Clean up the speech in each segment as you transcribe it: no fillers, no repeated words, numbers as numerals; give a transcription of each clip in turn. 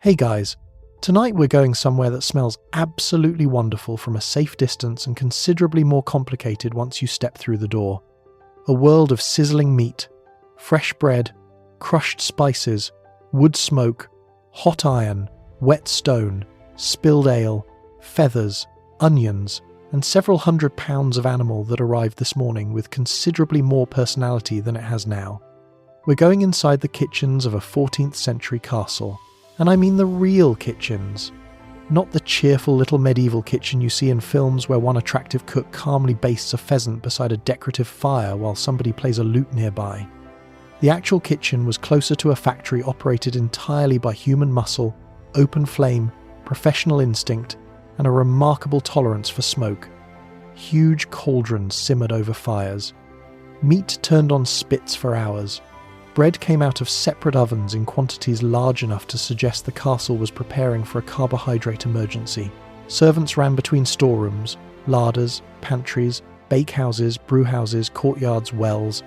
Hey guys, tonight we're going somewhere that smells absolutely wonderful from a safe distance and considerably more complicated once you step through the door. A world of sizzling meat, fresh bread, crushed spices, wood smoke, hot iron, wet stone, spilled ale, feathers, onions, and several 100 pounds of animal that arrived this morning with considerably more personality than it has now. We're going inside the kitchens of a 14th century castle. And I mean the real kitchens, not the cheerful little medieval kitchen you see in films where one attractive cook calmly bastes a pheasant beside a decorative fire while somebody plays a lute nearby. The actual kitchen was closer to a factory operated entirely by human muscle, open flame, professional instinct, and a remarkable tolerance for smoke. Huge cauldrons simmered over fires. Meat turned on spits for hours. Bread came out of separate ovens in quantities large enough to suggest the castle was preparing for a carbohydrate emergency. Servants ran between storerooms, larders, pantries, bakehouses, brewhouses, courtyards, wells,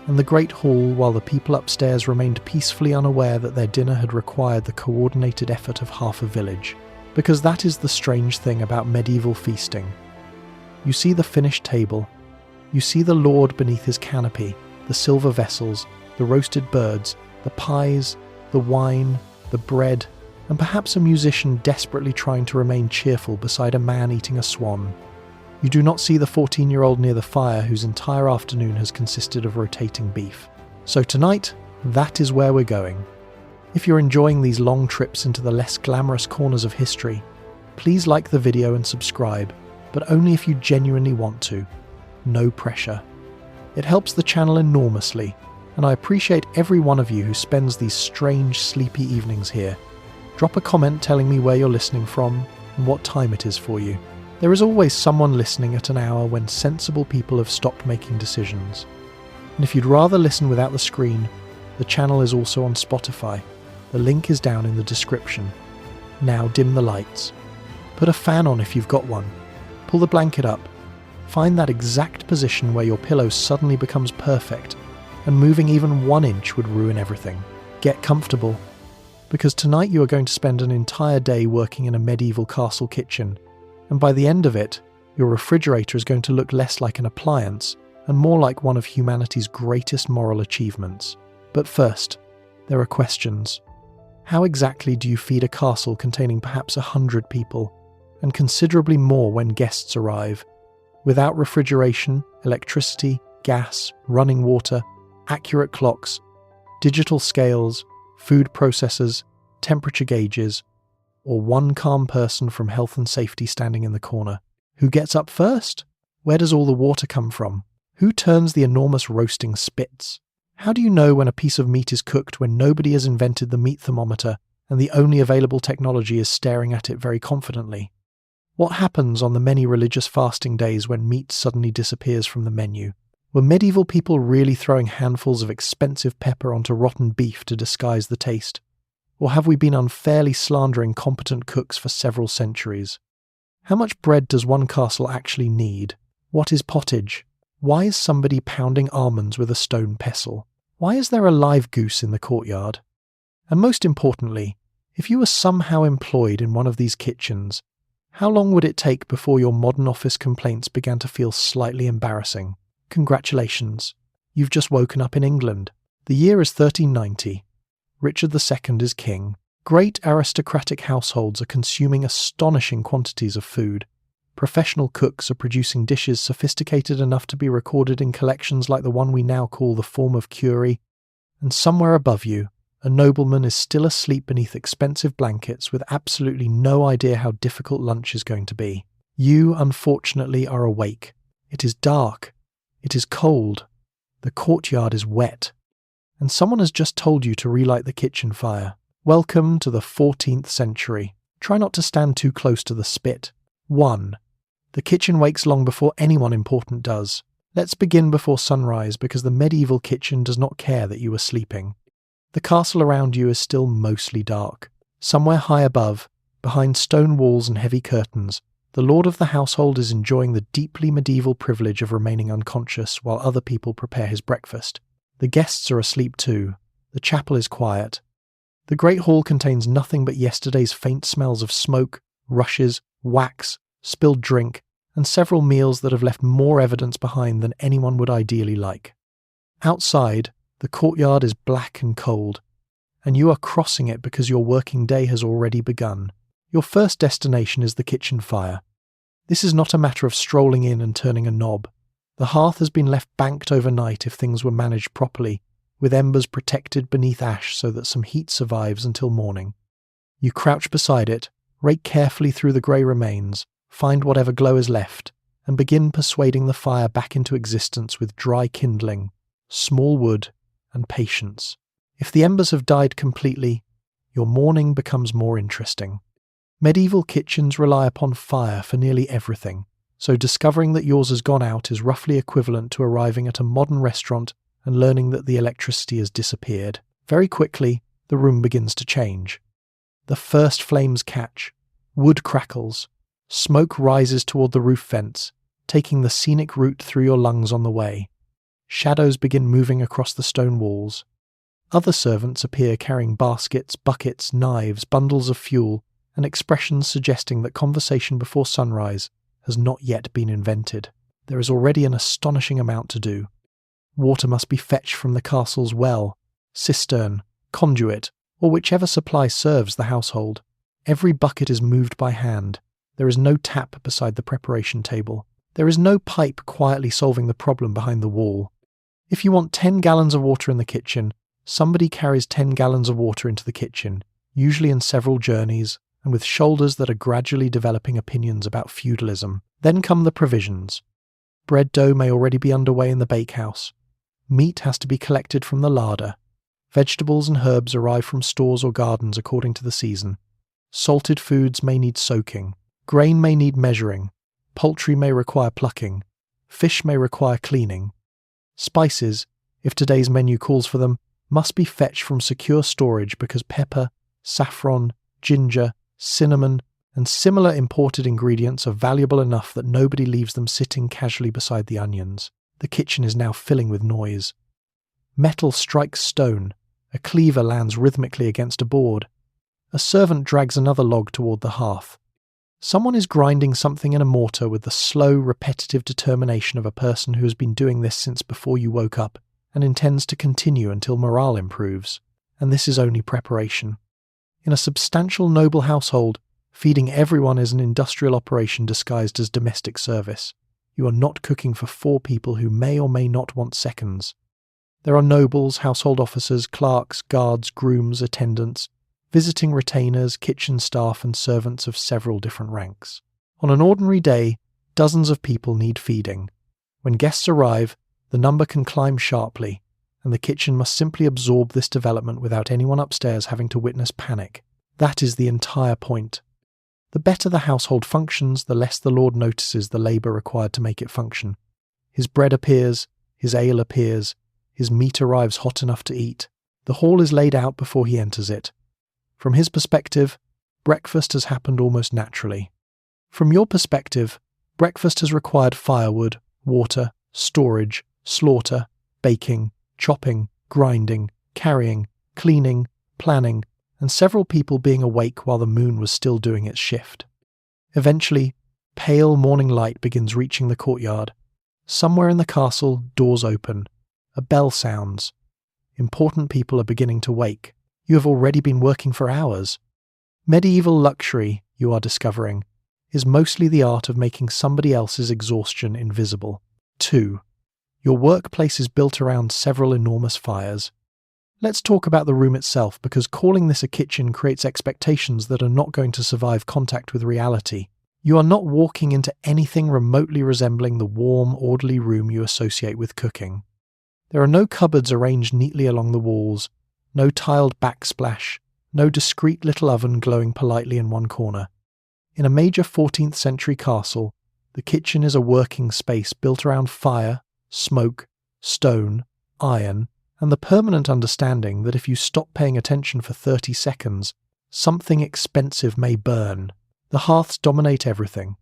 and the great hall, while the people upstairs remained peacefully unaware that their dinner had required the coordinated effort of half a village. Because that is the strange thing about medieval feasting. You see the finished table, you see the lord beneath his canopy, the silver vessels, the roasted birds, the pies, the wine, the bread, and perhaps a musician desperately trying to remain cheerful beside a man eating a swan. You do not see the 14-year-old near the fire whose entire afternoon has consisted of rotating beef. So tonight, that is where we're going. If you're enjoying these long trips into the less glamorous corners of history, please like the video and subscribe, but only if you genuinely want to. No pressure. It helps the channel enormously, and I appreciate every one of you who spends these strange, sleepy evenings here. Drop a comment telling me where you're listening from and what time it is for you. There is always someone listening at an hour when sensible people have stopped making decisions. And if you'd rather listen without the screen, the channel is also on Spotify. The link is down in the description. Now dim the lights. Put a fan on if you've got one. Pull the blanket up. Find that exact position where your pillow suddenly becomes perfect, and moving even 1 inch would ruin everything. Get comfortable, because tonight you are going to spend an entire day working in a medieval castle kitchen, and by the end of it, your refrigerator is going to look less like an appliance and more like one of humanity's greatest moral achievements. But first, there are questions. How exactly do you feed a castle containing perhaps 100 people, and considerably more when guests arrive, without refrigeration, electricity, gas, running water, accurate clocks, digital scales, food processors, temperature gauges, or one calm person from health and safety standing in the corner? Who gets up first? Where does all the water come from? Who turns the enormous roasting spits? How do you know when a piece of meat is cooked when nobody has invented the meat thermometer and the only available technology is staring at it very confidently? What happens on the many religious fasting days when meat suddenly disappears from the menu? Were medieval people really throwing handfuls of expensive pepper onto rotten beef to disguise the taste? Or have we been unfairly slandering competent cooks for several centuries? How much bread does one castle actually need? What is pottage? Why is somebody pounding almonds with a stone pestle? Why is there a live goose in the courtyard? And most importantly, if you were somehow employed in one of these kitchens, how long would it take before your modern office complaints began to feel slightly embarrassing? Congratulations, you've just woken up in England. The year is 1390. Richard II is king. Great aristocratic households are consuming astonishing quantities of food. Professional cooks are producing dishes sophisticated enough to be recorded in collections like the one we now call the Form of Curie. And somewhere above you, a nobleman is still asleep beneath expensive blankets with absolutely no idea how difficult lunch is going to be. You, unfortunately, are awake. It is dark. It is cold. The courtyard is wet. And someone has just told you to relight the kitchen fire. Welcome to the 14th century. Try not to stand too close to the spit. 1. The kitchen wakes long before anyone important does. Let's begin before sunrise because the medieval kitchen does not care that you are sleeping. The castle around you is still mostly dark. Somewhere high above, behind stone walls and heavy curtains, the lord of the household is enjoying the deeply medieval privilege of remaining unconscious while other people prepare his breakfast. The guests are asleep too. The chapel is quiet. The great hall contains nothing but yesterday's faint smells of smoke, rushes, wax, spilled drink, and several meals that have left more evidence behind than anyone would ideally like. Outside, the courtyard is black and cold, and you are crossing it because your working day has already begun. Your first destination is the kitchen fire. This is not a matter of strolling in and turning a knob. The hearth has been left banked overnight if things were managed properly, with embers protected beneath ash so that some heat survives until morning. You crouch beside it, rake carefully through the grey remains, find whatever glow is left, and begin persuading the fire back into existence with dry kindling, small wood, and patience. If the embers have died completely, your morning becomes more interesting. Medieval kitchens rely upon fire for nearly everything, so discovering that yours has gone out is roughly equivalent to arriving at a modern restaurant and learning that the electricity has disappeared. Very quickly, the room begins to change. The first flames catch, wood crackles, smoke rises toward the roof vents, taking the scenic route through your lungs on the way. Shadows begin moving across the stone walls. Other servants appear carrying baskets, buckets, knives, bundles of fuel, and expressions suggesting that conversation before sunrise has not yet been invented. There is already an astonishing amount to do. Water must be fetched from the castle's well, cistern, conduit, or whichever supply serves the household. Every bucket is moved by hand. There is no tap beside the preparation table. There is no pipe quietly solving the problem behind the wall. If you want 10 gallons of water in the kitchen, somebody carries 10 gallons of water into the kitchen, usually in several journeys, and with shoulders that are gradually developing opinions about feudalism. Then come the provisions. Bread dough may already be underway in the bakehouse. Meat has to be collected from the larder. Vegetables and herbs arrive from stores or gardens according to the season. Salted foods may need soaking. Grain may need measuring. Poultry may require plucking. Fish may require cleaning. Spices, if today's menu calls for them, must be fetched from secure storage because pepper, saffron, ginger, cinnamon, and similar imported ingredients are valuable enough that nobody leaves them sitting casually beside the onions. The kitchen is now filling with noise. Metal strikes stone. A cleaver lands rhythmically against a board. A servant drags another log toward the hearth. Someone is grinding something in a mortar with the slow, repetitive determination of a person who has been doing this since before you woke up and intends to continue until morale improves. And this is only preparation. In a substantial noble household, feeding everyone is an industrial operation disguised as domestic service. You are not cooking for 4 people who may or may not want seconds. There are nobles, household officers, clerks, guards, grooms, attendants, visiting retainers, kitchen staff, and servants of several different ranks. On an ordinary day, dozens of people need feeding. When guests arrive, the number can climb sharply, and the kitchen must simply absorb this development without anyone upstairs having to witness panic. That is the entire point. The better the household functions, the less the lord notices the labour required to make it function. His bread appears, his ale appears, his meat arrives hot enough to eat. The hall is laid out before he enters it. From his perspective, breakfast has happened almost naturally. From your perspective, breakfast has required firewood, water, storage, slaughter, baking, chopping, grinding, carrying, cleaning, planning, and several people being awake while the moon was still doing its shift. Eventually, pale morning light begins reaching the courtyard. Somewhere in the castle, doors open. A bell sounds. Important people are beginning to wake. You have already been working for hours. Medieval luxury, you are discovering, is mostly the art of making somebody else's exhaustion invisible. 2. Your workplace is built around several enormous fires. Let's talk about the room itself, because calling this a kitchen creates expectations that are not going to survive contact with reality. You are not walking into anything remotely resembling the warm, orderly room you associate with cooking. There are no cupboards arranged neatly along the walls, no tiled backsplash, no discreet little oven glowing politely in one corner. In a major 14th-century castle, the kitchen is a working space built around fire, smoke, stone, iron, and the permanent understanding that if you stop paying attention for 30 seconds, something expensive may burn. The hearths dominate everything.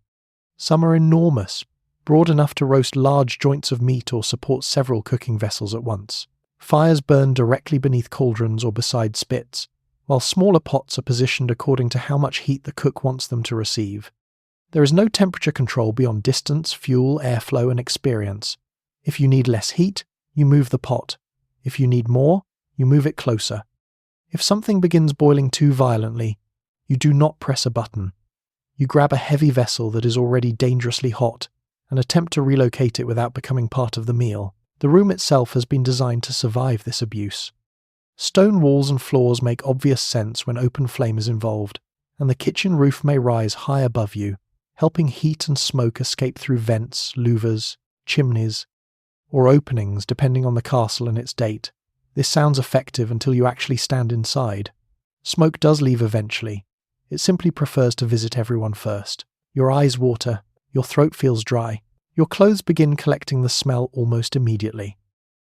Some are enormous, broad enough to roast large joints of meat or support several cooking vessels at once. Fires burn directly beneath cauldrons or beside spits, while smaller pots are positioned according to how much heat the cook wants them to receive. There is no temperature control beyond distance, fuel, airflow, and experience. If you need less heat, you move the pot. If you need more, you move it closer. If something begins boiling too violently, you do not press a button. You grab a heavy vessel that is already dangerously hot and attempt to relocate it without becoming part of the meal. The room itself has been designed to survive this abuse. Stone walls and floors make obvious sense when open flame is involved, and the kitchen roof may rise high above you, helping heat and smoke escape through vents, louvers, chimneys, or openings depending on the castle and its date. This sounds effective until you actually stand inside. Smoke does leave eventually. It simply prefers to visit everyone first. Your eyes water, your throat feels dry. Your clothes begin collecting the smell almost immediately.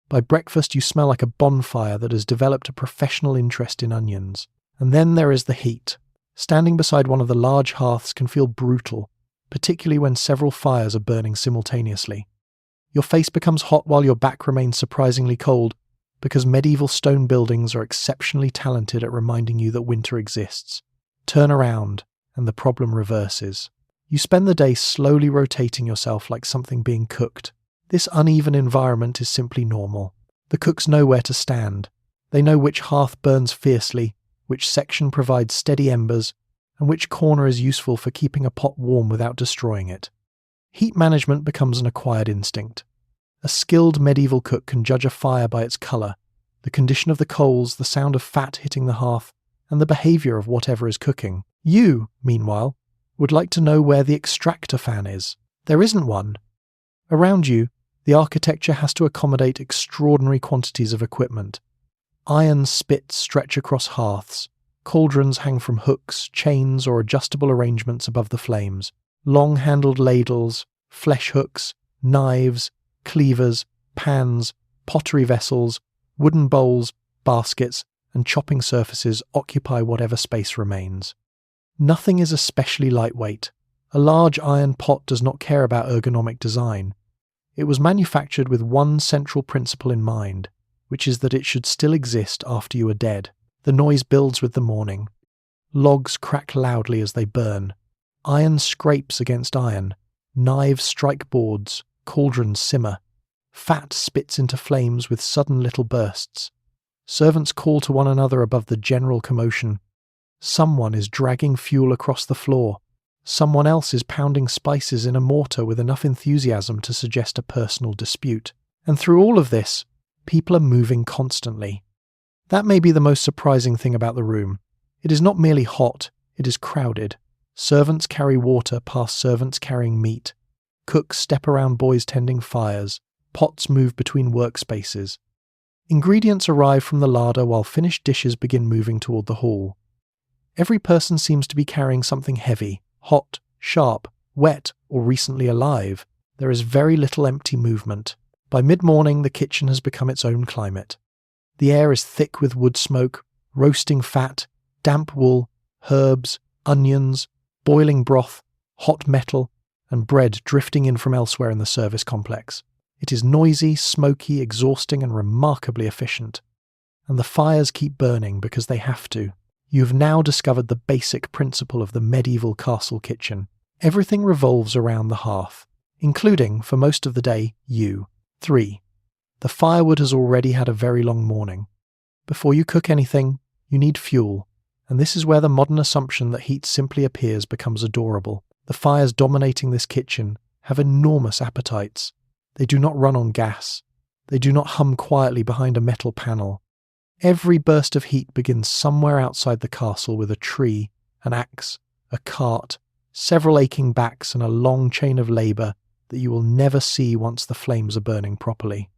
By breakfast you smell like a bonfire that has developed a professional interest in onions. And then there is the heat. Standing beside one of the large hearths can feel brutal, particularly when several fires are burning simultaneously. Your face becomes hot while your back remains surprisingly cold, because medieval stone buildings are exceptionally talented at reminding you that winter exists. Turn around, and the problem reverses. You spend the day slowly rotating yourself like something being cooked. This uneven environment is simply normal. The cooks know where to stand. They know which hearth burns fiercely, which section provides steady embers, and which corner is useful for keeping a pot warm without destroying it. Heat management becomes an acquired instinct. A skilled medieval cook can judge a fire by its colour, the condition of the coals, the sound of fat hitting the hearth, and the behaviour of whatever is cooking. You, meanwhile, would like to know where the extractor fan is. There isn't one. Around you, the architecture has to accommodate extraordinary quantities of equipment. Iron spits stretch across hearths. Cauldrons hang from hooks, chains, or adjustable arrangements above the flames. Long-handled ladles, flesh hooks, knives, cleavers, pans, pottery vessels, wooden bowls, baskets, and chopping surfaces occupy whatever space remains. Nothing is especially lightweight. A large iron pot does not care about ergonomic design. It was manufactured with one central principle in mind, which is that it should still exist after you are dead. The noise builds with the morning. Logs crack loudly as they burn. Iron scrapes against iron. Knives strike boards. Cauldrons simmer. Fat spits into flames with sudden little bursts. Servants call to one another above the general commotion. Someone is dragging fuel across the floor. Someone else is pounding spices in a mortar with enough enthusiasm to suggest a personal dispute. And through all of this, people are moving constantly. That may be the most surprising thing about the room. It is not merely hot, it is crowded. Servants carry water past servants carrying meat. Cooks step around boys tending fires. Pots move between workspaces. Ingredients arrive from the larder while finished dishes begin moving toward the hall. Every person seems to be carrying something heavy, hot, sharp, wet, or recently alive. There is very little empty movement. By mid-morning, the kitchen has become its own climate. The air is thick with wood smoke, roasting fat, damp wool, herbs, onions, boiling broth, hot metal, and bread drifting in from elsewhere in the service complex. It is noisy, smoky, exhausting, and remarkably efficient. And the fires keep burning because they have to. You've now discovered the basic principle of the medieval castle kitchen. Everything revolves around the hearth, including, for most of the day, you. 3. The firewood has already had a very long morning. Before you cook anything, you need fuel, and this is where the modern assumption that heat simply appears becomes adorable. The fires dominating this kitchen have enormous appetites. They do not run on gas. They do not hum quietly behind a metal panel. Every burst of heat begins somewhere outside the castle with a tree, an axe, a cart, several aching backs, and a long chain of labour that you will never see once the flames are burning properly.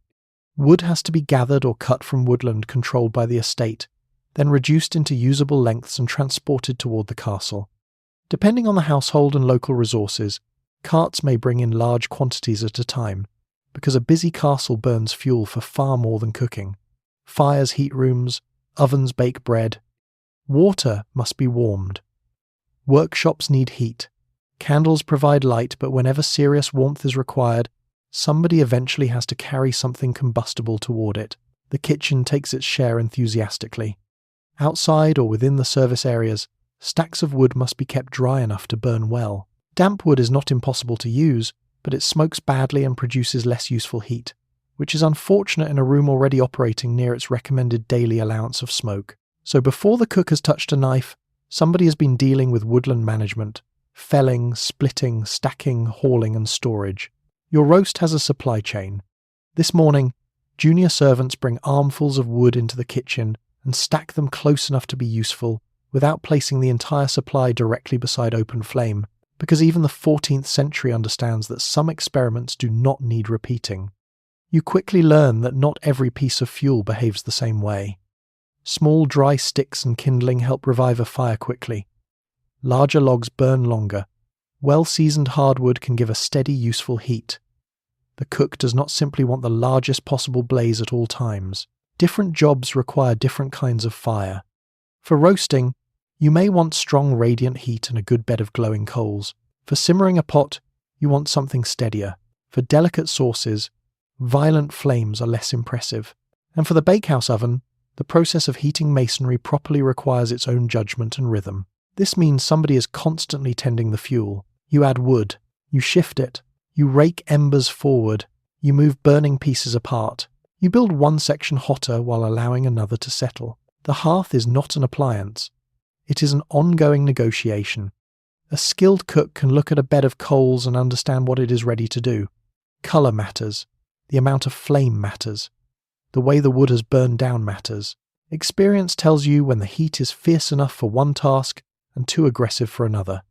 Wood has to be gathered or cut from woodland controlled by the estate, then reduced into usable lengths and transported toward the castle. Depending on the household and local resources, carts may bring in large quantities at a time, because a busy castle burns fuel for far more than cooking. Fires heat rooms, ovens bake bread. Water must be warmed. Workshops need heat. Candles provide light, but whenever serious warmth is required, somebody eventually has to carry something combustible toward it. The kitchen takes its share enthusiastically. Outside or within the service areas, stacks of wood must be kept dry enough to burn well. Damp wood is not impossible to use, but it smokes badly and produces less useful heat, which is unfortunate in a room already operating near its recommended daily allowance of smoke. So before the cook has touched a knife, somebody has been dealing with woodland management, felling, splitting, stacking, hauling and storage. Your roast has a supply chain. This morning, junior servants bring armfuls of wood into the kitchen and stack them close enough to be useful without placing the entire supply directly beside open flame, because even the 14th century understands that some experiments do not need repeating. You quickly learn that not every piece of fuel behaves the same way. Small dry sticks and kindling help revive a fire quickly. Larger logs burn longer. Well-seasoned hardwood can give a steady, useful heat. The cook does not simply want the largest possible blaze at all times. Different jobs require different kinds of fire. For roasting, you may want strong radiant heat and a good bed of glowing coals. For simmering a pot, you want something steadier. For delicate sauces, violent flames are less impressive. And for the bakehouse oven, the process of heating masonry properly requires its own judgment and rhythm. This means somebody is constantly tending the fuel. You add wood, you shift it, you rake embers forward, you move burning pieces apart. You build one section hotter while allowing another to settle. The hearth is not an appliance. It is an ongoing negotiation. A skilled cook can look at a bed of coals and understand what it is ready to do. Colour matters. The amount of flame matters. The way the wood has burned down matters. Experience tells you when the heat is fierce enough for one task and too aggressive for another.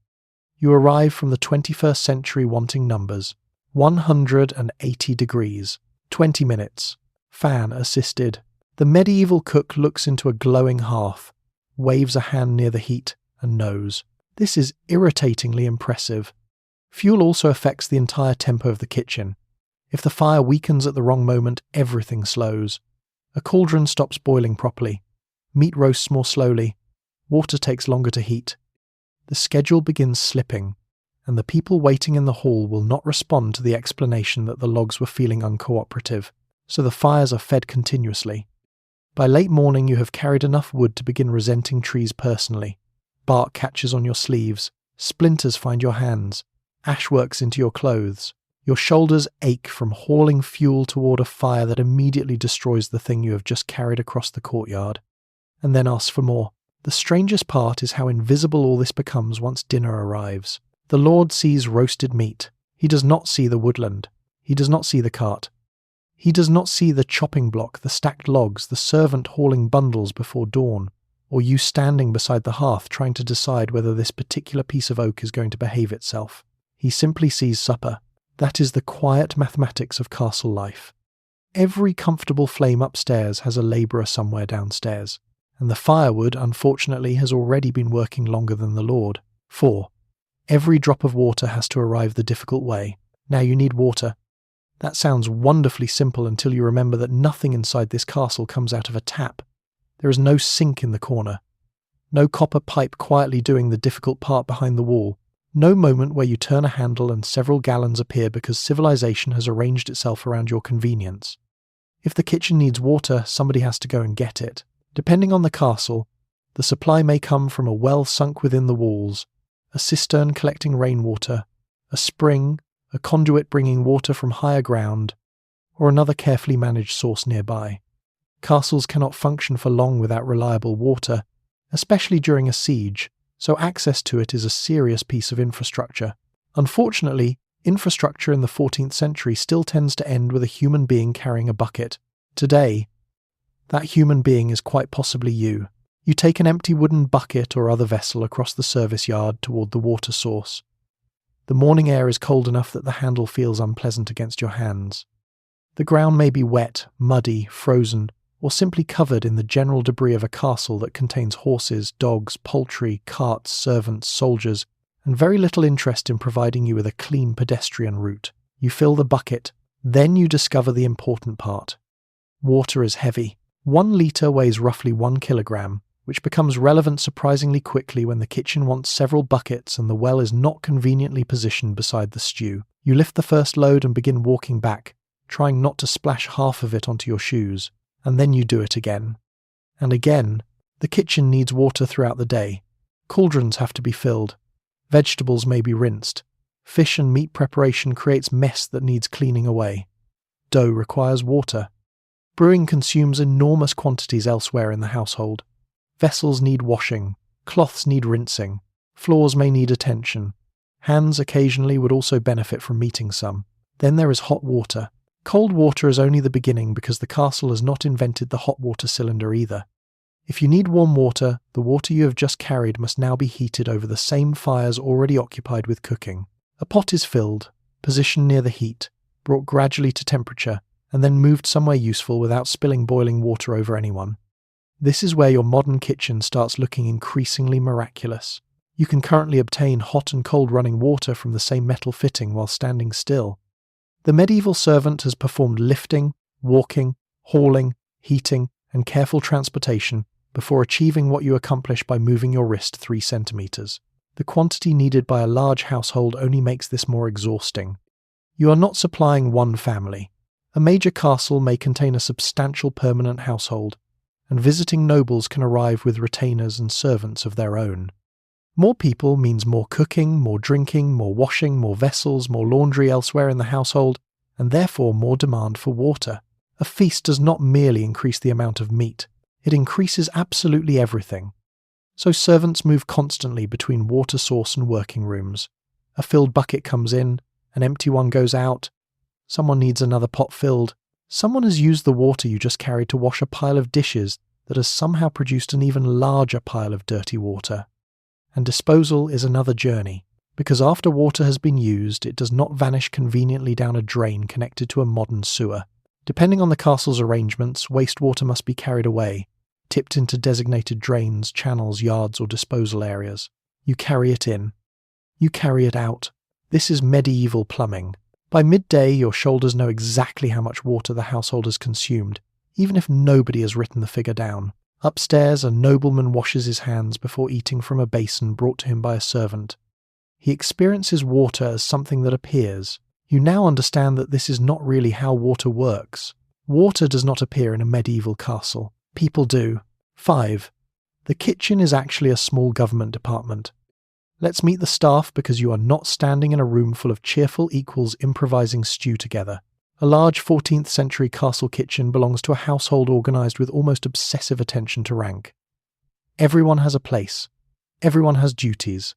You arrive from the 21st century wanting numbers. 180 degrees. 20 minutes. Fan assisted. The medieval cook looks into a glowing hearth, waves a hand near the heat, and knows. This is irritatingly impressive. Fuel also affects the entire tempo of the kitchen. If the fire weakens at the wrong moment, everything slows. A cauldron stops boiling properly. Meat roasts more slowly. Water takes longer to heat. The schedule begins slipping, and the people waiting in the hall will not respond to the explanation that the logs were feeling uncooperative, so the fires are fed continuously. By late morning you have carried enough wood to begin resenting trees personally. Bark catches on your sleeves, splinters find your hands, ash works into your clothes. Your shoulders ache from hauling fuel toward a fire that immediately destroys the thing you have just carried across the courtyard, and then asks for more. The strangest part is how invisible all this becomes once dinner arrives. The Lord sees roasted meat. He does not see the woodland. He does not see the cart. He does not see the chopping block, the stacked logs, the servant hauling bundles before dawn, or you standing beside the hearth trying to decide whether this particular piece of oak is going to behave itself. He simply sees supper. That is the quiet mathematics of castle life. Every comfortable flame upstairs has a labourer somewhere downstairs, and the firewood, unfortunately, has already been working longer than the Lord. 4. Every drop of water has to arrive the difficult way. Now you need water. That sounds wonderfully simple until you remember that nothing inside this castle comes out of a tap. There is no sink in the corner. No copper pipe quietly doing the difficult part behind the wall. No moment where you turn a handle and several gallons appear because civilization has arranged itself around your convenience. If the kitchen needs water, somebody has to go and get it. Depending on the castle, the supply may come from a well sunk within the walls, a cistern collecting rainwater, a spring, a conduit bringing water from higher ground, or another carefully managed source nearby. Castles cannot function for long without reliable water, especially during a siege, so access to it is a serious piece of infrastructure. Unfortunately, infrastructure in the 14th century still tends to end with a human being carrying a bucket. Today, that human being is quite possibly you. You take an empty wooden bucket or other vessel across the service yard toward the water source. The morning air is cold enough that the handle feels unpleasant against your hands. The ground may be wet, muddy, frozen, or simply covered in the general debris of a castle that contains horses, dogs, poultry, carts, servants, soldiers, and very little interest in providing you with a clean pedestrian route. You fill the bucket, then you discover the important part. Water is heavy. 1 litre weighs roughly 1 kilogram, which becomes relevant surprisingly quickly when the kitchen wants several buckets and the well is not conveniently positioned beside the stew. You lift the first load and begin walking back, trying not to splash half of it onto your shoes. And then you do it again. And again, The kitchen needs water throughout the day. Cauldrons have to be filled. Vegetables may be rinsed. Fish and meat preparation creates mess that needs cleaning away. Dough requires water. Brewing consumes enormous quantities elsewhere in the household. Vessels need washing. Cloths need rinsing. Floors may need attention. Hands occasionally would also benefit from meeting some. Then there is hot water. Cold water is only the beginning because the castle has not invented the hot water cylinder either. If you need warm water, the water you have just carried must now be heated over the same fires already occupied with cooking. A pot is filled, positioned near the heat, brought gradually to temperature, and then moved somewhere useful without spilling boiling water over anyone. This is where your modern kitchen starts looking increasingly miraculous. You can currently obtain hot and cold running water from the same metal fitting while standing still. The medieval servant has performed lifting, walking, hauling, heating, and careful transportation before achieving what you accomplish by moving your wrist 3 centimeters. The quantity needed by a large household only makes this more exhausting. You are not supplying one family. A major castle may contain a substantial permanent household, and visiting nobles can arrive with retainers and servants of their own. More people means more cooking, more drinking, more washing, more vessels, more laundry elsewhere in the household, and therefore more demand for water. A feast does not merely increase the amount of meat, it increases absolutely everything. So servants move constantly between water source and working rooms. A filled bucket comes in, an empty one goes out. Someone needs another pot filled. Someone has used the water you just carried to wash a pile of dishes that has somehow produced an even larger pile of dirty water. And disposal is another journey, because after water has been used, it does not vanish conveniently down a drain connected to a modern sewer. Depending on the castle's arrangements, wastewater must be carried away, tipped into designated drains, channels, yards, or disposal areas. You carry it in. You carry it out. This is medieval plumbing. By midday, your shoulders know exactly how much water the household has consumed, even if nobody has written the figure down. Upstairs, a nobleman washes his hands before eating from a basin brought to him by a servant. He experiences water as something that appears. You now understand that this is not really how water works. Water does not appear in a medieval castle. People do. 5. The kitchen is actually a small government department. Let's meet the staff because you are not standing in a room full of cheerful equals improvising stew together. A large 14th-century castle kitchen belongs to a household organised with almost obsessive attention to rank. Everyone has a place. Everyone has duties.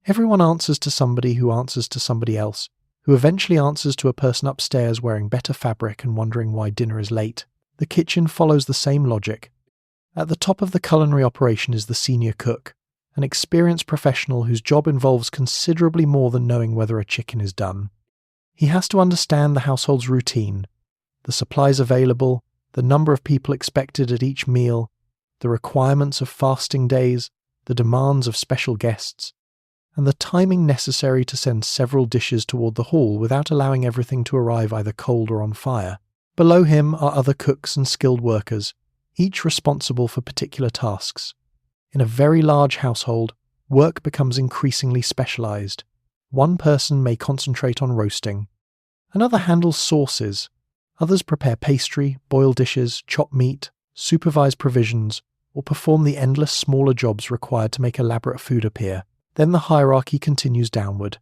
Everyone answers to somebody who answers to somebody else, who eventually answers to a person upstairs wearing better fabric and wondering why dinner is late. The kitchen follows the same logic. At the top of the culinary operation is the senior cook, an experienced professional whose job involves considerably more than knowing whether a chicken is done. He has to understand the household's routine, the supplies available, the number of people expected at each meal, the requirements of fasting days, the demands of special guests, and the timing necessary to send several dishes toward the hall without allowing everything to arrive either cold or on fire. Below him are other cooks and skilled workers, each responsible for particular tasks. In a very large household, work becomes increasingly specialized. One person may concentrate on roasting. Another handles sauces. Others prepare pastry, boil dishes, chop meat, supervise provisions, or perform the endless smaller jobs required to make elaborate food appear. Then the hierarchy continues downward.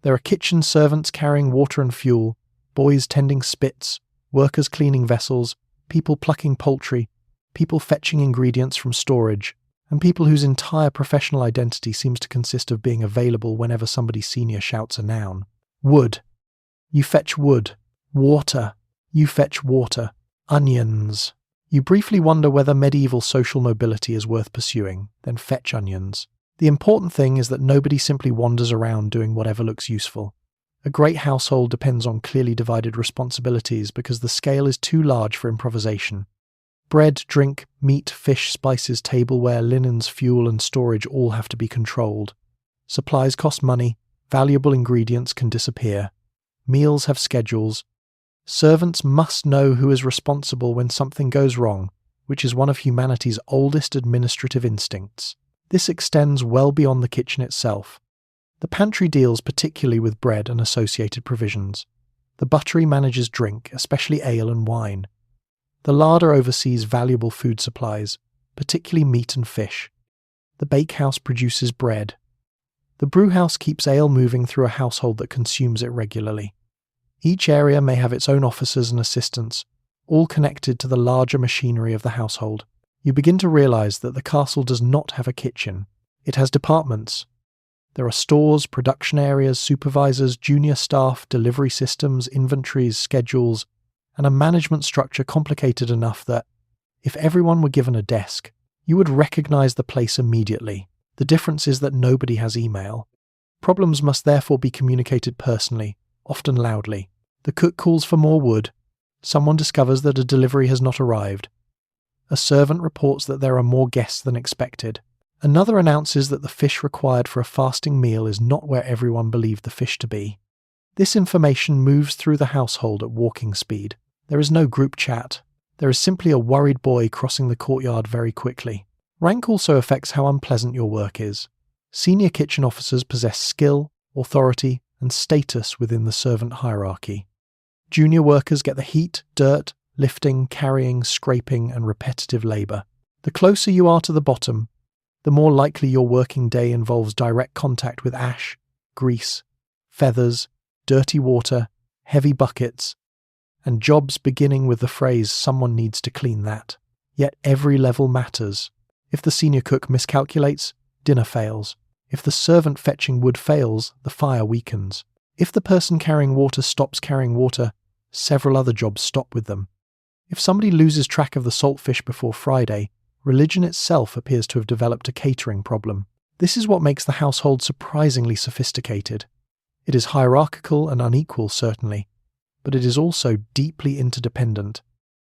There are kitchen servants carrying water and fuel, boys tending spits, workers cleaning vessels, people plucking poultry, people fetching ingredients from storage, and people whose entire professional identity seems to consist of being available whenever somebody senior shouts a noun. Wood. You fetch wood. Water. You fetch water. Onions. You briefly wonder whether medieval social mobility is worth pursuing, then fetch onions. The important thing is that nobody simply wanders around doing whatever looks useful. A great household depends on clearly divided responsibilities because the scale is too large for improvisation. Bread, drink, meat, fish, spices, tableware, linens, fuel, and storage all have to be controlled. Supplies cost money, valuable ingredients can disappear. Meals have schedules. Servants must know who is responsible when something goes wrong, which is one of humanity's oldest administrative instincts. This extends well beyond the kitchen itself. The pantry deals particularly with bread and associated provisions. The buttery manages drink, especially ale and wine. The larder oversees valuable food supplies. particularly meat and fish. The bakehouse produces bread. The brewhouse keeps ale moving through a household that consumes it regularly. Each area may have its own officers and assistants, all connected to the larger machinery of the household. You begin to realize that the castle does not have a kitchen. It has departments. There are stores, production areas, supervisors, junior staff, delivery systems, inventories, schedules, and a management structure complicated enough that, if everyone were given a desk, you would recognize the place immediately. The difference is that nobody has email. Problems must therefore be communicated personally, often loudly. The cook calls for more wood. Someone discovers that a delivery has not arrived. A servant reports that there are more guests than expected. Another announces that the fish required for a fasting meal is not where everyone believed the fish to be. This information moves through the household at walking speed. There is no group chat. There is simply a worried boy crossing the courtyard very quickly. Rank also affects how unpleasant your work is. Senior kitchen officers possess skill, authority, and status within the servant hierarchy. Junior workers get the heat, dirt, lifting, carrying, scraping, and repetitive labour. The closer you are to the bottom, the more likely your working day involves direct contact with ash, grease, feathers, dirty water, heavy buckets, and jobs beginning with the phrase, "someone needs to clean that." Yet every level matters. If the senior cook miscalculates, dinner fails. If the servant fetching wood fails, the fire weakens. If the person carrying water stops carrying water, several other jobs stop with them. If somebody loses track of the saltfish before Friday, religion itself appears to have developed a catering problem. This is what makes the household surprisingly sophisticated. It is hierarchical and unequal, certainly, but it is also deeply interdependent.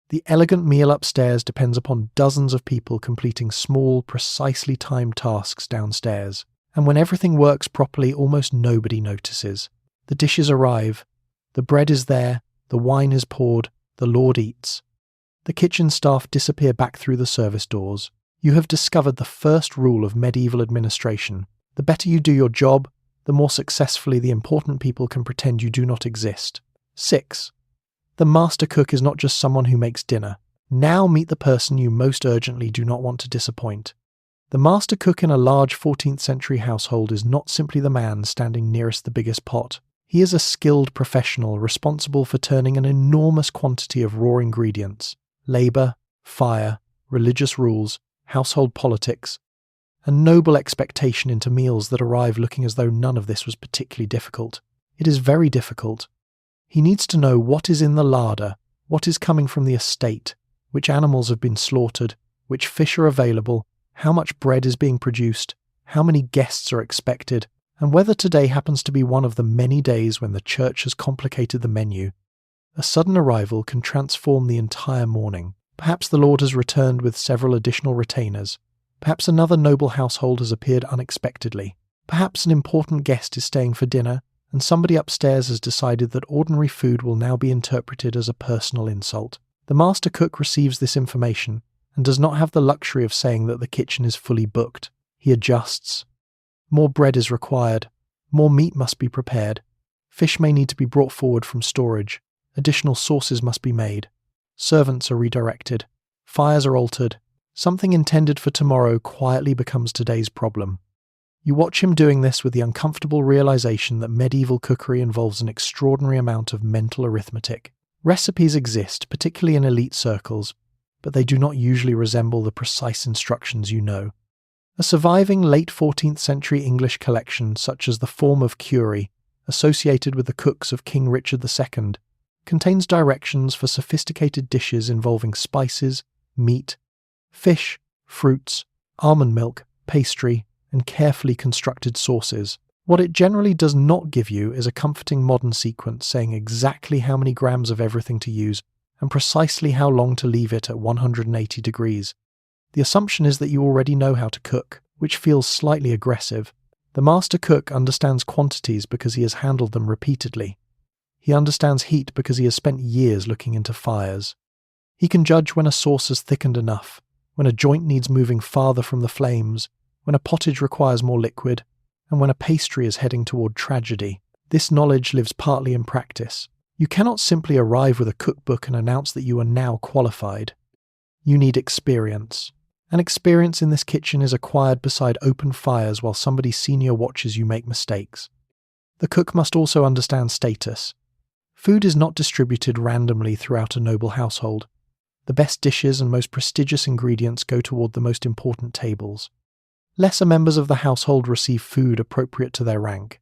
The elegant meal upstairs depends upon dozens of people completing small, precisely timed tasks downstairs, and when everything works properly, almost nobody notices. The dishes arrive, the bread is there, the wine is poured, the Lord eats. The kitchen staff disappear back through the service doors. You have discovered the first rule of medieval administration. The better you do your job, the more successfully the important people can pretend you do not exist. 6. The master cook is not just someone who makes dinner. Now meet the person you most urgently do not want to disappoint. The master cook in a large 14th century household is not simply the man standing nearest the biggest pot. He is a skilled professional responsible for turning an enormous quantity of raw ingredients, labour, fire, religious rules, household politics, and noble expectation into meals that arrive looking as though none of this was particularly difficult. It is very difficult. He needs to know what is in the larder, what is coming from the estate, which animals have been slaughtered, which fish are available, how much bread is being produced, how many guests are expected, and whether today happens to be one of the many days when the church has complicated the menu. A sudden arrival can transform the entire morning. Perhaps the Lord has returned with several additional retainers. Perhaps another noble household has appeared unexpectedly. Perhaps an important guest is staying for dinner, and somebody upstairs has decided that ordinary food will now be interpreted as a personal insult. The master cook receives this information and does not have the luxury of saying that the kitchen is fully booked. He adjusts. More bread is required. More meat must be prepared. Fish may need to be brought forward from storage. Additional sauces must be made. Servants are redirected. Fires are altered. Something intended for tomorrow quietly becomes today's problem. You watch him doing this with the uncomfortable realization that medieval cookery involves an extraordinary amount of mental arithmetic. Recipes exist, particularly in elite circles, but they do not usually resemble the precise instructions you know. A surviving late 14th century English collection, such as the Form of Cury, associated with the cooks of King Richard II, contains directions for sophisticated dishes involving spices, meat, fish, fruits, almond milk, pastry, and carefully constructed sauces. What it generally does not give you is a comforting modern sequence saying exactly how many grams of everything to use and precisely how long to leave it at 180 degrees. The assumption is that you already know how to cook, which feels slightly aggressive. The master cook understands quantities because he has handled them repeatedly. He understands heat because he has spent years looking into fires. He can judge when a sauce has thickened enough, when a joint needs moving farther from the flames, when a pottage requires more liquid, and when a pastry is heading toward tragedy. This knowledge lives partly in practice. You cannot simply arrive with a cookbook and announce that you are now qualified. You need experience. and experience in this kitchen is acquired beside open fires while somebody senior watches you make mistakes. The cook must also understand status. Food is not distributed randomly throughout a noble household. The best dishes and most prestigious ingredients go toward the most important tables. Lesser members of the household receive food appropriate to their rank.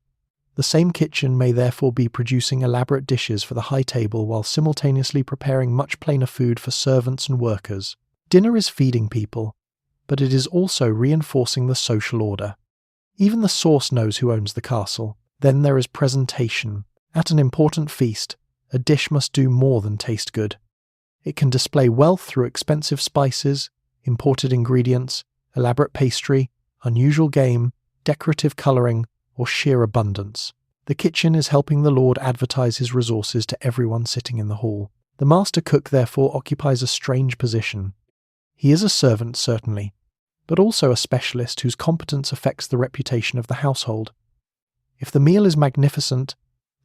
The same kitchen may therefore be producing elaborate dishes for the high table while simultaneously preparing much plainer food for servants and workers. Dinner is feeding people, but it is also reinforcing the social order. Even the sauce knows who owns the castle. Then there is presentation. At an important feast, a dish must do more than taste good. It can display wealth through expensive spices, imported ingredients, elaborate pastry, unusual game, decorative colouring, or sheer abundance. The kitchen is helping the lord advertise his resources to everyone sitting in the hall. The master cook therefore occupies a strange position. He is a servant, certainly, but also a specialist whose competence affects the reputation of the household. If the meal is magnificent,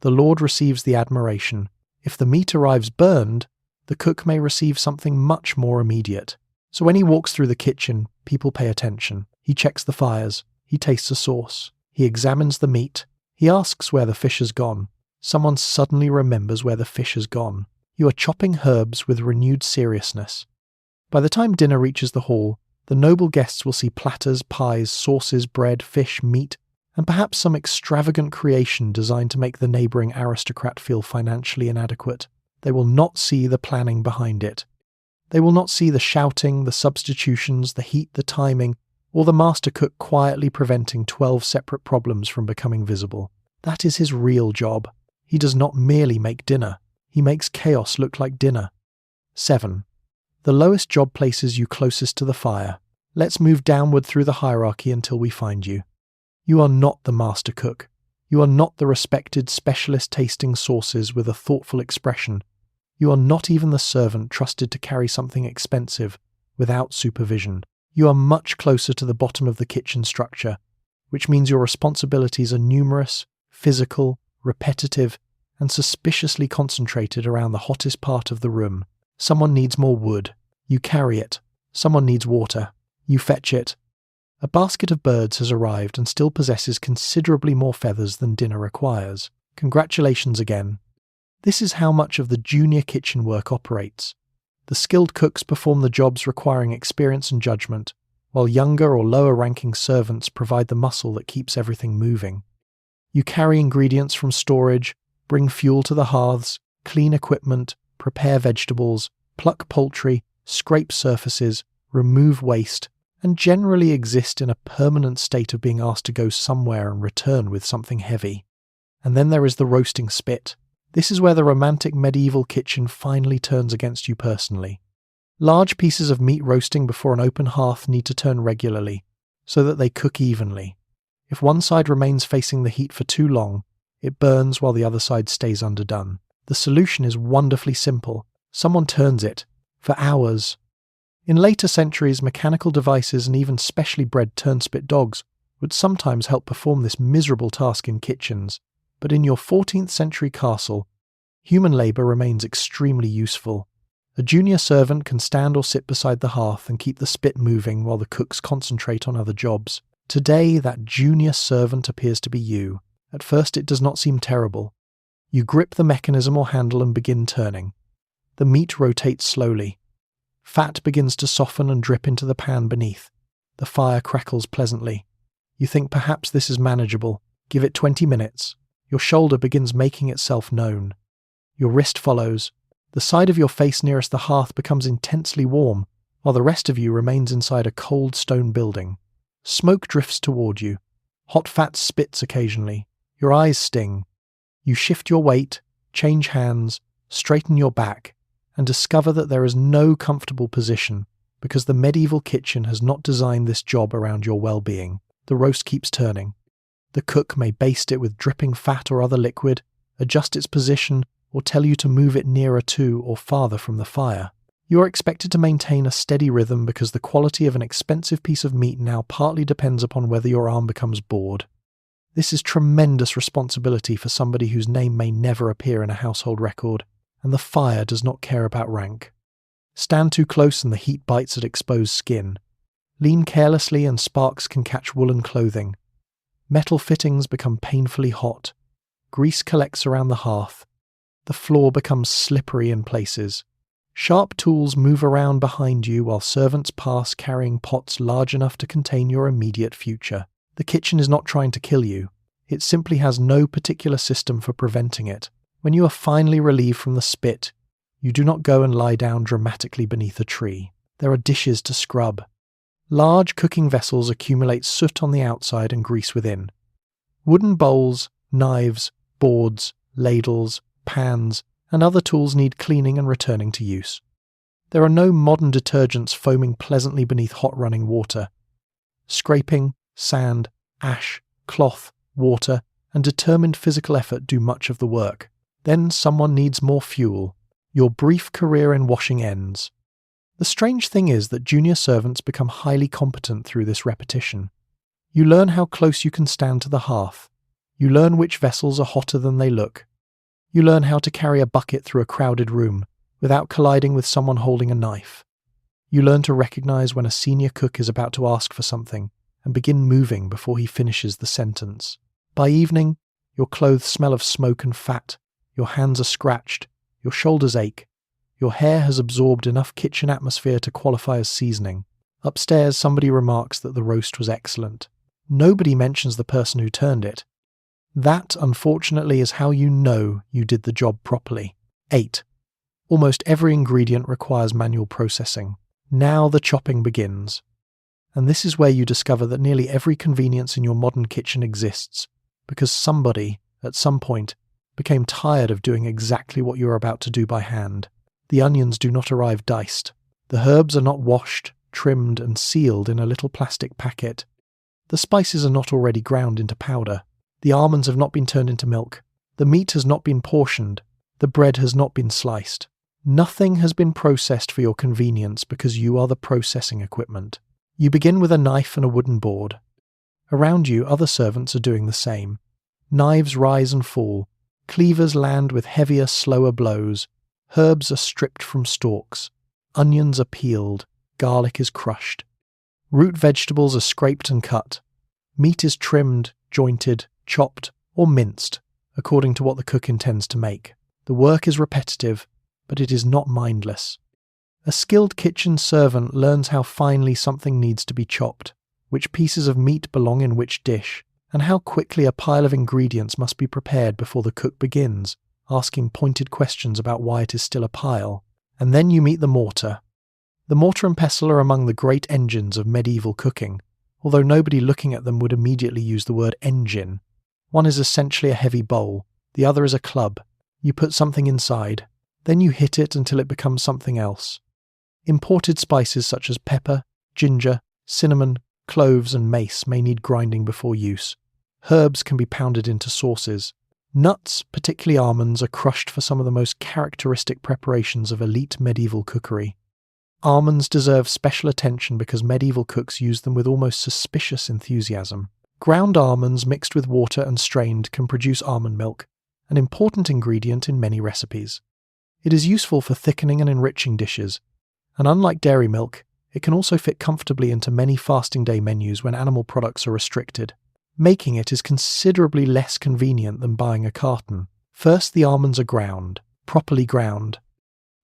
the lord receives the admiration. If the meat arrives burned, the cook may receive something much more immediate. So when he walks through the kitchen, people pay attention. He checks the fires. He tastes a sauce. He examines the meat. He asks where the fish has gone. Someone suddenly remembers where the fish has gone. You are chopping herbs with renewed seriousness. By the time dinner reaches the hall, the noble guests will see platters, pies, sauces, bread, fish, meat, and perhaps some extravagant creation designed to make the neighbouring aristocrat feel financially inadequate. They will not see the planning behind it. They will not see the shouting, the substitutions, the heat, the timing, or the master cook quietly preventing 12 separate problems from becoming visible. That is his real job. He does not merely make dinner. He makes chaos look like dinner. 7. The lowest job places you closest to the fire. Let's move downward through the hierarchy until we find you. You are not the master cook. You are not the respected specialist tasting sauces with a thoughtful expression. You are not even the servant trusted to carry something expensive without supervision. You are much closer to the bottom of the kitchen structure, which means your responsibilities are numerous, physical, repetitive, and suspiciously concentrated around the hottest part of the room. Someone needs more wood. You carry it. Someone needs water. You fetch it. A basket of birds has arrived and still possesses considerably more feathers than dinner requires. Congratulations again. This is how much of the junior kitchen work operates. The skilled cooks perform the jobs requiring experience and judgment, while younger or lower-ranking servants provide the muscle that keeps everything moving. You carry ingredients from storage, bring fuel to the hearths, clean equipment, prepare vegetables, pluck poultry, scrape surfaces, remove waste, and generally exist in a permanent state of being asked to go somewhere and return with something heavy. And then there is the roasting spit. This is where the romantic medieval kitchen finally turns against you personally. Large pieces of meat roasting before an open hearth need to turn regularly, so that they cook evenly. If one side remains facing the heat for too long, it burns while the other side stays underdone. The solution is wonderfully simple. Someone turns it, for hours. In later centuries, mechanical devices and even specially bred turnspit dogs would sometimes help perform this miserable task in kitchens, but in your 14th century castle, human labour remains extremely useful. A junior servant can stand or sit beside the hearth and keep the spit moving while the cooks concentrate on other jobs. Today, that junior servant appears to be you. At first it does not seem terrible. You grip the mechanism or handle and begin turning. The meat rotates slowly. Fat begins to soften and drip into the pan beneath. The fire crackles pleasantly. You think perhaps this is manageable. Give it 20 minutes. Your shoulder begins making itself known. Your wrist follows. The side of your face nearest the hearth becomes intensely warm, while the rest of you remains inside a cold stone building. Smoke drifts toward you. Hot fat spits occasionally. Your eyes sting. You shift your weight, change hands, straighten your back, and discover that there is no comfortable position because the medieval kitchen has not designed this job around your well-being. The roast keeps turning. The cook may baste it with dripping fat or other liquid, adjust its position, or tell you to move it nearer to or farther from the fire. You are expected to maintain a steady rhythm because the quality of an expensive piece of meat now partly depends upon whether your arm becomes bored. This is tremendous responsibility for somebody whose name may never appear in a household record, and the fire does not care about rank. Stand too close and the heat bites at exposed skin. Lean carelessly and sparks can catch woolen clothing. Metal fittings become painfully hot. Grease collects around the hearth. The floor becomes slippery in places. Sharp tools move around behind you while servants pass carrying pots large enough to contain your immediate future. The kitchen is not trying to kill you. It simply has no particular system for preventing it. When you are finally relieved from the spit, you do not go and lie down dramatically beneath a tree. There are dishes to scrub. Large cooking vessels accumulate soot on the outside and grease within. Wooden bowls, knives, boards, ladles, pans, and other tools need cleaning and returning to use. There are no modern detergents foaming pleasantly beneath hot running water. Scraping, sand, ash, cloth, water, and determined physical effort do much of the work. Then someone needs more fuel. Your brief career in washing ends. The strange thing is that junior servants become highly competent through this repetition. You learn how close you can stand to the hearth. You learn which vessels are hotter than they look. You learn how to carry a bucket through a crowded room without colliding with someone holding a knife. You learn to recognize when a senior cook is about to ask for something and begin moving before he finishes the sentence. By evening, your clothes smell of smoke and fat, your hands are scratched, your shoulders ache, your hair has absorbed enough kitchen atmosphere to qualify as seasoning. Upstairs, somebody remarks that the roast was excellent. Nobody mentions the person who turned it. That, unfortunately, is how you know you did the job properly. 8. Almost every ingredient requires manual processing. Now the chopping begins. And this is where you discover that nearly every convenience in your modern kitchen exists, because somebody, at some point, became tired of doing exactly what you are about to do by hand. The onions do not arrive diced. The herbs are not washed, trimmed, and sealed in a little plastic packet. The spices are not already ground into powder. The almonds have not been turned into milk. The meat has not been portioned. The bread has not been sliced. Nothing has been processed for your convenience because you are the processing equipment. You begin with a knife and a wooden board. Around you, other servants are doing the same. Knives rise and fall. Cleavers land with heavier, slower blows. Herbs are stripped from stalks. Onions are peeled. Garlic is crushed. Root vegetables are scraped and cut. Meat is trimmed, jointed, chopped, or minced, according to what the cook intends to make. The work is repetitive, but it is not mindless. A skilled kitchen servant learns how finely something needs to be chopped, which pieces of meat belong in which dish, and how quickly a pile of ingredients must be prepared before the cook begins, asking pointed questions about why it is still a pile. And then you meet the mortar. The mortar and pestle are among the great engines of medieval cooking, although nobody looking at them would immediately use the word engine. One is essentially a heavy bowl, the other is a club. You put something inside, then you hit it until it becomes something else. Imported spices such as pepper, ginger, cinnamon, cloves and mace may need grinding before use. Herbs can be pounded into sauces. Nuts, particularly almonds, are crushed for some of the most characteristic preparations of elite medieval cookery. Almonds deserve special attention because medieval cooks used them with almost suspicious enthusiasm. Ground almonds mixed with water and strained can produce almond milk, an important ingredient in many recipes. It is useful for thickening and enriching dishes, and unlike dairy milk, it can also fit comfortably into many fasting day menus when animal products are restricted. Making it is considerably less convenient than buying a carton. First, the almonds are ground, properly ground.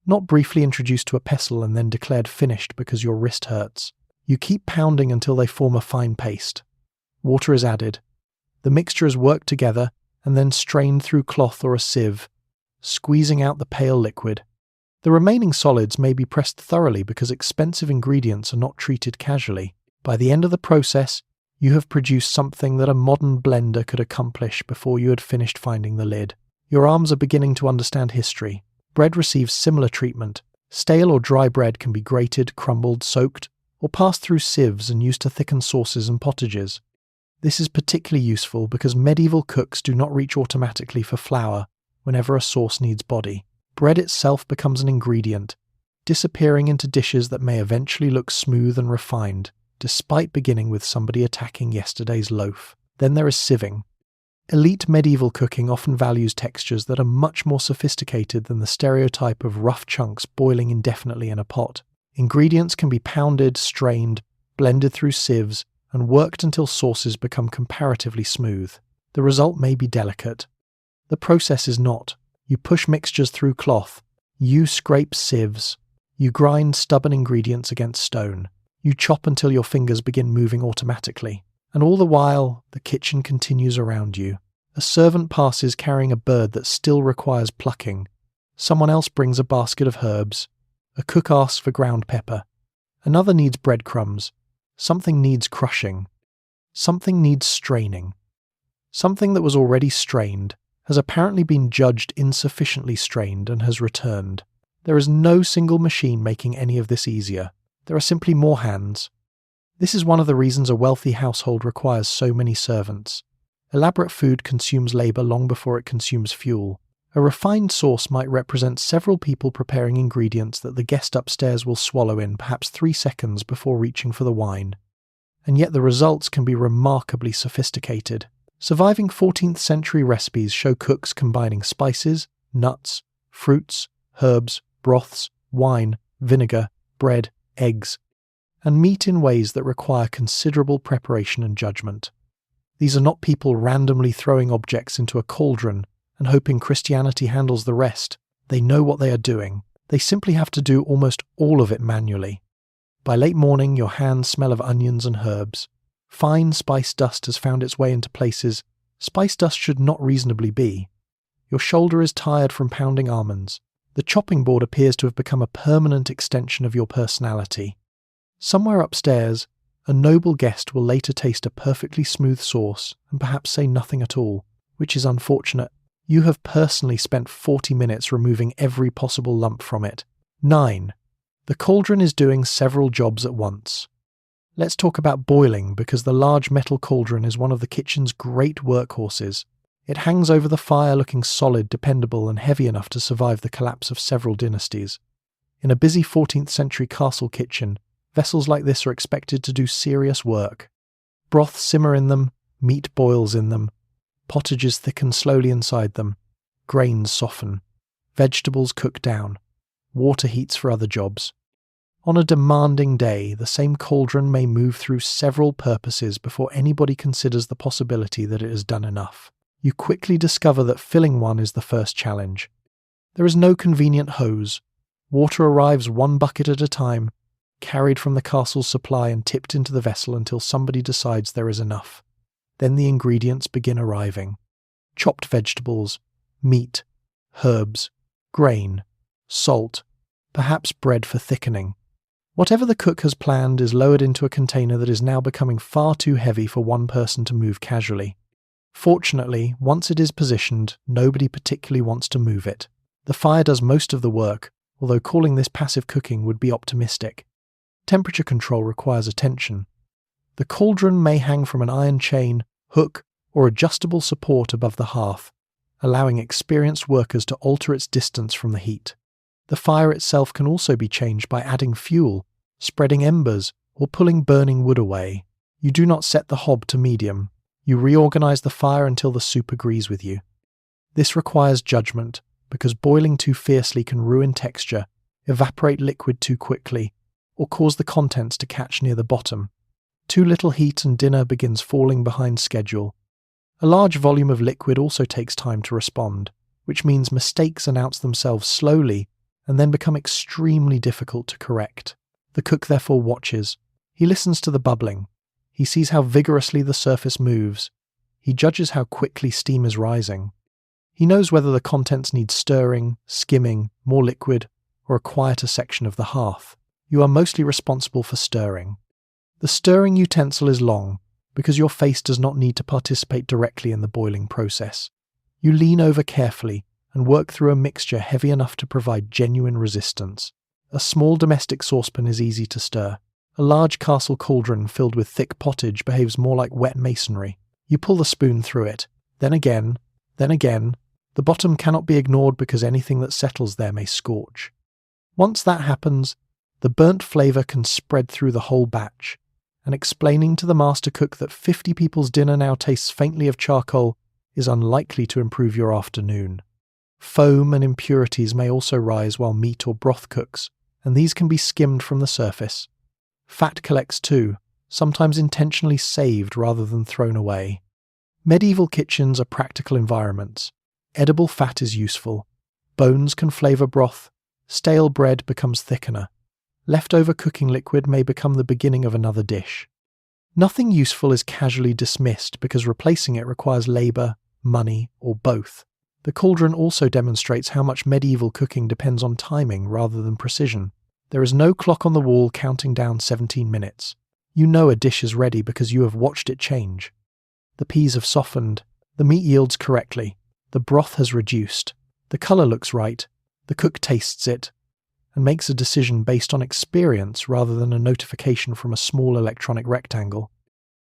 Not briefly introduced to a pestle and then declared finished because your wrist hurts. You keep pounding until they form a fine paste. Water is added. The mixture is worked together and then strained through cloth or a sieve, squeezing out the pale liquid. The remaining solids may be pressed thoroughly because expensive ingredients are not treated casually. By the end of the process, you have produced something that a modern blender could accomplish before you had finished finding the lid. Your arms are beginning to understand history. Bread receives similar treatment. Stale or dry bread can be grated, crumbled, soaked, or passed through sieves and used to thicken sauces and potages. This is particularly useful because medieval cooks do not reach automatically for flour whenever a sauce needs body. Bread itself becomes an ingredient, disappearing into dishes that may eventually look smooth and refined, despite beginning with somebody attacking yesterday's loaf. Then there is sieving. Elite medieval cooking often values textures that are much more sophisticated than the stereotype of rough chunks boiling indefinitely in a pot. Ingredients can be pounded, strained, blended through sieves, and worked until sauces become comparatively smooth. The result may be delicate. The process is not. You push mixtures through cloth. You scrape sieves. You grind stubborn ingredients against stone. You chop until your fingers begin moving automatically. And all the while, the kitchen continues around you. A servant passes carrying a bird that still requires plucking. Someone else brings a basket of herbs. A cook asks for ground pepper. Another needs breadcrumbs. Something needs crushing. Something needs straining. Something that was already strained has apparently been judged insufficiently strained and has returned. There is no single machine making any of this easier. There are simply more hands. This is one of the reasons a wealthy household requires so many servants. Elaborate food consumes labour long before it consumes fuel. A refined sauce might represent several people preparing ingredients that the guest upstairs will swallow in perhaps 3 seconds before reaching for the wine. And yet the results can be remarkably sophisticated. Surviving 14th-century recipes show cooks combining spices, nuts, fruits, herbs, broths, wine, vinegar, bread, eggs, and meat in ways that require considerable preparation and judgment. These are not people randomly throwing objects into a cauldron and hoping Christianity handles the rest. They know what they are doing. They simply have to do almost all of it manually. By late morning, your hands smell of onions and herbs. Fine spice dust has found its way into places spice dust should not reasonably be. Your shoulder is tired from pounding almonds. The chopping board appears to have become a permanent extension of your personality. Somewhere upstairs, a noble guest will later taste a perfectly smooth sauce and perhaps say nothing at all, which is unfortunate. You have personally spent 40 minutes removing every possible lump from it. 9. The cauldron is doing several jobs at once. Let's talk about boiling, because the large metal cauldron is one of the kitchen's great workhorses. It hangs over the fire looking solid, dependable, and heavy enough to survive the collapse of several dynasties. In a busy 14th-century castle kitchen, vessels like this are expected to do serious work. Broths simmer in them, meat boils in them, pottages thicken slowly inside them, grains soften, vegetables cook down, water heats for other jobs. On a demanding day, the same cauldron may move through several purposes before anybody considers the possibility that it has done enough. You quickly discover that filling one is the first challenge. There is no convenient hose. Water arrives one bucket at a time, carried from the castle's supply and tipped into the vessel until somebody decides there is enough. Then the ingredients begin arriving. Chopped vegetables, meat, herbs, grain, salt, perhaps bread for thickening. Whatever the cook has planned is lowered into a container that is now becoming far too heavy for one person to move casually. Fortunately, once it is positioned, nobody particularly wants to move it. The fire does most of the work, although calling this passive cooking would be optimistic. Temperature control requires attention. The cauldron may hang from an iron chain, hook, or adjustable support above the hearth, allowing experienced workers to alter its distance from the heat. The fire itself can also be changed by adding fuel, spreading embers, or pulling burning wood away. You do not set the hob to medium. You reorganize the fire until the soup agrees with you. This requires judgment, because boiling too fiercely can ruin texture, evaporate liquid too quickly, or cause the contents to catch near the bottom. Too little heat and dinner begins falling behind schedule. A large volume of liquid also takes time to respond, which means mistakes announce themselves slowly and then become extremely difficult to correct. The cook therefore watches. He listens to the bubbling. He sees how vigorously the surface moves. He judges how quickly steam is rising. He knows whether the contents need stirring, skimming, more liquid, or a quieter section of the hearth. You are mostly responsible for stirring. The stirring utensil is long, because your face does not need to participate directly in the boiling process. You lean over carefully and work through a mixture heavy enough to provide genuine resistance. A small domestic saucepan is easy to stir. A large castle cauldron filled with thick pottage behaves more like wet masonry. You pull the spoon through it. Then again. The bottom cannot be ignored because anything that settles there may scorch. Once that happens, the burnt flavour can spread through the whole batch, and explaining to the master cook that 50 people's dinner now tastes faintly of charcoal is unlikely to improve your afternoon. Foam and impurities may also rise while meat or broth cooks, and these can be skimmed from the surface. Fat collects too, sometimes intentionally saved rather than thrown away. Medieval kitchens are practical environments. Edible fat is useful. Bones can flavour broth. Stale bread becomes thickener. Leftover cooking liquid may become the beginning of another dish. Nothing useful is casually dismissed because replacing it requires labour, money, or both. The cauldron also demonstrates how much medieval cooking depends on timing rather than precision. There is no clock on the wall counting down 17 minutes. You know a dish is ready because you have watched it change. The peas have softened, the meat yields correctly, the broth has reduced, the colour looks right, the cook tastes it, and makes a decision based on experience rather than a notification from a small electronic rectangle.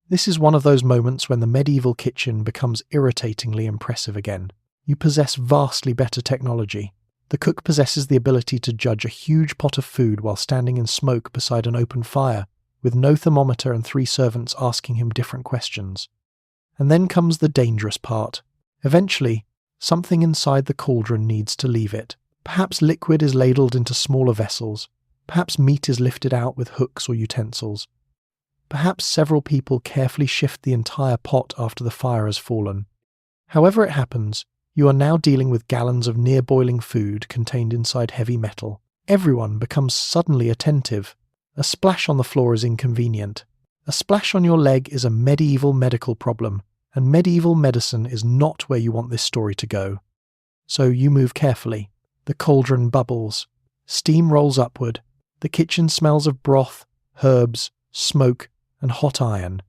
This is one of those moments when the medieval kitchen becomes irritatingly impressive again. You possess vastly better technology. The cook possesses the ability to judge a huge pot of food while standing in smoke beside an open fire, with no thermometer and 3 servants asking him different questions. And then comes the dangerous part. Eventually, something inside the cauldron needs to leave it. Perhaps liquid is ladled into smaller vessels. Perhaps meat is lifted out with hooks or utensils. Perhaps several people carefully shift the entire pot after the fire has fallen. However it happens, you are now dealing with gallons of near-boiling food contained inside heavy metal. Everyone becomes suddenly attentive. A splash on the floor is inconvenient. A splash on your leg is a medieval medical problem, and medieval medicine is not where you want this story to go. So you move carefully. The cauldron bubbles. Steam rolls upward. The kitchen smells of broth, herbs, smoke, and hot iron.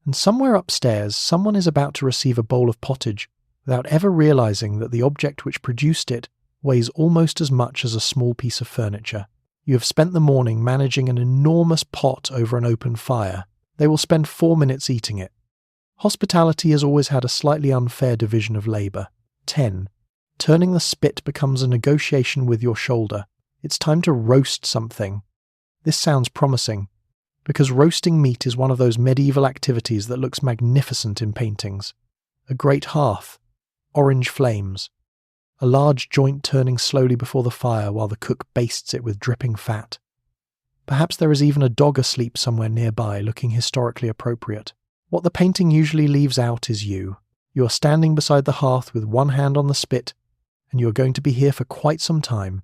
And somewhere upstairs, someone is about to receive a bowl of pottage without ever realizing that the object which produced it weighs almost as much as a small piece of furniture. You have spent the morning managing an enormous pot over an open fire. They will spend 4 minutes eating it. Hospitality has always had a slightly unfair division of labour. 10. Turning the spit becomes a negotiation with your shoulder. It's time to roast something. This sounds promising, because roasting meat is one of those medieval activities that looks magnificent in paintings. A great hearth, orange flames, a large joint turning slowly before the fire while the cook bastes it with dripping fat. Perhaps there is even a dog asleep somewhere nearby looking historically appropriate. What the painting usually leaves out is you. You are standing beside the hearth with one hand on the spit, and you are going to be here for quite some time.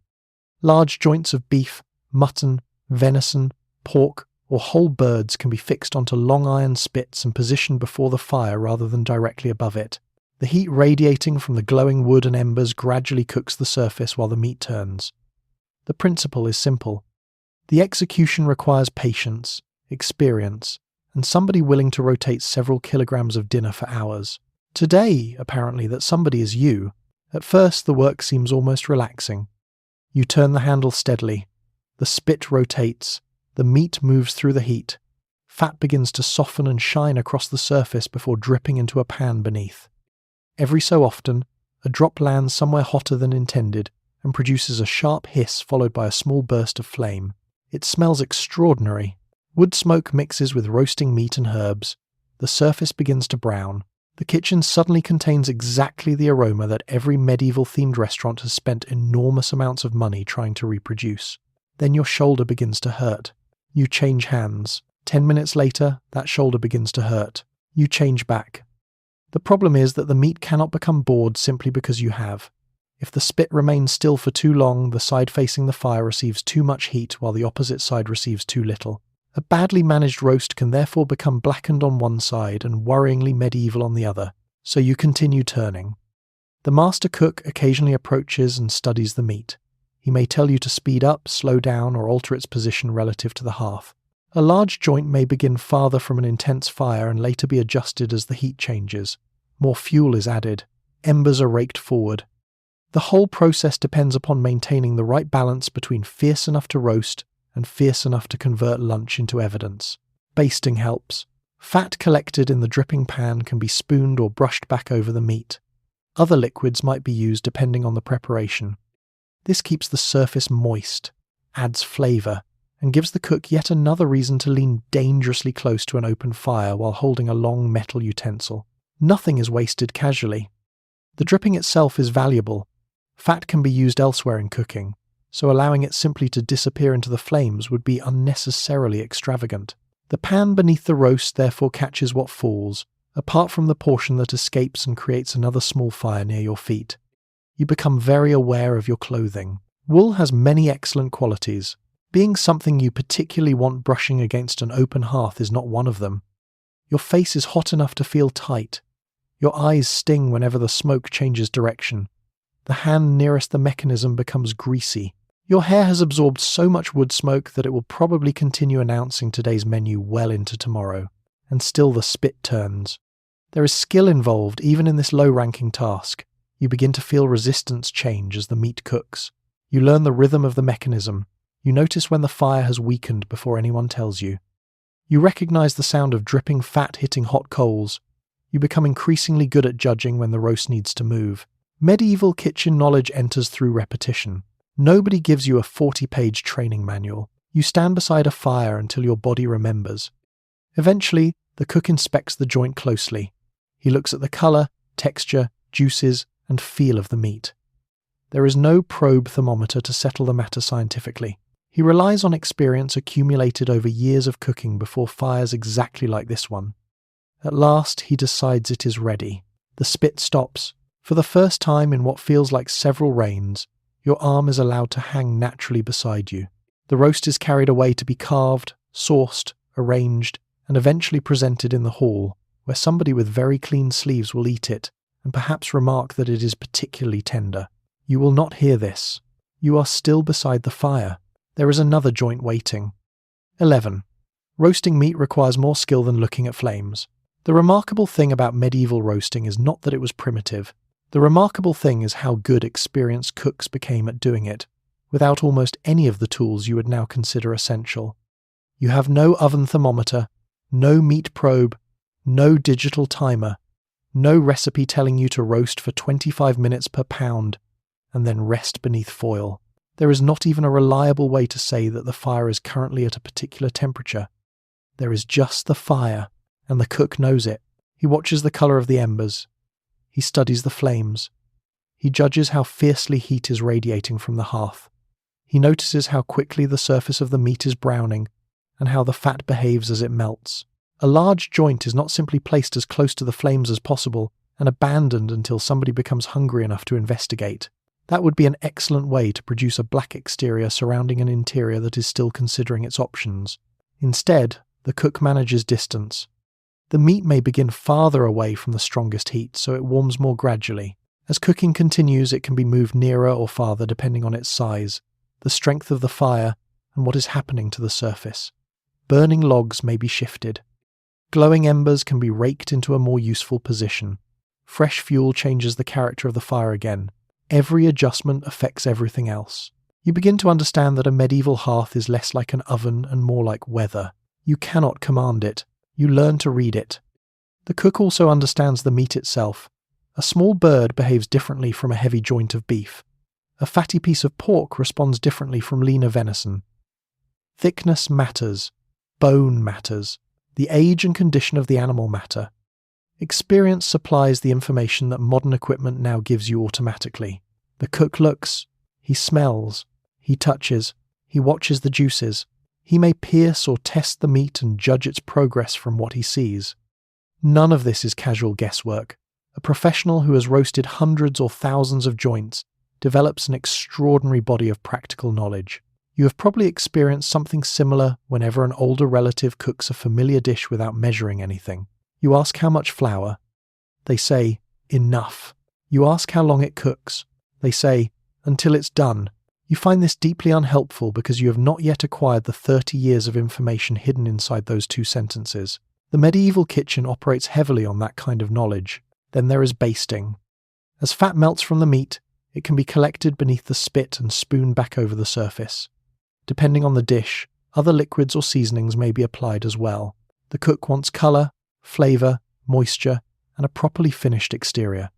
Large joints of beef, mutton, venison, pork, or whole birds can be fixed onto long iron spits and positioned before the fire rather than directly above it. The heat radiating from the glowing wood and embers gradually cooks the surface while the meat turns. The principle is simple. The execution requires patience, experience, and somebody willing to rotate several kilograms of dinner for hours. Today, apparently, that somebody is you. At first, the work seems almost relaxing. You turn the handle steadily. The spit rotates. The meat moves through the heat. Fat begins to soften and shine across the surface before dripping into a pan beneath. Every so often, a drop lands somewhere hotter than intended and produces a sharp hiss followed by a small burst of flame. It smells extraordinary. Wood smoke mixes with roasting meat and herbs. The surface begins to brown. The kitchen suddenly contains exactly the aroma that every medieval-themed restaurant has spent enormous amounts of money trying to reproduce. Then your shoulder begins to hurt. You change hands. 10 minutes later, that shoulder begins to hurt. You change back. The problem is that the meat cannot become bored simply because you have. If the spit remains still for too long, the side facing the fire receives too much heat while the opposite side receives too little. A badly managed roast can therefore become blackened on one side and worryingly medieval on the other, so you continue turning. The master cook occasionally approaches and studies the meat. He may tell you to speed up, slow down, or alter its position relative to the hearth. A large joint may begin farther from an intense fire and later be adjusted as the heat changes. More fuel is added. Embers are raked forward. The whole process depends upon maintaining the right balance between fierce enough to roast and fierce enough to convert lunch into evidence. Basting helps. Fat collected in the dripping pan can be spooned or brushed back over the meat. Other liquids might be used depending on the preparation. This keeps the surface moist, adds flavour, and gives the cook yet another reason to lean dangerously close to an open fire while holding a long metal utensil. Nothing is wasted casually. The dripping itself is valuable. Fat can be used elsewhere in cooking, so allowing it simply to disappear into the flames would be unnecessarily extravagant. The pan beneath the roast therefore catches what falls, apart from the portion that escapes and creates another small fire near your feet. You become very aware of your clothing. Wool has many excellent qualities. Being something you particularly want brushing against an open hearth is not one of them. Your face is hot enough to feel tight. Your eyes sting whenever the smoke changes direction. The hand nearest the mechanism becomes greasy. Your hair has absorbed so much wood smoke that it will probably continue announcing today's menu well into tomorrow. And still the spit turns. There is skill involved even in this low-ranking task. You begin to feel resistance change as the meat cooks. You learn the rhythm of the mechanism. You notice when the fire has weakened before anyone tells you. You recognize the sound of dripping fat hitting hot coals. You become increasingly good at judging when the roast needs to move. Medieval kitchen knowledge enters through repetition. Nobody gives you a 40-page training manual. You stand beside a fire until your body remembers. Eventually, the cook inspects the joint closely. He looks at the color, texture, juices, and feel of the meat. There is no probe thermometer to settle the matter scientifically. He relies on experience accumulated over years of cooking before fires exactly like this one. At last, he decides it is ready. The spit stops. For the first time in what feels like several rains, your arm is allowed to hang naturally beside you. The roast is carried away to be carved, sauced, arranged, and eventually presented in the hall, where somebody with very clean sleeves will eat it, and perhaps remark that it is particularly tender. You will not hear this. You are still beside the fire. There is another joint waiting. 11. Roasting meat requires more skill than looking at flames. The remarkable thing about medieval roasting is not that it was primitive. The remarkable thing is how good experienced cooks became at doing it, without almost any of the tools you would now consider essential. You have no oven thermometer, no meat probe, no digital timer, no recipe telling you to roast for 25 minutes per pound, and then rest beneath foil. There is not even a reliable way to say that the fire is currently at a particular temperature. There is just the fire, and the cook knows it. He watches the colour of the embers. He studies the flames. He judges how fiercely heat is radiating from the hearth. He notices how quickly the surface of the meat is browning, and how the fat behaves as it melts. A large joint is not simply placed as close to the flames as possible and abandoned until somebody becomes hungry enough to investigate. That would be an excellent way to produce a black exterior surrounding an interior that is still considering its options. Instead, the cook manages distance. The meat may begin farther away from the strongest heat, so it warms more gradually. As cooking continues, it can be moved nearer or farther depending on its size, the strength of the fire, and what is happening to the surface. Burning logs may be shifted. Glowing embers can be raked into a more useful position. Fresh fuel changes the character of the fire again. Every adjustment affects everything else. You begin to understand that a medieval hearth is less like an oven and more like weather. You cannot command it. You learn to read it. The cook also understands the meat itself. A small bird behaves differently from a heavy joint of beef. A fatty piece of pork responds differently from leaner venison. Thickness matters. Bone matters. The age and condition of the animal matter. Experience supplies the information that modern equipment now gives you automatically. The cook looks, he smells, he touches, he watches the juices. He may pierce or test the meat and judge its progress from what he sees. None of this is casual guesswork. A professional who has roasted hundreds or thousands of joints develops an extraordinary body of practical knowledge. You have probably experienced something similar whenever an older relative cooks a familiar dish without measuring anything. You ask how much flour. They say, enough. You ask how long it cooks. They say, until it's done. You find this deeply unhelpful because you have not yet acquired the 30 years of information hidden inside those two sentences. The medieval kitchen operates heavily on that kind of knowledge. Then there is basting. As fat melts from the meat, it can be collected beneath the spit and spooned back over the surface. Depending on the dish, other liquids or seasonings may be applied as well. The cook wants colour, flavour, moisture, and a properly finished exterior.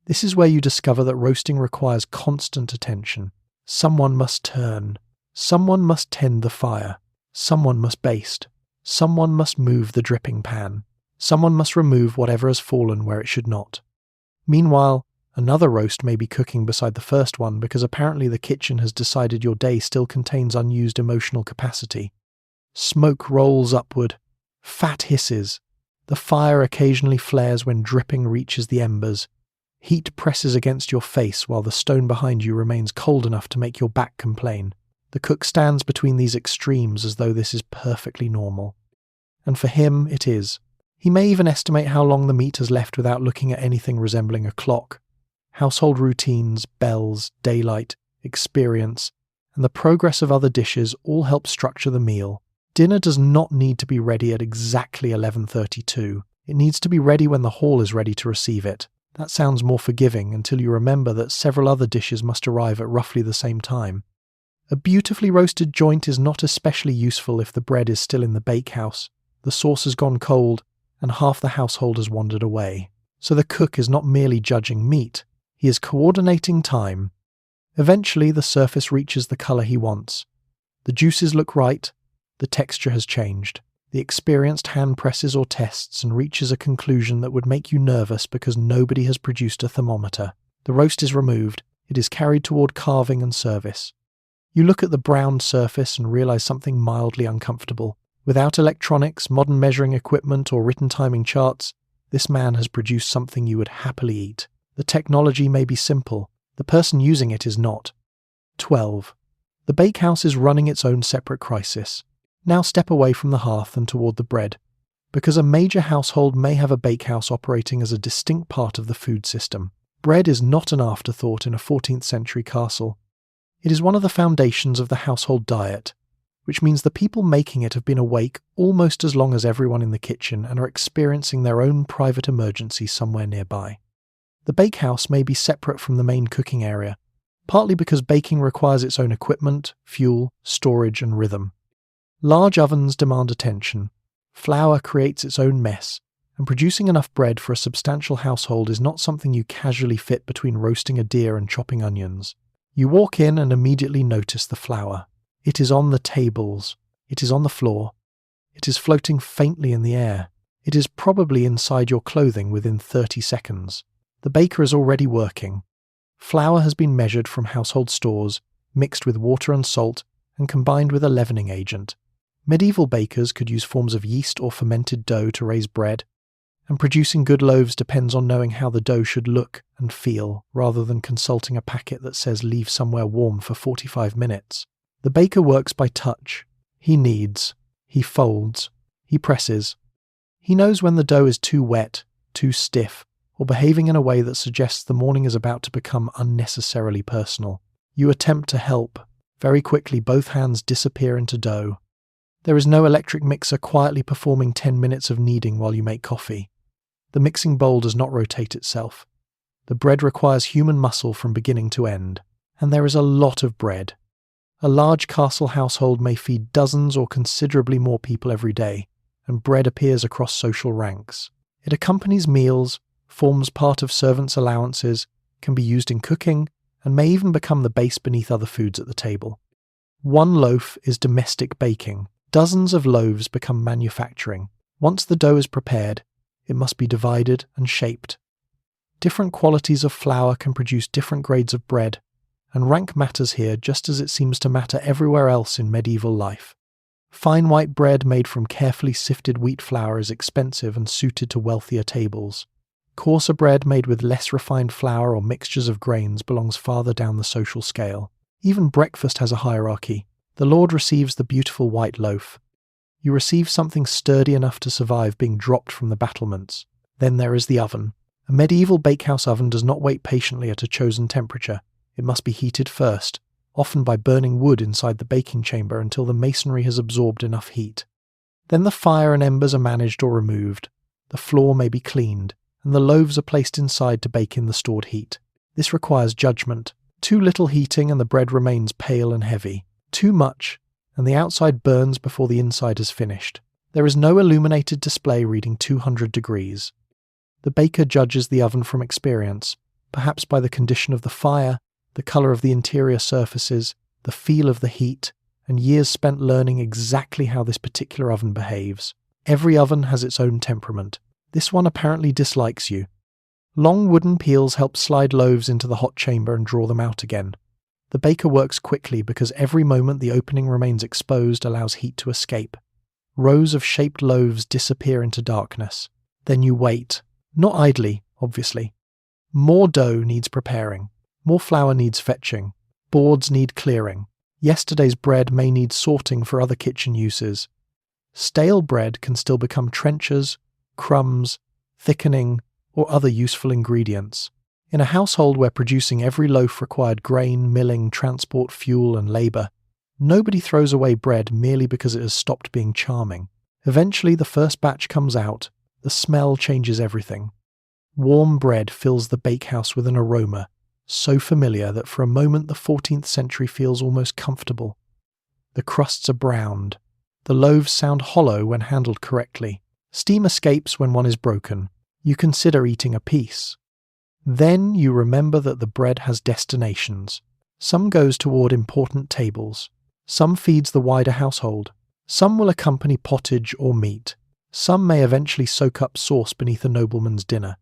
This is where you discover that roasting requires constant attention. Someone must turn. Someone must tend the fire. Someone must baste. Someone must move the dripping pan. Someone must remove whatever has fallen where it should not. Meanwhile, another roast may be cooking beside the first one because apparently the kitchen has decided your day still contains unused emotional capacity. Smoke rolls upward, Fat hisses. The fire occasionally flares when dripping reaches the embers. Heat presses against your face while the stone behind you remains cold enough to make your back complain. The cook stands between these extremes as though this is perfectly normal. And for him, it is. He may even estimate how long the meat has left without looking at anything resembling a clock. Household routines, bells, daylight, experience, and the progress of other dishes all help structure the meal. Dinner does not need to be ready at exactly 11:32. It needs to be ready when the hall is ready to receive it. That sounds more forgiving until you remember that several other dishes must arrive at roughly the same time. A beautifully roasted joint is not especially useful if the bread is still in the bakehouse, the sauce has gone cold, and half the household has wandered away. So the cook is not merely judging meat, he is coordinating time. Eventually the surface reaches the colour he wants. The juices look right, the texture has changed. The experienced hand presses or tests and reaches a conclusion that would make you nervous because nobody has produced a thermometer. The roast is removed, it is carried toward carving and service. You look at the browned surface and realise something mildly uncomfortable. Without electronics, modern measuring equipment or written timing charts, this man has produced something you would happily eat. The technology may be simple, the person using it is not. 12. The bakehouse is running its own separate crisis. Now step away from the hearth and toward the bread, because a major household may have a bakehouse operating as a distinct part of the food system. Bread is not an afterthought in a 14th century castle. It is one of the foundations of the household diet, which means the people making it have been awake almost as long as everyone in the kitchen and are experiencing their own private emergency somewhere nearby. The bakehouse may be separate from the main cooking area, partly because baking requires its own equipment, fuel, storage, and rhythm. Large ovens demand attention. Flour creates its own mess, and producing enough bread for a substantial household is not something you casually fit between roasting a deer and chopping onions. You walk in and immediately notice the flour. It is on the tables. It is on the floor. It is floating faintly in the air. It is probably inside your clothing within 30 seconds. The baker is already working. Flour has been measured from household stores, mixed with water and salt, and combined with a leavening agent. Medieval bakers could use forms of yeast or fermented dough to raise bread, and producing good loaves depends on knowing how the dough should look and feel, rather than consulting a packet that says leave somewhere warm for 45 minutes. The baker works by touch. He kneads. He folds. He presses. He knows when the dough is too wet, too stiff, or behaving in a way that suggests the morning is about to become unnecessarily personal. You attempt to help. Very quickly both hands disappear into dough. There is no electric mixer quietly performing 10 minutes of kneading while you make coffee. The mixing bowl does not rotate itself. The bread requires human muscle from beginning to end. And there is a lot of bread. A large castle household may feed dozens or considerably more people every day, and bread appears across social ranks. It accompanies meals, forms part of servants' allowances, can be used in cooking, and may even become the base beneath other foods at the table. One loaf is domestic baking. Dozens of loaves become manufacturing. Once the dough is prepared, it must be divided and shaped. Different qualities of flour can produce different grades of bread, and rank matters here just as it seems to matter everywhere else in medieval life. Fine white bread made from carefully sifted wheat flour is expensive and suited to wealthier tables. Coarser bread made with less refined flour or mixtures of grains belongs farther down the social scale. Even breakfast has a hierarchy. The Lord receives the beautiful white loaf. You receive something sturdy enough to survive being dropped from the battlements. Then there is the oven. A medieval bakehouse oven does not wait patiently at a chosen temperature. It must be heated first, often by burning wood inside the baking chamber until the masonry has absorbed enough heat. Then the fire and embers are managed or removed. The floor may be cleaned, and the loaves are placed inside to bake in the stored heat. This requires judgment. Too little heating and the bread remains pale and heavy. Too much, and the outside burns before the inside is finished. There is no illuminated display reading 200 degrees. The baker judges the oven from experience, perhaps by the condition of the fire, the colour of the interior surfaces, the feel of the heat, and years spent learning exactly how this particular oven behaves. Every oven has its own temperament. This one apparently dislikes you. Long wooden peels help slide loaves into the hot chamber and draw them out again. The baker works quickly because every moment the opening remains exposed allows heat to escape. Rows of shaped loaves disappear into darkness. Then you wait. Not idly, obviously. More dough needs preparing. More flour needs fetching. Boards need clearing. Yesterday's bread may need sorting for other kitchen uses. Stale bread can still become trenchers, crumbs, thickening, or other useful ingredients. In a household where producing every loaf required grain, milling, transport, fuel, and labour, nobody throws away bread merely because it has stopped being charming. Eventually, the first batch comes out. The smell changes everything. Warm bread fills the bakehouse with an aroma so familiar that for a moment the 14th century feels almost comfortable. The crusts are browned. The loaves sound hollow when handled correctly. Steam escapes when one is broken. You consider eating a piece. Then you remember that the bread has destinations. Some goes toward important tables. Some feeds the wider household. Some will accompany pottage or meat. Some may eventually soak up sauce beneath a nobleman's dinner.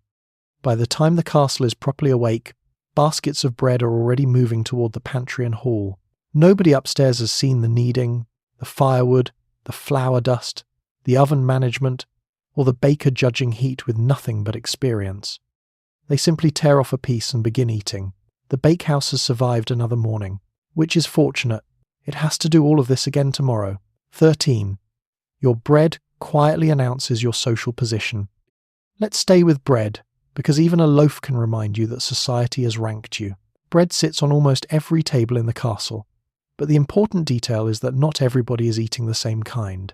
By the time the castle is properly awake, baskets of bread are already moving toward the pantry and hall. Nobody upstairs has seen the kneading, the firewood, the flour dust, the oven management, or the baker judging heat with nothing but experience. They simply tear off a piece and begin eating. The bakehouse has survived another morning, which is fortunate. It has to do all of this again tomorrow. 13. Your bread quietly announces your social position. Let's stay with bread, because even a loaf can remind you that society has ranked you. Bread sits on almost every table in the castle, but the important detail is that not everybody is eating the same kind.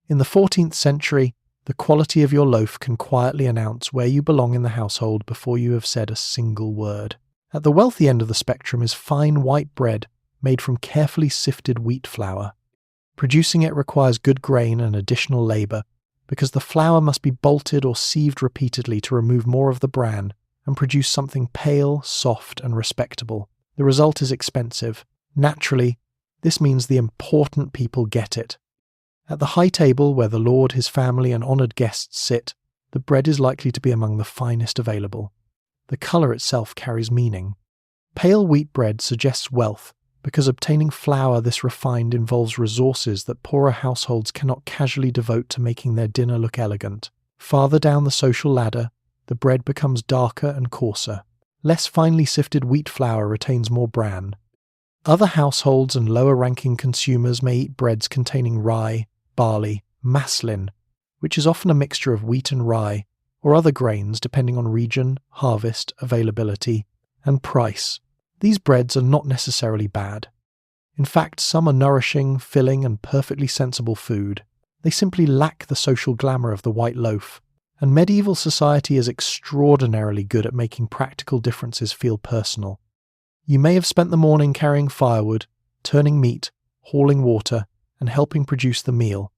In the 14th century, the quality of your loaf can quietly announce where you belong in the household before you have said a single word. At the wealthy end of the spectrum is fine white bread made from carefully sifted wheat flour. Producing it requires good grain and additional labour, because the flour must be bolted or sieved repeatedly to remove more of the bran and produce something pale, soft, and respectable. The result is expensive. Naturally, this means the important people get it. At the high table where the lord, his family, and honoured guests sit, the bread is likely to be among the finest available. The colour itself carries meaning. Pale wheat bread suggests wealth, because obtaining flour this refined involves resources that poorer households cannot casually devote to making their dinner look elegant. Farther down the social ladder, the bread becomes darker and coarser. Less finely sifted wheat flour retains more bran. Other households and lower-ranking consumers may eat breads containing rye, barley, maslin, which is often a mixture of wheat and rye, or other grains depending on region, harvest, availability, and price. These breads are not necessarily bad. In fact, some are nourishing, filling, and perfectly sensible food. They simply lack the social glamour of the white loaf, and medieval society is extraordinarily good at making practical differences feel personal. You may have spent the morning carrying firewood, turning meat, hauling water, and helping produce the meal.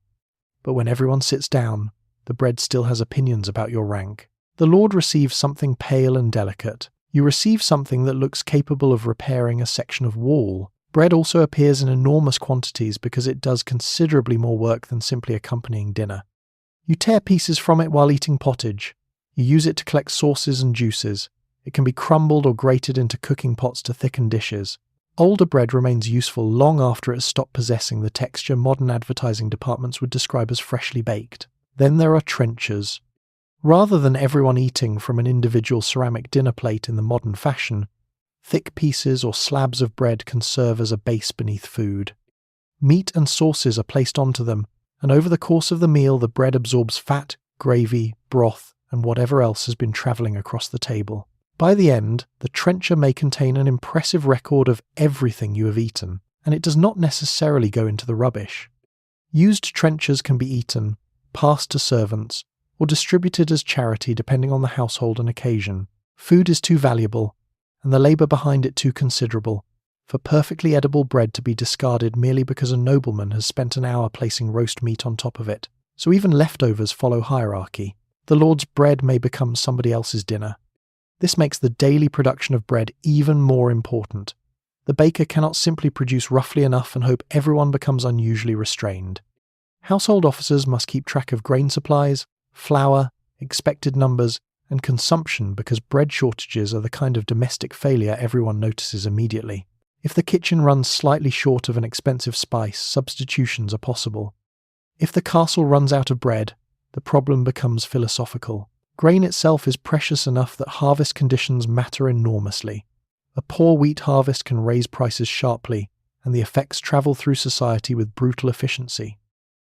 But when everyone sits down, the bread still has opinions about your rank. The lord receives something pale and delicate. You receive something that looks capable of repairing a section of wall. Bread also appears in enormous quantities because it does considerably more work than simply accompanying dinner. You tear pieces from it while eating pottage. You use it to collect sauces and juices. It can be crumbled or grated into cooking pots to thicken dishes. Older bread remains useful long after it has stopped possessing the texture modern advertising departments would describe as freshly baked. Then there are trenchers. Rather than everyone eating from an individual ceramic dinner plate in the modern fashion, thick pieces or slabs of bread can serve as a base beneath food. Meat and sauces are placed onto them, and over the course of the meal the bread absorbs fat, gravy, broth, and whatever else has been travelling across the table. By the end, the trencher may contain an impressive record of everything you have eaten, and it does not necessarily go into the rubbish. Used trenchers can be eaten, passed to servants, or distributed as charity depending on the household and occasion. Food is too valuable, and the labour behind it too considerable, for perfectly edible bread to be discarded merely because a nobleman has spent an hour placing roast meat on top of it. So even leftovers follow hierarchy. The lord's bread may become somebody else's dinner. This makes the daily production of bread even more important. The baker cannot simply produce roughly enough and hope everyone becomes unusually restrained. Household officers must keep track of grain supplies, flour, expected numbers, and consumption because bread shortages are the kind of domestic failure everyone notices immediately. If the kitchen runs slightly short of an expensive spice, substitutions are possible. If the castle runs out of bread, the problem becomes philosophical. Grain itself is precious enough that harvest conditions matter enormously. A poor wheat harvest can raise prices sharply, and the effects travel through society with brutal efficiency.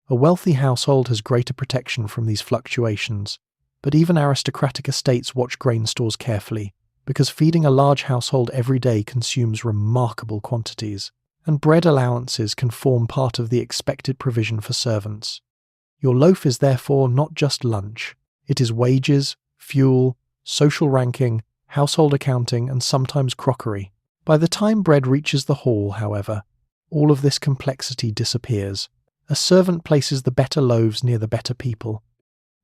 A wealthy household has greater protection from these fluctuations, but even aristocratic estates watch grain stores carefully, because feeding a large household every day consumes remarkable quantities, and bread allowances can form part of the expected provision for servants. Your loaf is therefore not just lunch. It is wages, fuel, social ranking, household accounting, and sometimes crockery. By the time bread reaches the hall, however, all of this complexity disappears. A servant places the better loaves near the better people.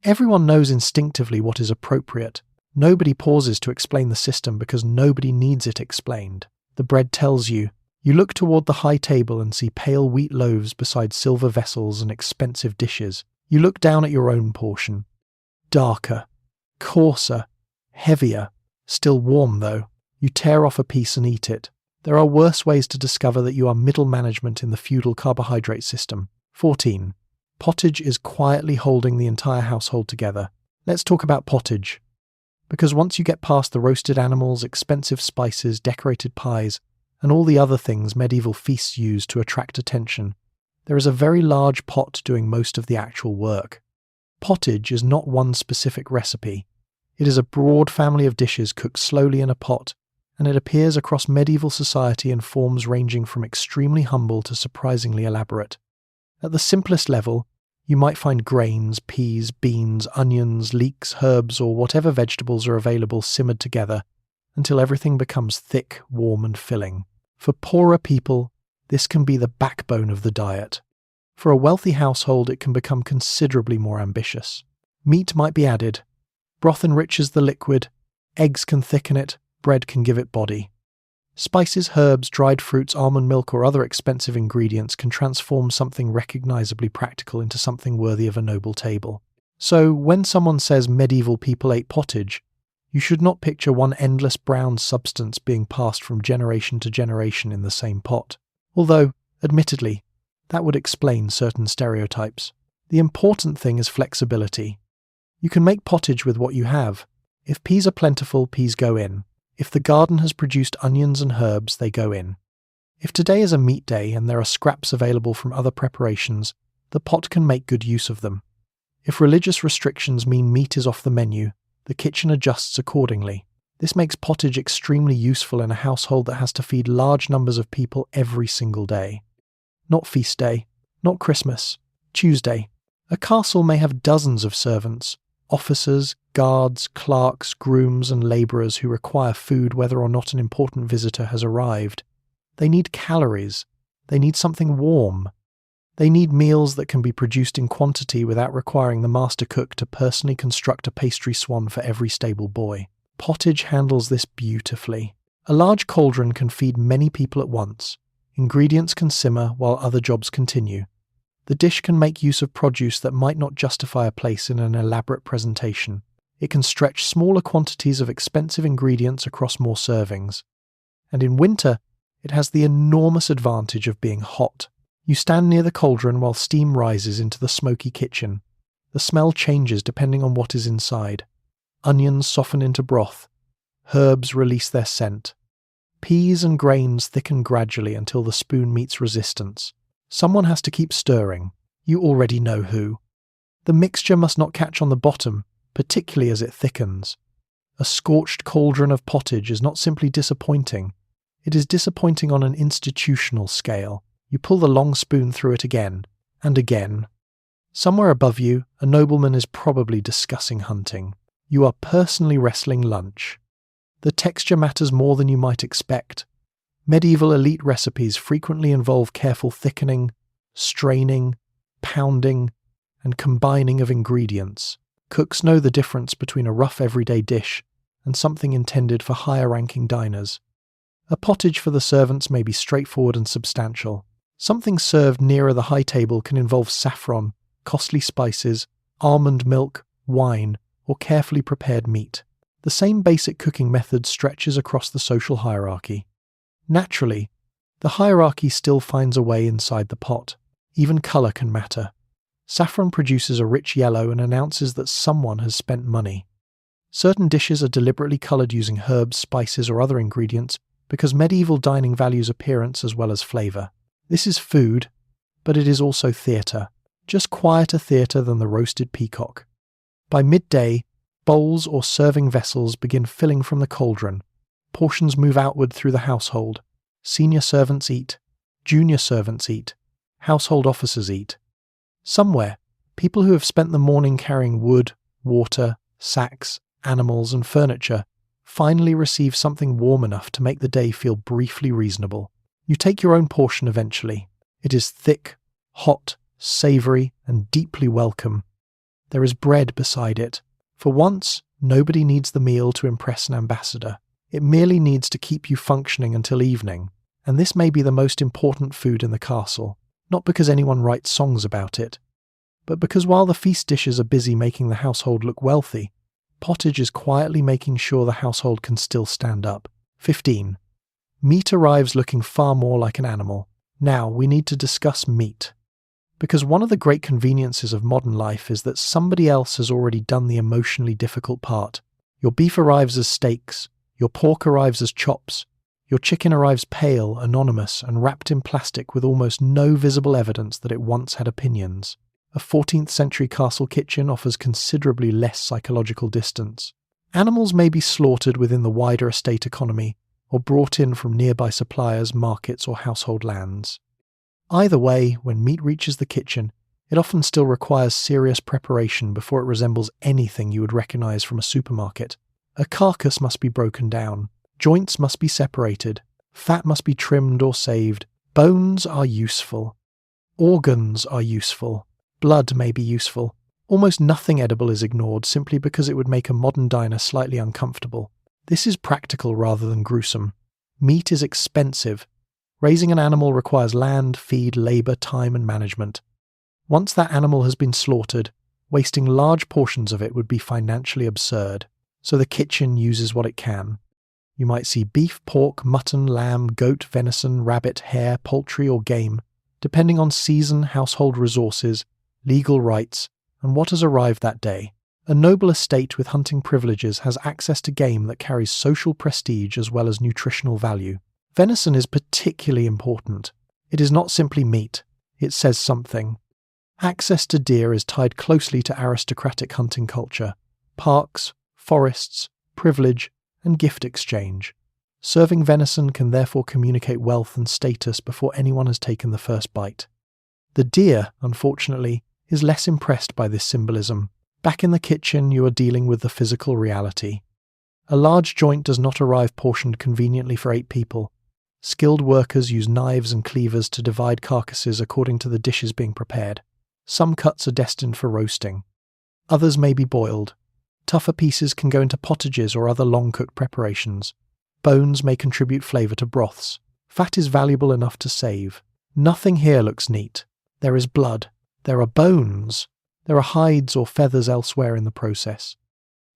Everyone knows instinctively what is appropriate. Nobody pauses to explain the system because nobody needs it explained. The bread tells you. You look toward the high table and see pale wheat loaves beside silver vessels and expensive dishes. You look down at your own portion. Darker, coarser, heavier, still warm though. You tear off a piece and eat it. There are worse ways to discover that you are middle management in the feudal carbohydrate system. 14. Pottage is quietly holding the entire household together. Let's talk about pottage. Because once you get past the roasted animals, expensive spices, decorated pies, and all the other things medieval feasts use to attract attention, there is a very large pot doing most of the actual work. Pottage is not one specific recipe. It is a broad family of dishes cooked slowly in a pot, and it appears across medieval society in forms ranging from extremely humble to surprisingly elaborate. At the simplest level, you might find grains, peas, beans, onions, leeks, herbs, or whatever vegetables are available simmered together until everything becomes thick, warm, and filling. For poorer people, this can be the backbone of the diet. For a wealthy household, it can become considerably more ambitious. Meat might be added. Broth enriches the liquid. Eggs can thicken it. Bread can give it body. Spices, herbs, dried fruits, almond milk, or other expensive ingredients can transform something recognizably practical into something worthy of a noble table. So, when someone says medieval people ate pottage, you should not picture one endless brown substance being passed from generation to generation in the same pot. Although, admittedly, that would explain certain stereotypes. The important thing is flexibility. You can make pottage with what you have. If peas are plentiful, peas go in. If the garden has produced onions and herbs, they go in. If today is a meat day and there are scraps available from other preparations, the pot can make good use of them. If religious restrictions mean meat is off the menu, the kitchen adjusts accordingly. This makes pottage extremely useful in a household that has to feed large numbers of people every single day. Not feast day, not Christmas, Tuesday. A castle may have dozens of servants, officers, guards, clerks, grooms, and labourers who require food whether or not an important visitor has arrived. They need calories. They need something warm. They need meals that can be produced in quantity without requiring the master cook to personally construct a pastry swan for every stable boy. Pottage handles this beautifully. A large cauldron can feed many people at once. Ingredients can simmer while other jobs continue. The dish can make use of produce that might not justify a place in an elaborate presentation. It can stretch smaller quantities of expensive ingredients across more servings. And in winter, it has the enormous advantage of being hot. You stand near the cauldron while steam rises into the smoky kitchen. The smell changes depending on what is inside. Onions soften into broth. Herbs release their scent. Peas and grains thicken gradually until the spoon meets resistance. Someone has to keep stirring. You already know who. The mixture must not catch on the bottom, particularly as it thickens. A scorched cauldron of pottage is not simply disappointing. It is disappointing on an institutional scale. You pull the long spoon through it again, and again. Somewhere above you, a nobleman is probably discussing hunting. You are personally wrestling lunch. The texture matters more than you might expect. Medieval elite recipes frequently involve careful thickening, straining, pounding, and combining of ingredients. Cooks know the difference between a rough everyday dish and something intended for higher-ranking diners. A pottage for the servants may be straightforward and substantial. Something served nearer the high table can involve saffron, costly spices, almond milk, wine, or carefully prepared meat. The same basic cooking method stretches across the social hierarchy. Naturally, the hierarchy still finds a way inside the pot. Even colour can matter. Saffron produces a rich yellow and announces that someone has spent money. Certain dishes are deliberately coloured using herbs, spices, or other ingredients because medieval dining values appearance as well as flavour. This is food, but it is also theatre, just quieter theatre than the roasted peacock. By midday, bowls or serving vessels begin filling from the cauldron. Portions move outward through the household. Senior servants eat. Junior servants eat. Household officers eat. Somewhere, people who have spent the morning carrying wood, water, sacks, animals, and furniture finally receive something warm enough to make the day feel briefly reasonable. You take your own portion eventually. It is thick, hot, savoury, and deeply welcome. There is bread beside it. For once, nobody needs the meal to impress an ambassador. It merely needs to keep you functioning until evening, and this may be the most important food in the castle, not because anyone writes songs about it, but because while the feast dishes are busy making the household look wealthy, pottage is quietly making sure the household can still stand up. 15. Meat arrives looking far more like an animal. Now we need to discuss meat. Because one of the great conveniences of modern life is that somebody else has already done the emotionally difficult part. Your beef arrives as steaks, your pork arrives as chops, your chicken arrives pale, anonymous, and wrapped in plastic with almost no visible evidence that it once had opinions. A 14th-century castle kitchen offers considerably less psychological distance. Animals may be slaughtered within the wider estate economy, or brought in from nearby suppliers, markets, or household lands. Either way, when meat reaches the kitchen, it often still requires serious preparation before it resembles anything you would recognize from a supermarket. A carcass must be broken down, joints must be separated, fat must be trimmed or saved, bones are useful, organs are useful, blood may be useful. Almost nothing edible is ignored simply because it would make a modern diner slightly uncomfortable. This is practical rather than gruesome. Meat is expensive. Raising an animal requires land, feed, labour, time and management. Once that animal has been slaughtered, wasting large portions of it would be financially absurd. So the kitchen uses what it can. You might see beef, pork, mutton, lamb, goat, venison, rabbit, hare, poultry or game, depending on season, household resources, legal rights, and what has arrived that day. A noble estate with hunting privileges has access to game that carries social prestige as well as nutritional value. Venison is particularly important. It is not simply meat, it says something. Access to deer is tied closely to aristocratic hunting culture, parks, forests, privilege, and gift exchange. Serving venison can therefore communicate wealth and status before anyone has taken the first bite. The deer, unfortunately, is less impressed by this symbolism. Back in the kitchen, you are dealing with the physical reality. A large joint does not arrive portioned conveniently for 8 people. Skilled workers use knives and cleavers to divide carcasses according to the dishes being prepared. Some cuts are destined for roasting. Others may be boiled. Tougher pieces can go into pottages or other long-cooked preparations. Bones may contribute flavour to broths. Fat is valuable enough to save. Nothing here looks neat. There is blood. There are bones. There are hides or feathers elsewhere in the process.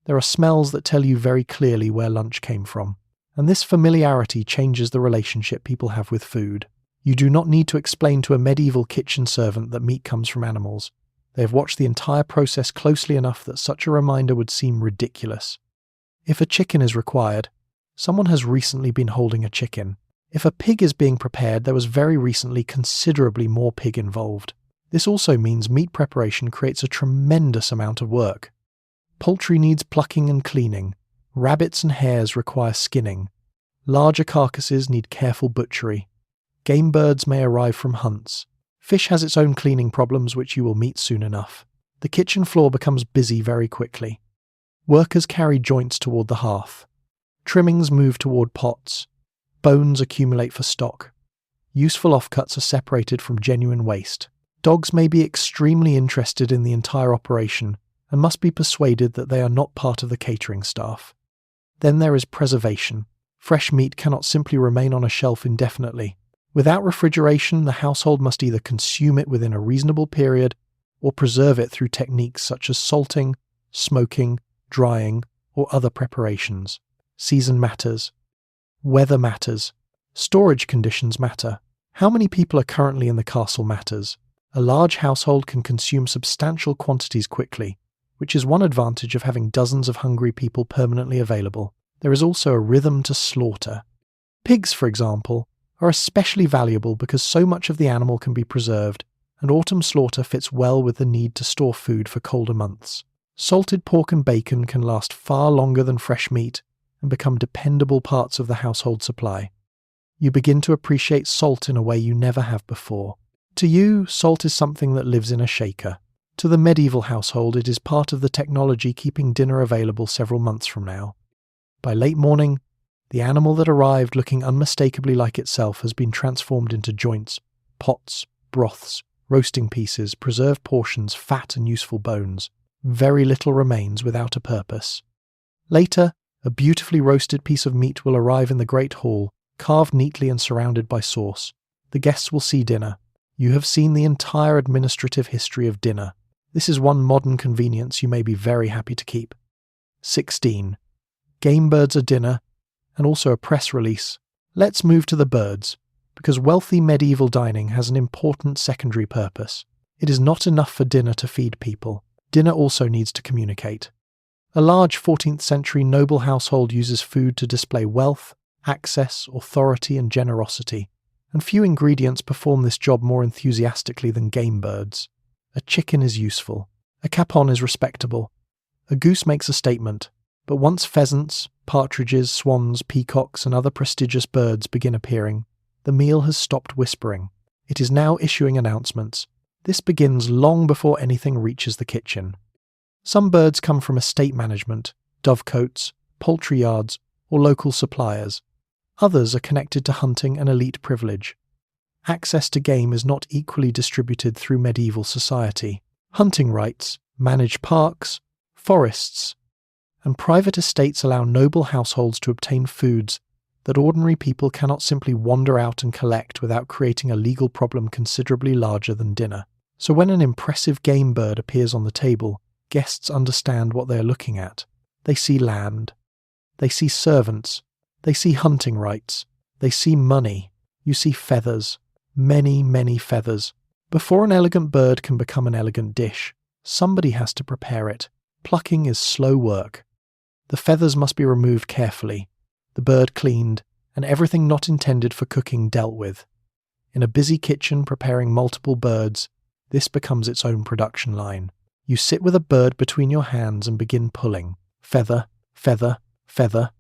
There are smells that tell you very clearly where lunch came from. And this familiarity changes the relationship people have with food. You do not need to explain to a medieval kitchen servant that meat comes from animals. They have watched the entire process closely enough that such a reminder would seem ridiculous. If a chicken is required, someone has recently been holding a chicken. If a pig is being prepared, there was very recently considerably more pig involved. This also means meat preparation creates a tremendous amount of work. Poultry needs plucking and cleaning. Rabbits and hares require skinning. Larger carcasses need careful butchery. Game birds may arrive from hunts. Fish has its own cleaning problems which you will meet soon enough. The kitchen floor becomes busy very quickly. Workers carry joints toward the hearth. Trimmings move toward pots. Bones accumulate for stock. Useful offcuts are separated from genuine waste. Dogs may be extremely interested in the entire operation and must be persuaded that they are not part of the catering staff. Then there is preservation. Fresh meat cannot simply remain on a shelf indefinitely. Without refrigeration, the household must either consume it within a reasonable period or preserve it through techniques such as salting, smoking, drying, or other preparations. Season matters. Weather matters. Storage conditions matter. How many people are currently in the castle matters. A large household can consume substantial quantities quickly, which is one advantage of having dozens of hungry people permanently available. There is also a rhythm to slaughter. Pigs, for example, are especially valuable because so much of the animal can be preserved, and autumn slaughter fits well with the need to store food for colder months. Salted pork and bacon can last far longer than fresh meat and become dependable parts of the household supply. You begin to appreciate salt in a way you never have before. To you, salt is something that lives in a shaker. To the medieval household, it is part of the technology keeping dinner available several months from now. By late morning, the animal that arrived looking unmistakably like itself has been transformed into joints, pots, broths, roasting pieces, preserved portions, fat and useful bones. Very little remains without a purpose. Later, a beautifully roasted piece of meat will arrive in the great hall, carved neatly and surrounded by sauce. The guests will see dinner. You have seen the entire administrative history of dinner. This is one modern convenience you may be very happy to keep. 16. Game birds are dinner, and also a press release. Let's move to the birds, because wealthy medieval dining has an important secondary purpose. It is not enough for dinner to feed people. Dinner also needs to communicate. A large 14th-century noble household uses food to display wealth, access, authority, and generosity, and few ingredients perform this job more enthusiastically than game birds. A chicken is useful. A capon is respectable. A goose makes a statement. But once pheasants, partridges, swans, peacocks, and other prestigious birds begin appearing, the meal has stopped whispering. It is now issuing announcements. This begins long before anything reaches the kitchen. Some birds come from estate management, dovecotes, poultry yards, or local suppliers. Others are connected to hunting and elite privilege. Access to game is not equally distributed through medieval society. Hunting rights, managed parks, forests, and private estates allow noble households to obtain foods that ordinary people cannot simply wander out and collect without creating a legal problem considerably larger than dinner. So when an impressive game bird appears on the table, guests understand what they are looking at. They see land. They see servants. They see hunting rights. They see money. You see feathers. Many, many feathers. Before an elegant bird can become an elegant dish, somebody has to prepare it. Plucking is slow work. The feathers must be removed carefully, the bird cleaned, and everything not intended for cooking dealt with. In a busy kitchen preparing multiple birds, this becomes its own production line. You sit with a bird between your hands and begin pulling. Feather, feather, feather.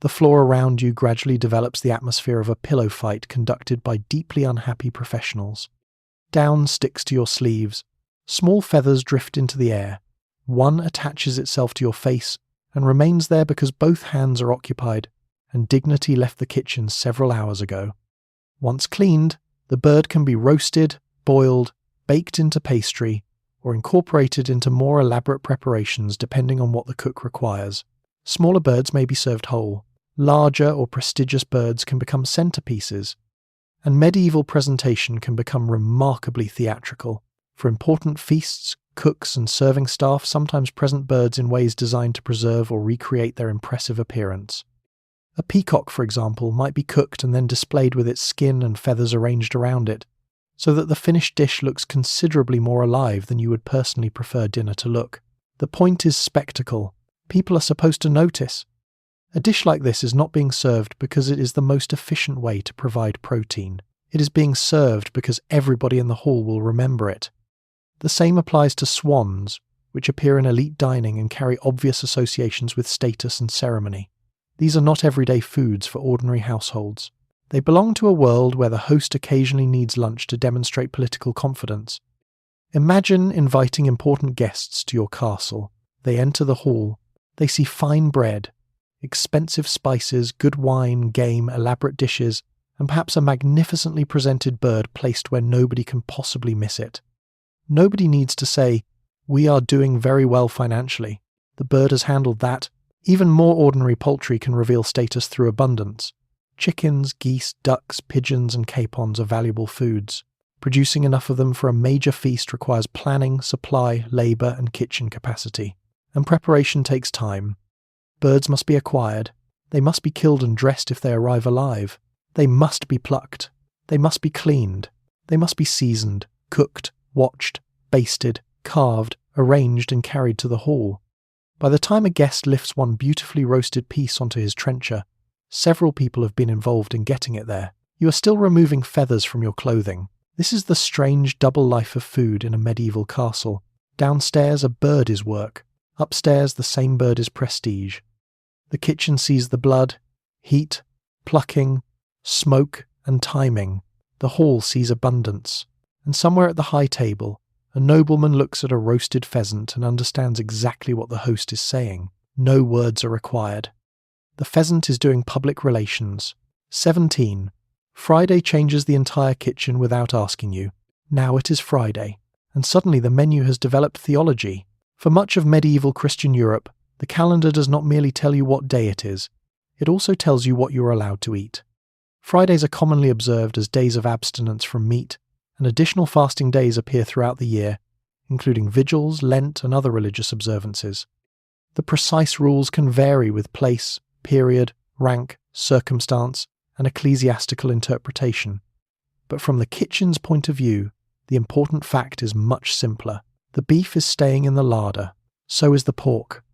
The floor around you gradually develops the atmosphere of a pillow fight conducted by deeply unhappy professionals. Down sticks to your sleeves. Small feathers drift into the air. One attaches itself to your face and remains there because both hands are occupied, and dignity left the kitchen several hours ago. Once cleaned, the bird can be roasted, boiled, baked into pastry, or incorporated into more elaborate preparations depending on what the cook requires. Smaller birds may be served whole. Larger or prestigious birds can become centerpieces, and medieval presentation can become remarkably theatrical. For important feasts, cooks and serving staff sometimes present birds in ways designed to preserve or recreate their impressive appearance. A peacock, for example, might be cooked and then displayed with its skin and feathers arranged around it, so that the finished dish looks considerably more alive than you would personally prefer dinner to look. The point is spectacle. People are supposed to notice. A dish like this is not being served because it is the most efficient way to provide protein. It is being served because everybody in the hall will remember it. The same applies to swans, which appear in elite dining and carry obvious associations with status and ceremony. These are not everyday foods for ordinary households. They belong to a world where the host occasionally needs lunch to demonstrate political confidence. Imagine inviting important guests to your castle. They enter the hall. They see fine bread, expensive spices, good wine, game, elaborate dishes, and perhaps a magnificently presented bird placed where nobody can possibly miss it. Nobody needs to say, "We are doing very well financially. The bird has handled that." Even more ordinary poultry can reveal status through abundance. Chickens, geese, ducks, pigeons, and capons are valuable foods. Producing enough of them for a major feast requires planning, supply, labour, and kitchen capacity. And preparation takes time. Birds must be acquired. They must be killed and dressed if they arrive alive. They must be plucked. They must be cleaned. They must be seasoned, cooked, watched, basted, carved, arranged and carried to the hall. By the time a guest lifts one beautifully roasted piece onto his trencher, several people have been involved in getting it there. You are still removing feathers from your clothing. This is the strange double life of food in a medieval castle. Downstairs a bird is work. Upstairs the same bird is prestige. The kitchen sees the blood, heat, plucking, smoke and timing. The hall sees abundance. And somewhere at the high table, a nobleman looks at a roasted pheasant and understands exactly what the host is saying. No words are required. The pheasant is doing public relations. 17. Friday changes the entire kitchen without asking you. Now it is Friday, and suddenly the menu has developed theology. For much of medieval Christian Europe, the calendar does not merely tell you what day it is, it also tells you what you are allowed to eat. Fridays are commonly observed as days of abstinence from meat, and additional fasting days appear throughout the year, including vigils, Lent, and other religious observances. The precise rules can vary with place, period, rank, circumstance, and ecclesiastical interpretation. But from the kitchen's point of view, the important fact is much simpler. The beef is staying in the larder, so is the pork.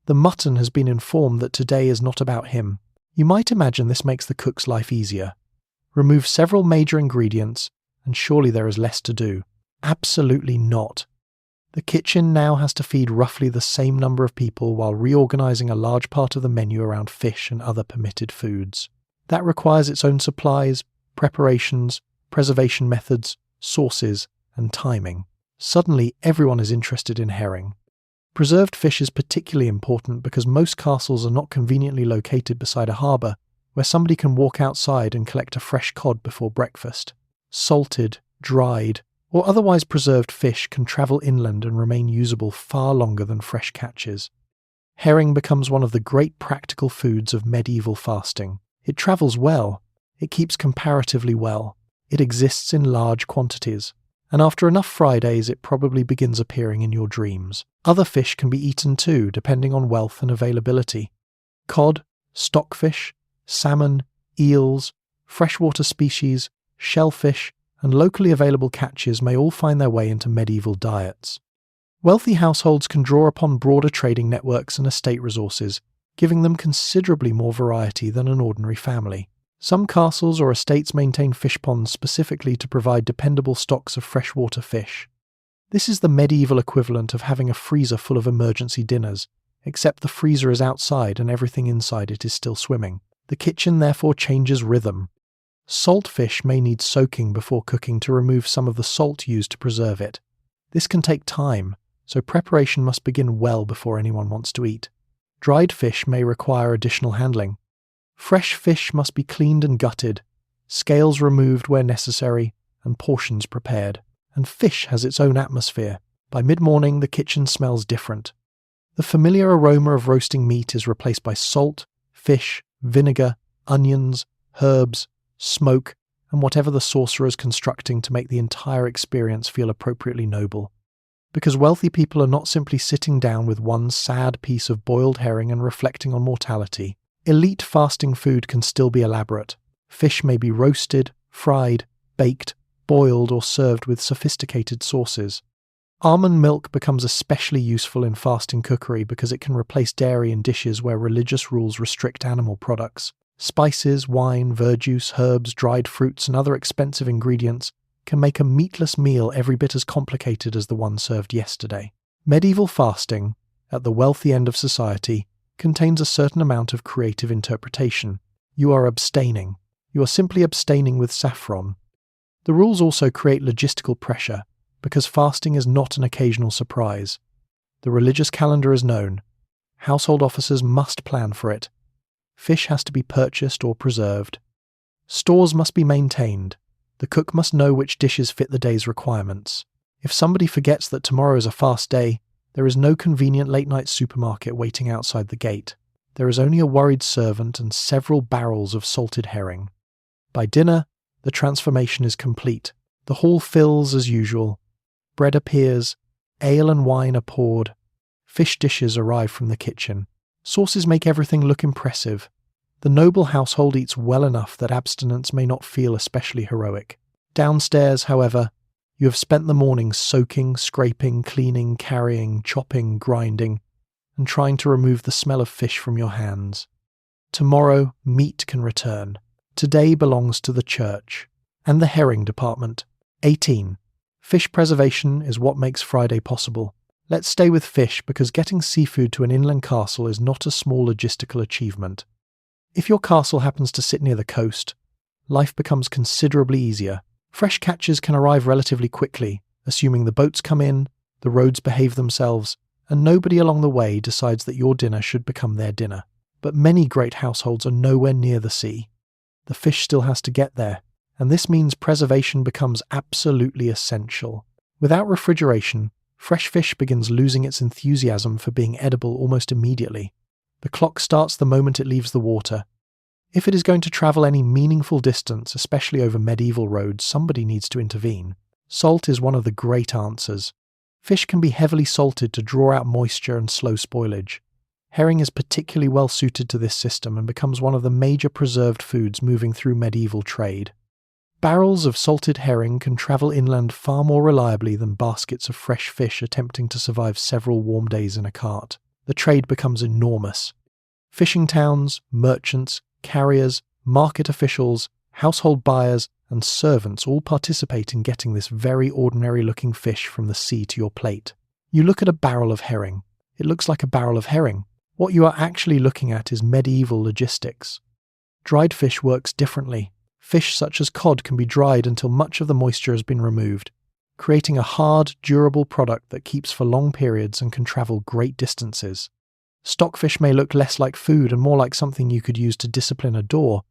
The mutton has been informed that today is not about him. You might imagine this makes the cook's life easier. Remove several major ingredients, and surely there is less to do. Absolutely not. The kitchen now has to feed roughly the same number of people while reorganizing a large part of the menu around fish and other permitted foods. That requires its own supplies, preparations, preservation methods, sauces, and timing. Suddenly, everyone is interested in herring. Preserved fish is particularly important because most castles are not conveniently located beside a harbour where somebody can walk outside and collect a fresh cod before breakfast. Salted, dried, or otherwise preserved fish can travel inland and remain usable far longer than fresh catches. Herring becomes one of the great practical foods of medieval fasting. It travels well, it keeps comparatively well, it exists in large quantities, and after enough Fridays it probably begins appearing in your dreams. Other fish can be eaten too, depending on wealth and availability. Cod, stockfish, salmon, eels, freshwater species, shellfish, and locally available catches may all find their way into medieval diets. Wealthy households can draw upon broader trading networks and estate resources, giving them considerably more variety than an ordinary family. Some castles or estates maintain fish ponds specifically to provide dependable stocks of freshwater fish. This is the medieval equivalent of having a freezer full of emergency dinners, except the freezer is outside and everything inside it is still swimming. The kitchen therefore changes rhythm. Salt fish may need soaking before cooking to remove some of the salt used to preserve it. This can take time, so preparation must begin well before anyone wants to eat. Dried fish may require additional handling. Fresh fish must be cleaned and gutted, scales removed where necessary, and portions prepared. And fish has its own atmosphere. By mid-morning, the kitchen smells different. The familiar aroma of roasting meat is replaced by salt, fish, vinegar, onions, herbs, smoke, and whatever the sorcerer is constructing to make the entire experience feel appropriately noble. Because wealthy people are not simply sitting down with one sad piece of boiled herring and reflecting on mortality. Elite fasting food can still be elaborate. Fish may be roasted, fried, baked, boiled, or served with sophisticated sauces. Almond milk becomes especially useful in fasting cookery because it can replace dairy in dishes where religious rules restrict animal products. Spices, wine, verjuice, herbs, dried fruits, and other expensive ingredients can make a meatless meal every bit as complicated as the one served yesterday. Medieval fasting, at the wealthy end of society, contains a certain amount of creative interpretation. You are abstaining. You are simply abstaining with saffron. The rules also create logistical pressure, because fasting is not an occasional surprise. The religious calendar is known. Household officers must plan for it. Fish has to be purchased or preserved. Stores must be maintained. The cook must know which dishes fit the day's requirements. If somebody forgets that tomorrow is a fast day, there is no convenient late-night supermarket waiting outside the gate. There is only a worried servant and several barrels of salted herring. By dinner, the transformation is complete. The hall fills as usual. Bread appears, ale and wine are poured. Fish dishes arrive from the kitchen. Sauces make everything look impressive. The noble household eats well enough that abstinence may not feel especially heroic. Downstairs, however, You have spent the morning soaking, scraping, cleaning, carrying, chopping, grinding, and trying to remove the smell of fish from your hands. Tomorrow, meat can return. Today belongs to the church and the herring department. 18. Fish preservation is what makes Friday possible. Let's stay with fish because getting seafood to an inland castle is not a small logistical achievement. If your castle happens to sit near the coast, life becomes considerably easier. Fresh catches can arrive relatively quickly, assuming the boats come in, the roads behave themselves, and nobody along the way decides that your dinner should become their dinner. But many great households are nowhere near the sea. The fish still has to get there, and this means preservation becomes absolutely essential. Without refrigeration, fresh fish begins losing its enthusiasm for being edible almost immediately. The clock starts the moment it leaves the water. If it is going to travel any meaningful distance, especially over medieval roads, somebody needs to intervene. Salt is one of the great answers. Fish can be heavily salted to draw out moisture and slow spoilage. Herring is particularly well suited to this system and becomes one of the major preserved foods moving through medieval trade. Barrels of salted herring can travel inland far more reliably than baskets of fresh fish attempting to survive several warm days in a cart. The trade becomes enormous. Fishing towns, merchants, carriers, market officials, household buyers, and servants all participate in getting this very ordinary-looking fish from the sea to your plate. You look at a barrel of herring. It looks like a barrel of herring. What you are actually looking at is medieval logistics. Dried fish works differently. Fish such as cod can be dried until much of the moisture has been removed, creating a hard, durable product that keeps for long periods and can travel great distances. Stockfish may look less like food and more like something you could use to discipline a door,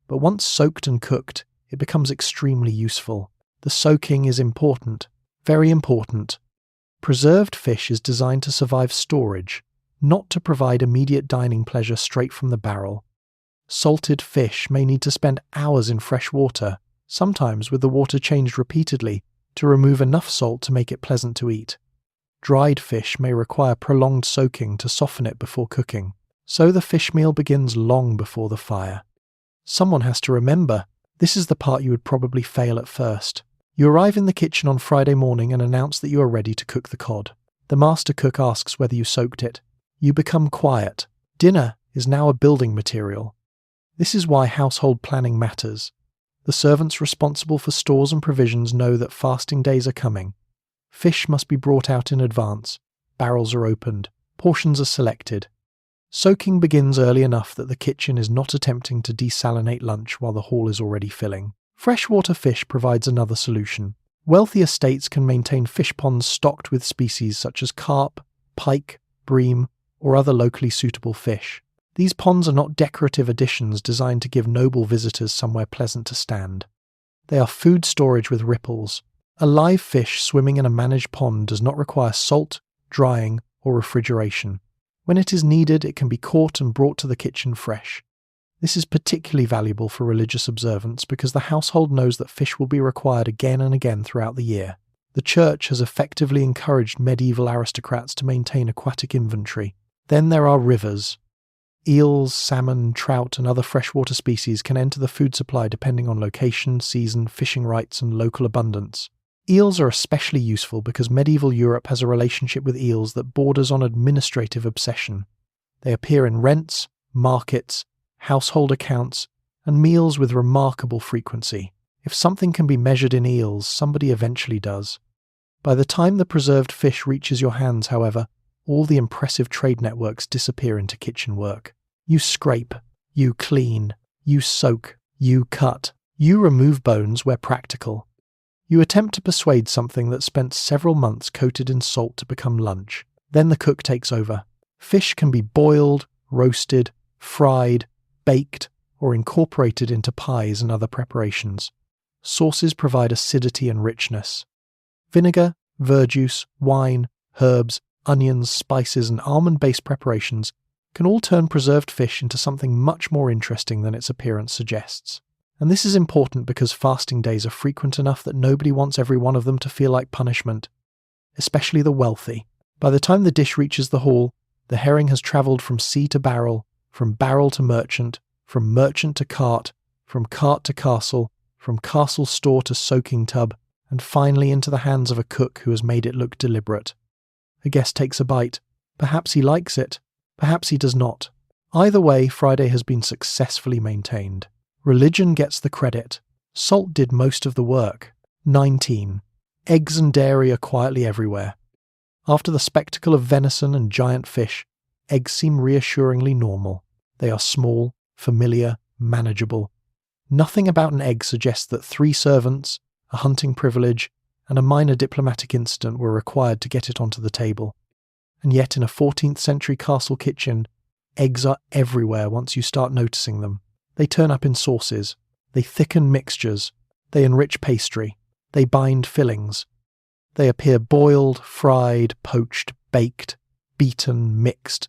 but once soaked and cooked, it becomes extremely useful. The soaking is important, very important. Preserved fish is designed to survive storage, not to provide immediate dining pleasure straight from the barrel. Salted fish may need to spend hours in fresh water, sometimes with the water changed repeatedly, to remove enough salt to make it pleasant to eat. Dried fish may require prolonged soaking to soften it before cooking, so the fish meal begins long before the fire. Someone has to remember, this is the part you would probably fail at first. You arrive in the kitchen on Friday morning and announce that you are ready to cook the cod. The master cook asks whether you soaked it. You become quiet. Dinner is now a building material. This is why household planning matters. The servants responsible for stores and provisions know that fasting days are coming. Fish must be brought out in advance. Barrels are opened. Portions are selected. Soaking begins early enough that the kitchen is not attempting to desalinate lunch while the hall is already filling. Freshwater fish provides another solution. Wealthy estates can maintain fish ponds stocked with species such as carp, pike, bream, or other locally suitable fish. These ponds are not decorative additions designed to give noble visitors somewhere pleasant to stand. They are food storage with ripples. A live fish swimming in a managed pond does not require salt, drying, or refrigeration. When it is needed, it can be caught and brought to the kitchen fresh. This is particularly valuable for religious observance because the household knows that fish will be required again and again throughout the year. The church has effectively encouraged medieval aristocrats to maintain aquatic inventory. Then there are rivers. Eels, salmon, trout, and other freshwater species can enter the food supply depending on location, season, fishing rights, and local abundance. Eels are especially useful because medieval Europe has a relationship with eels that borders on administrative obsession. They appear in rents, markets, household accounts, and meals with remarkable frequency. If something can be measured in eels, somebody eventually does. By the time the preserved fish reaches your hands, however, all the impressive trade networks disappear into kitchen work. You scrape, you clean, you soak, you cut, you remove bones where practical. You attempt to persuade something that spent several months coated in salt to become lunch. Then the cook takes over. Fish can be boiled, roasted, fried, baked, or incorporated into pies and other preparations. Sauces provide acidity and richness. Vinegar, verjuice, wine, herbs, onions, spices, and almond-based preparations can all turn preserved fish into something much more interesting than its appearance suggests. And this is important because fasting days are frequent enough that nobody wants every one of them to feel like punishment, especially the wealthy. By the time the dish reaches the hall, the herring has travelled from sea to barrel, from barrel to merchant, from merchant to cart, from cart to castle, from castle store to soaking tub, and finally into the hands of a cook who has made it look deliberate. A guest takes a bite. Perhaps he likes it. Perhaps he does not. Either way, Friday has been successfully maintained. Religion gets the credit. Salt did most of the work. 19. Eggs and dairy are quietly everywhere. After the spectacle of venison and giant fish, eggs seem reassuringly normal. They are small, familiar, manageable. Nothing about an egg suggests that 3 servants, a hunting privilege, and a minor diplomatic incident were required to get it onto the table. And yet in a 14th-century castle kitchen, eggs are everywhere once you start noticing them. They turn up in sauces. They thicken mixtures. They enrich pastry. They bind fillings. They appear boiled, fried, poached, baked, beaten, mixed,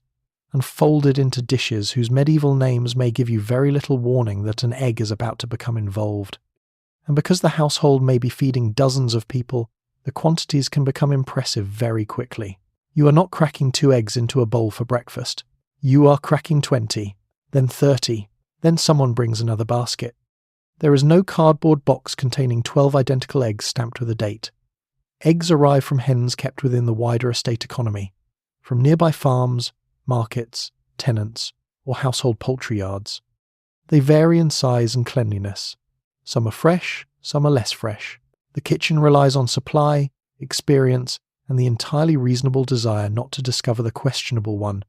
and folded into dishes whose medieval names may give you very little warning that an egg is about to become involved. And because the household may be feeding dozens of people, the quantities can become impressive very quickly. You are not cracking 2 eggs into a bowl for breakfast. You are cracking 20, then 30, then someone brings another basket. There is no cardboard box containing 12 identical eggs stamped with a date. Eggs arrive from hens kept within the wider estate economy, from nearby farms, markets, tenants, or household poultry yards. They vary in size and cleanliness. Some are fresh, some are less fresh. The kitchen relies on supply, experience, and the entirely reasonable desire not to discover the questionable one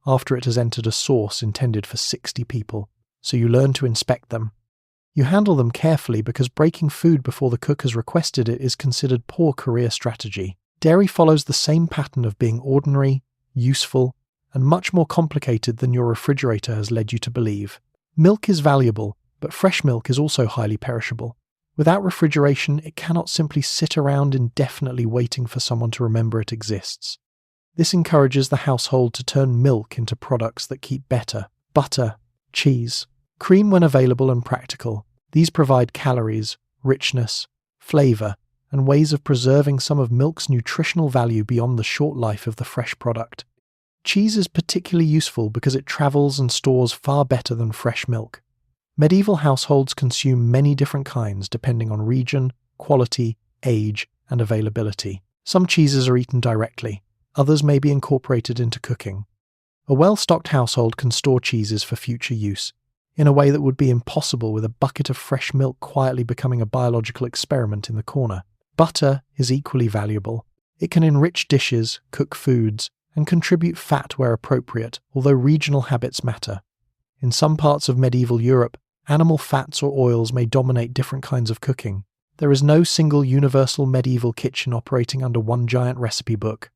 after it has entered a sauce intended for 60 people, so you learn to inspect them. You handle them carefully because breaking food before the cook has requested it is considered poor career strategy. Dairy follows the same pattern of being ordinary, useful, and much more complicated than your refrigerator has led you to believe. Milk is valuable, but fresh milk is also highly perishable. Without refrigeration, it cannot simply sit around indefinitely waiting for someone to remember it exists. This encourages the household to turn milk into products that keep better. Butter, cheese, cream when available and practical. These provide calories, richness, flavour, and ways of preserving some of milk's nutritional value beyond the short life of the fresh product. Cheese is particularly useful because it travels and stores far better than fresh milk. Medieval households consume many different kinds depending on region, quality, age, and availability. Some cheeses are eaten directly. Others may be incorporated into cooking. A well-stocked household can store cheeses for future use, in a way that would be impossible with a bucket of fresh milk quietly becoming a biological experiment in the corner. Butter is equally valuable. It can enrich dishes, cook foods, and contribute fat where appropriate, although regional habits matter. In some parts of medieval Europe, animal fats or oils may dominate different kinds of cooking. There is no single universal medieval kitchen operating under one giant recipe book.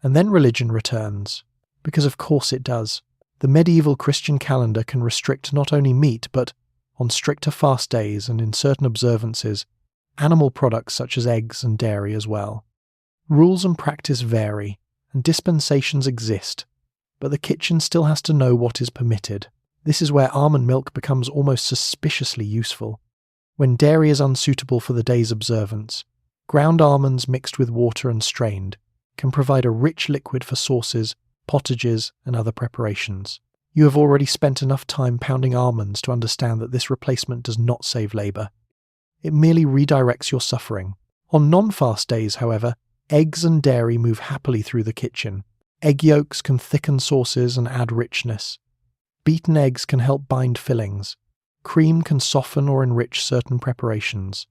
And then religion returns. Because of course it does. The medieval Christian calendar can restrict not only meat, but, on stricter fast days and in certain observances, animal products such as eggs and dairy as well. Rules and practice vary, and dispensations exist, but the kitchen still has to know what is permitted. This is where almond milk becomes almost suspiciously useful. When dairy is unsuitable for the day's observance, ground almonds mixed with water and strained can provide a rich liquid for sauces, potages, and other preparations. You have already spent enough time pounding almonds to understand that this replacement does not save labour. It merely redirects your suffering. On non-fast days, however, eggs and dairy move happily through the kitchen. Egg yolks can thicken sauces and add richness. Beaten eggs can help bind fillings. Cream can soften or enrich certain preparations.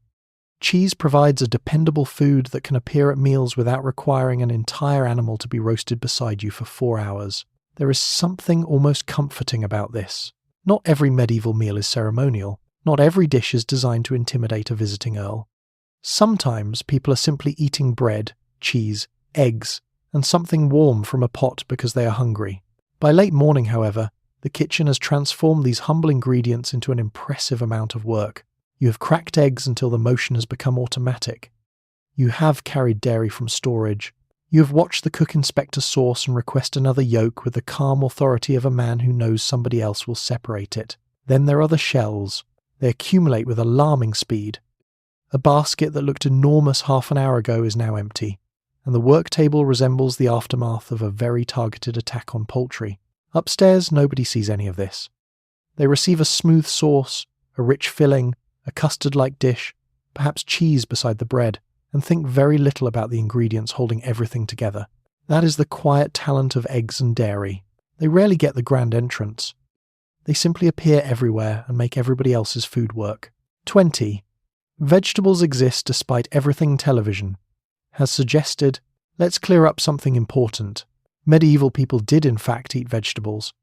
Cheese provides a dependable food that can appear at meals without requiring an entire animal to be roasted beside you for 4 hours. There is something almost comforting about this. Not every medieval meal is ceremonial. Not every dish is designed to intimidate a visiting earl. Sometimes people are simply eating bread, cheese, eggs, and something warm from a pot because they are hungry. By late morning, however, the kitchen has transformed these humble ingredients into an impressive amount of work. You have cracked eggs until the motion has become automatic. You have carried dairy from storage. You have watched the cook inspect a sauce and request another yolk with the calm authority of a man who knows somebody else will separate it. Then there are the shells. They accumulate with alarming speed. A basket that looked enormous half an hour ago is now empty, and the work table resembles the aftermath of a very targeted attack on poultry. Upstairs, nobody sees any of this. They receive a smooth sauce, a rich filling, a custard-like dish, perhaps cheese beside the bread, and think very little about the ingredients holding everything together. That is the quiet talent of eggs and dairy. They rarely get the grand entrance. They simply appear everywhere and make everybody else's food work. 20. Vegetables exist despite everything television has suggested. Let's clear up something important. Medieval people did in fact eat vegetables.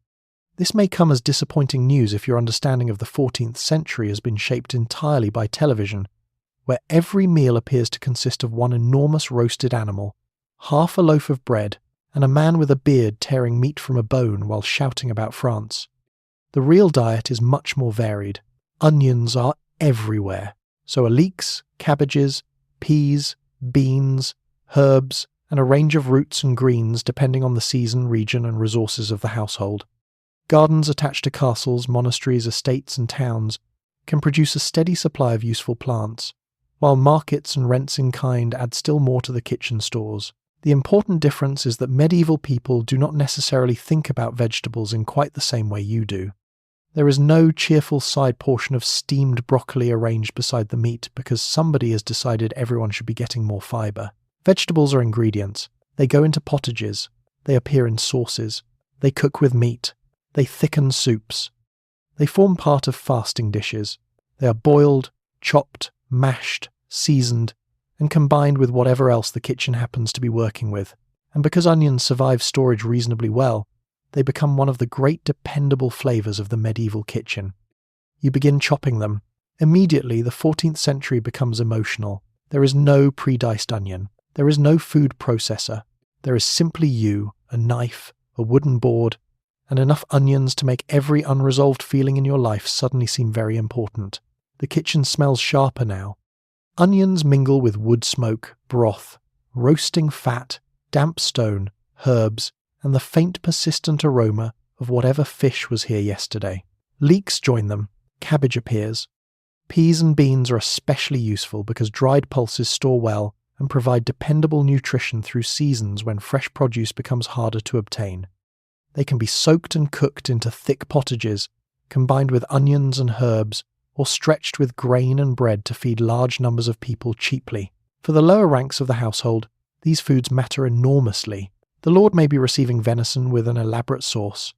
This may come as disappointing news if your understanding of the 14th century has been shaped entirely by television, where every meal appears to consist of one enormous roasted animal, half a loaf of bread, and a man with a beard tearing meat from a bone while shouting about France. The real diet is much more varied. Onions are everywhere. So are leeks, cabbages, peas, beans, herbs, and a range of roots and greens depending on the season, region, and resources of the household. Gardens attached to castles, monasteries, estates, and towns can produce a steady supply of useful plants, while markets and rents in kind add still more to the kitchen stores. The important difference is that medieval people do not necessarily think about vegetables in quite the same way you do. There is no cheerful side portion of steamed broccoli arranged beside the meat because somebody has decided everyone should be getting more fibre. Vegetables are ingredients. They go into potages. They appear in sauces. They cook with meat. They thicken soups. They form part of fasting dishes. They are boiled, chopped, mashed, seasoned, and combined with whatever else the kitchen happens to be working with. And because onions survive storage reasonably well, they become one of the great dependable flavours of the medieval kitchen. You begin chopping them. Immediately, the 14th century becomes emotional. There is no pre-diced onion. There is no food processor. There is simply you, a knife, a wooden board, and enough onions to make every unresolved feeling in your life suddenly seem very important. The kitchen smells sharper now. Onions mingle with wood smoke, broth, roasting fat, damp stone, herbs, and the faint persistent aroma of whatever fish was here yesterday. Leeks join them. Cabbage appears. Peas and beans are especially useful because dried pulses store well and provide dependable nutrition through seasons when fresh produce becomes harder to obtain. They can be soaked and cooked into thick potages, combined with onions and herbs, or stretched with grain and bread to feed large numbers of people cheaply. For the lower ranks of the household, these foods matter enormously. The Lord may be receiving venison with an elaborate sauce.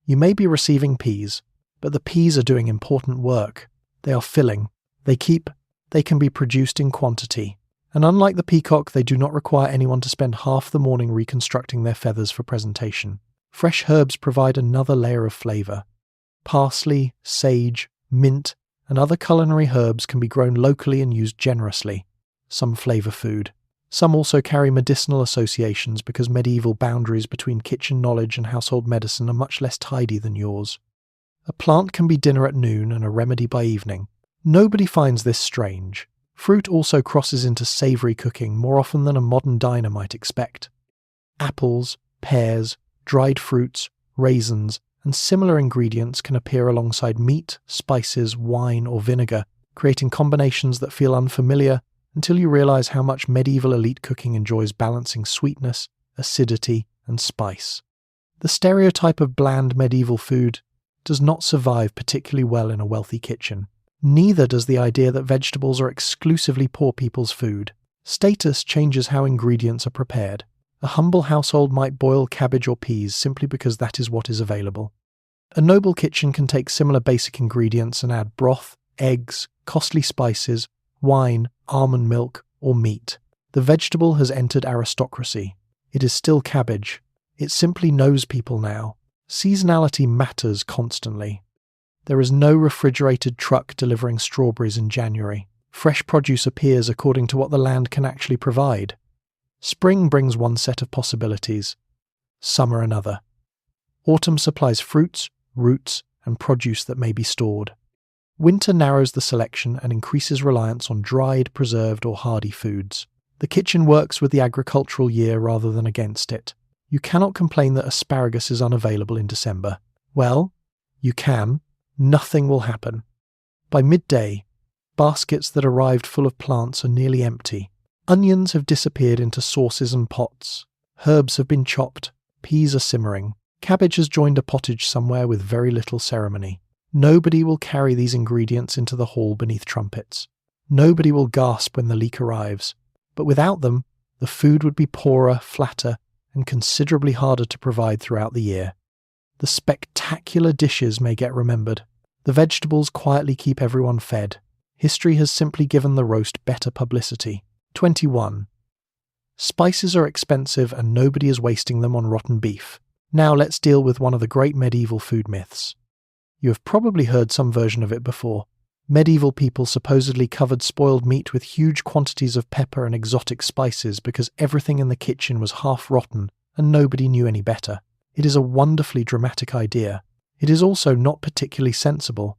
You may be receiving peas, but the peas are doing important work. They are filling. They can be produced in quantity. And unlike the peacock, they do not require anyone to spend half the morning reconstructing their feathers for presentation. Fresh herbs provide another layer of flavour. Parsley, sage, mint, and other culinary herbs can be grown locally and used generously. Some flavour food. Some also carry medicinal associations because medieval boundaries between kitchen knowledge and household medicine are much less tidy than yours. A plant can be dinner at noon and a remedy by evening. Nobody finds this strange. Fruit also crosses into savoury cooking more often than a modern diner might expect. Apples, pears, dried fruits, raisins, and similar ingredients can appear alongside meat, spices, wine, or vinegar, creating combinations that feel unfamiliar until you realise how much medieval elite cooking enjoys balancing sweetness, acidity, and spice. The stereotype of bland medieval food does not survive particularly well in a wealthy kitchen. Neither does the idea that vegetables are exclusively poor people's food. Status changes how ingredients are prepared. A humble household might boil cabbage or peas simply because that is what is available. A noble kitchen can take similar basic ingredients and add broth, eggs, costly spices, wine, almond milk, or meat. The vegetable has entered aristocracy. It is still cabbage. It simply knows people now. Seasonality matters constantly. There is no refrigerated truck delivering strawberries in January. Fresh produce appears according to what the land can actually provide. Spring brings one set of possibilities. Summer another. Autumn supplies fruits, roots, and produce that may be stored. Winter narrows the selection and increases reliance on dried, preserved, or hardy foods. The kitchen works with the agricultural year rather than against it. You cannot complain that asparagus is unavailable in December. Well, you can. Nothing will happen. By midday, baskets that arrived full of plants are nearly empty. Onions have disappeared into sauces and pots. Herbs have been chopped. Peas are simmering. Cabbage has joined a pottage somewhere with very little ceremony. Nobody will carry these ingredients into the hall beneath trumpets. Nobody will gasp when the leek arrives. But without them, the food would be poorer, flatter, and considerably harder to provide throughout the year. The spectacular dishes may get remembered. The vegetables quietly keep everyone fed. History has simply given the roast better publicity. 21. Spices are expensive and nobody is wasting them on rotten beef. Now let's deal with one of the great medieval food myths. You have probably heard some version of it before. Medieval people supposedly covered spoiled meat with huge quantities of pepper and exotic spices because everything in the kitchen was half rotten and nobody knew any better. It is a wonderfully dramatic idea. It is also not particularly sensible.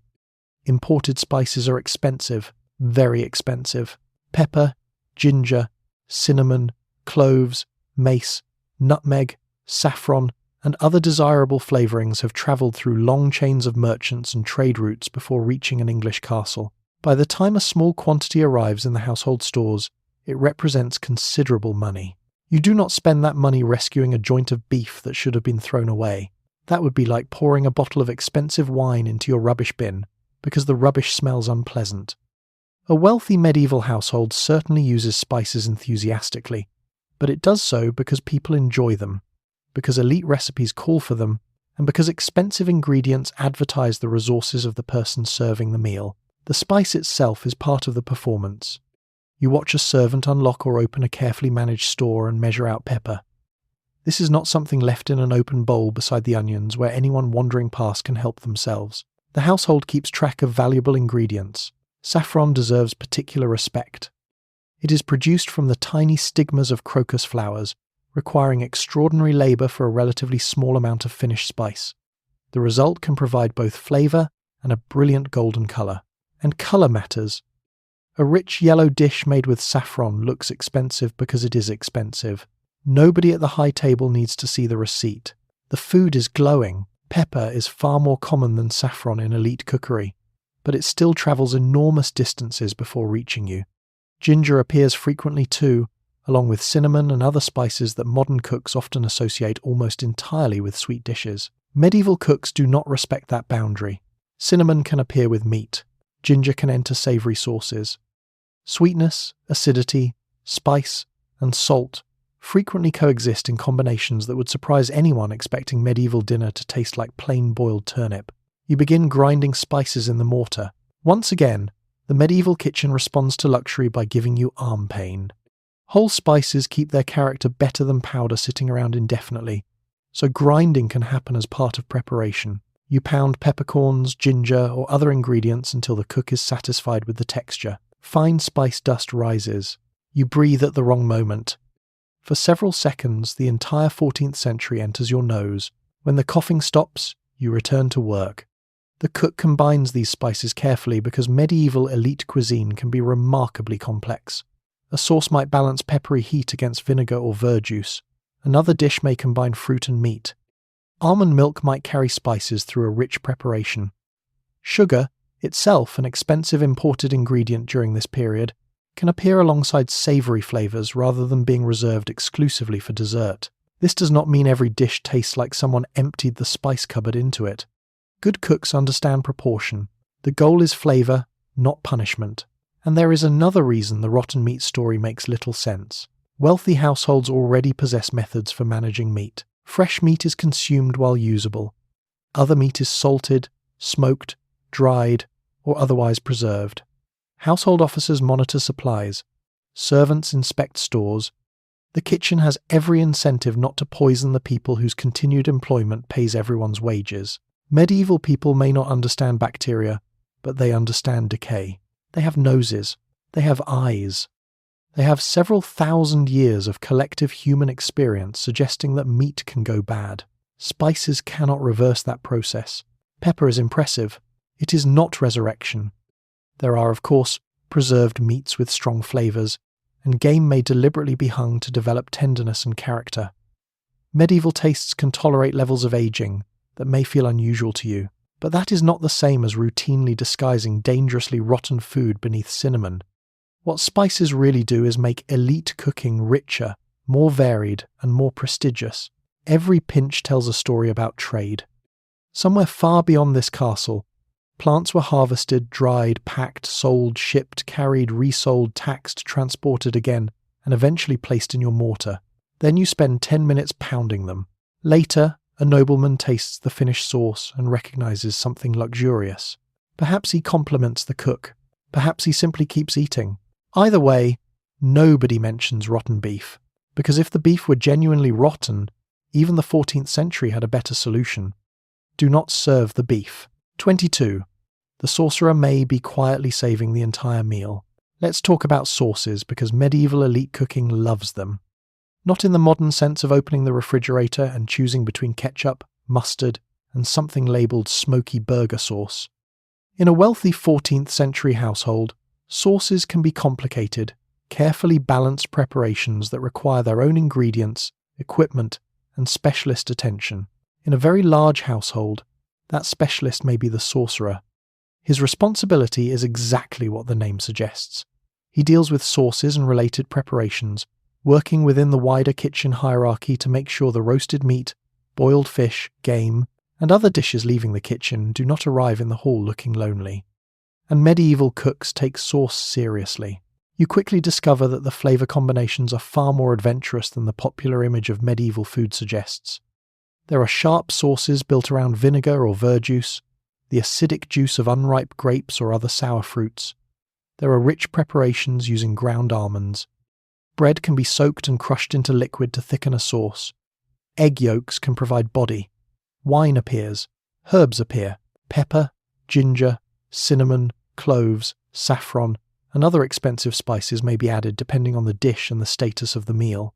Imported spices are expensive, very expensive. Pepper, ginger, cinnamon, cloves, mace, nutmeg, saffron, and other desirable flavourings have travelled through long chains of merchants and trade routes before reaching an English castle. By the time a small quantity arrives in the household stores, it represents considerable money. You do not spend that money rescuing a joint of beef that should have been thrown away. That would be like pouring a bottle of expensive wine into your rubbish bin, because the rubbish smells unpleasant. A wealthy medieval household certainly uses spices enthusiastically, but it does so because people enjoy them, because elite recipes call for them, and because expensive ingredients advertise the resources of the person serving the meal. The spice itself is part of the performance. You watch a servant unlock or open a carefully managed store and measure out pepper. This is not something left in an open bowl beside the onions where anyone wandering past can help themselves. The household keeps track of valuable ingredients. Saffron deserves particular respect. It is produced from the tiny stigmas of crocus flowers, requiring extraordinary labour for a relatively small amount of finished spice. The result can provide both flavour and a brilliant golden colour. And colour matters. A rich yellow dish made with saffron looks expensive because it is expensive. Nobody at the high table needs to see the receipt. The food is glowing. Pepper is far more common than saffron in elite cookery, but it still travels enormous distances before reaching you. Ginger appears frequently too, along with cinnamon and other spices that modern cooks often associate almost entirely with sweet dishes. Medieval cooks do not respect that boundary. Cinnamon can appear with meat. Ginger can enter savoury sauces. Sweetness, acidity, spice, and salt frequently coexist in combinations that would surprise anyone expecting medieval dinner to taste like plain boiled turnip. You begin grinding spices in the mortar. Once again, the medieval kitchen responds to luxury by giving you arm pain. Whole spices keep their character better than powder sitting around indefinitely, so grinding can happen as part of preparation. You pound peppercorns, ginger, or other ingredients until the cook is satisfied with the texture. Fine spice dust rises. You breathe at the wrong moment. For several seconds, the entire 14th century enters your nose. When the coughing stops, you return to work. The cook combines these spices carefully because medieval elite cuisine can be remarkably complex. A sauce might balance peppery heat against vinegar or verjuice. Another dish may combine fruit and meat. Almond milk might carry spices through a rich preparation. Sugar, itself an expensive imported ingredient during this period, can appear alongside savoury flavours rather than being reserved exclusively for dessert. This does not mean every dish tastes like someone emptied the spice cupboard into it. Good cooks understand proportion. The goal is flavour, not punishment. And there is another reason the rotten meat story makes little sense. Wealthy households already possess methods for managing meat. Fresh meat is consumed while usable. Other meat is salted, smoked, dried, or otherwise preserved. Household officers monitor supplies. Servants inspect stores. The kitchen has every incentive not to poison the people whose continued employment pays everyone's wages. Medieval people may not understand bacteria, but they understand decay. They have noses. They have eyes. They have several thousand years of collective human experience suggesting that meat can go bad. Spices cannot reverse that process. Pepper is impressive. It is not resurrection. There are, of course, preserved meats with strong flavours, and game may deliberately be hung to develop tenderness and character. Medieval tastes can tolerate levels of aging that may feel unusual to you, but that is not the same as routinely disguising dangerously rotten food beneath cinnamon. What spices really do is make elite cooking richer, more varied, and more prestigious. Every pinch tells a story about trade. Somewhere far beyond this castle, plants were harvested, dried, packed, sold, shipped, carried, resold, taxed, transported again, and eventually placed in your mortar. Then you spend 10 minutes pounding them. Later, a nobleman tastes the finished sauce and recognizes something luxurious. Perhaps he compliments the cook. Perhaps he simply keeps eating. Either way, nobody mentions rotten beef, because if the beef were genuinely rotten, even the 14th century had a better solution. Do not serve the beef. 22. The sorcerer may be quietly saving the entire meal. Let's talk about sauces, because medieval elite cooking loves them. Not in the modern sense of opening the refrigerator and choosing between ketchup, mustard, and something labelled smoky burger sauce. In a wealthy 14th century household, sauces can be complicated, carefully balanced preparations that require their own ingredients, equipment, and specialist attention. In a very large household, that specialist may be the sorcerer. His responsibility is exactly what the name suggests. He deals with sauces and related preparations, working within the wider kitchen hierarchy to make sure the roasted meat, boiled fish, game, and other dishes leaving the kitchen do not arrive in the hall looking lonely. And medieval cooks take sauce seriously. You quickly discover that the flavour combinations are far more adventurous than the popular image of medieval food suggests. There are sharp sauces built around vinegar or verjuice, the acidic juice of unripe grapes or other sour fruits. There are rich preparations using ground almonds. Bread can be soaked and crushed into liquid to thicken a sauce. Egg yolks can provide body. Wine appears. Herbs appear. Pepper, ginger, cinnamon, cloves, saffron, and other expensive spices may be added depending on the dish and the status of the meal.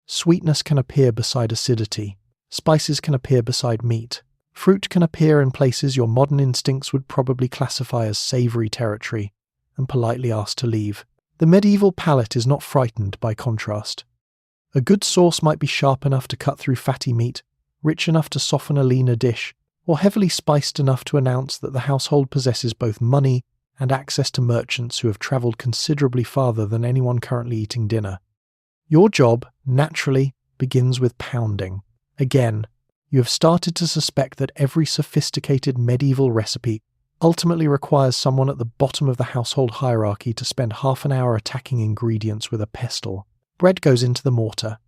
Sweetness can appear beside acidity. Spices can appear beside meat. Fruit can appear in places your modern instincts would probably classify as savoury territory and politely ask to leave. The medieval palate is not frightened by contrast. A good sauce might be sharp enough to cut through fatty meat, rich enough to soften a leaner dish, or heavily spiced enough to announce that the household possesses both money and access to merchants who have travelled considerably farther than anyone currently eating dinner. Your job, naturally, begins with pounding. Again, you have started to suspect that every sophisticated medieval recipe ultimately requires someone at the bottom of the household hierarchy to spend half an hour attacking ingredients with a pestle. Bread goes into the mortar.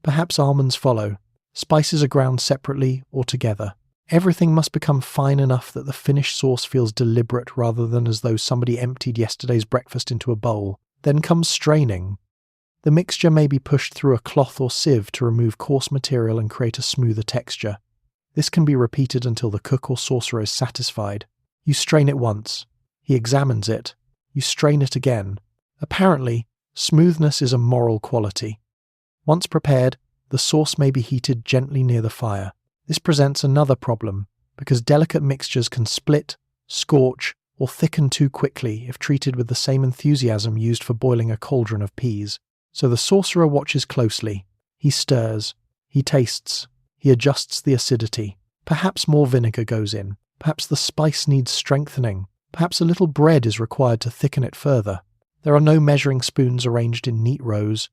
Perhaps almonds follow. Spices are ground separately or together. Everything must become fine enough that the finished sauce feels deliberate rather than as though somebody emptied yesterday's breakfast into a bowl. Then comes straining. The mixture may be pushed through a cloth or sieve to remove coarse material and create a smoother texture. This can be repeated until the cook or sorcerer is satisfied. You strain it once. He examines it. You strain it again. Apparently, smoothness is a moral quality. Once prepared, the sauce may be heated gently near the fire. This presents another problem, because delicate mixtures can split, scorch, or thicken too quickly if treated with the same enthusiasm used for boiling a cauldron of peas. So the sorcerer watches closely. He stirs. He tastes. He adjusts the acidity. Perhaps more vinegar goes in. Perhaps the spice needs strengthening. Perhaps a little bread is required to thicken it further. There are no measuring spoons arranged in neat rows.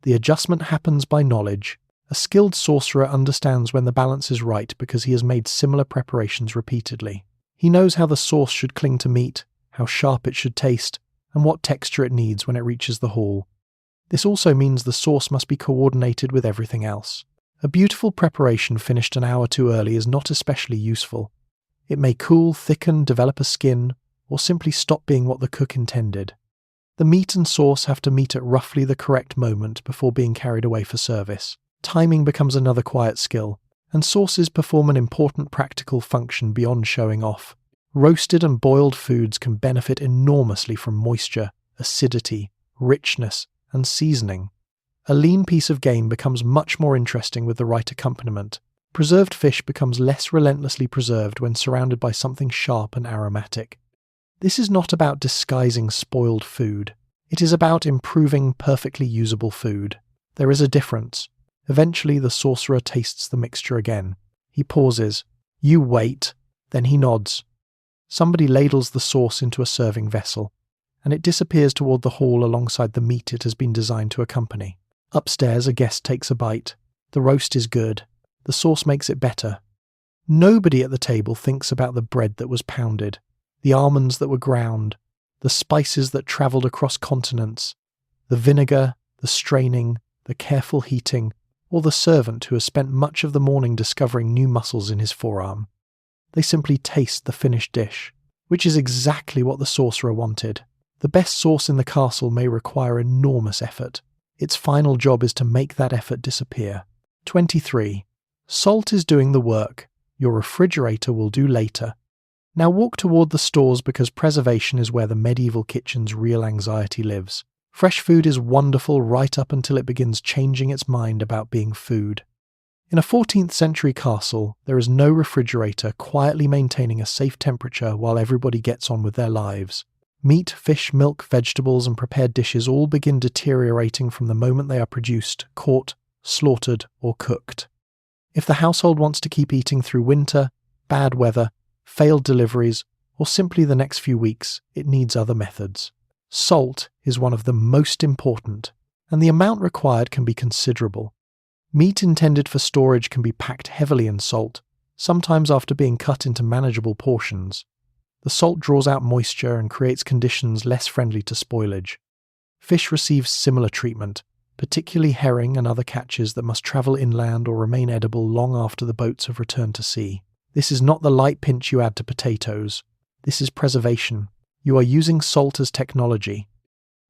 The adjustment happens by knowledge. A skilled sorcerer understands when the balance is right because he has made similar preparations repeatedly. He knows how the sauce should cling to meat, how sharp it should taste, and what texture it needs when it reaches the hall. This also means the sauce must be coordinated with everything else. A beautiful preparation finished an hour too early is not especially useful. It may cool, thicken, develop a skin, or simply stop being what the cook intended. The meat and sauce have to meet at roughly the correct moment before being carried away for service. Timing becomes another quiet skill, and sauces perform an important practical function beyond showing off. Roasted and boiled foods can benefit enormously from moisture, acidity, richness, and seasoning. A lean piece of game becomes much more interesting with the right accompaniment. Preserved fish becomes less relentlessly preserved when surrounded by something sharp and aromatic. This is not about disguising spoiled food. It is about improving perfectly usable food. There is a difference. Eventually the sorcerer tastes the mixture again. He pauses. You wait. Then he nods. Somebody ladles the sauce into a serving vessel, and it disappears toward the hall alongside the meat it has been designed to accompany. Upstairs, a guest takes a bite. The roast is good. The sauce makes it better. Nobody at the table thinks about the bread that was pounded, the almonds that were ground, the spices that travelled across continents, the vinegar, the straining, the careful heating, or the servant who has spent much of the morning discovering new muscles in his forearm. They simply taste the finished dish, which is exactly what the sorcerer wanted. The best sauce in the castle may require enormous effort. Its final job is to make that effort disappear. 23. Salt is doing the work. Your refrigerator will do later. Now walk toward the stores because preservation is where the medieval kitchen's real anxiety lives. Fresh food is wonderful right up until it begins changing its mind about being food. In a 14th-century castle, there is no refrigerator quietly maintaining a safe temperature while everybody gets on with their lives. Meat, fish, milk, vegetables, and prepared dishes all begin deteriorating from the moment they are produced, caught, slaughtered, or cooked. If the household wants to keep eating through winter, bad weather, failed deliveries, or simply the next few weeks, it needs other methods. Salt is one of the most important, and the amount required can be considerable. Meat intended for storage can be packed heavily in salt, sometimes after being cut into manageable portions. The salt draws out moisture and creates conditions less friendly to spoilage. Fish receives similar treatment, particularly herring and other catches that must travel inland or remain edible long after the boats have returned to sea. This is not the light pinch you add to potatoes. This is preservation. You are using salt as technology.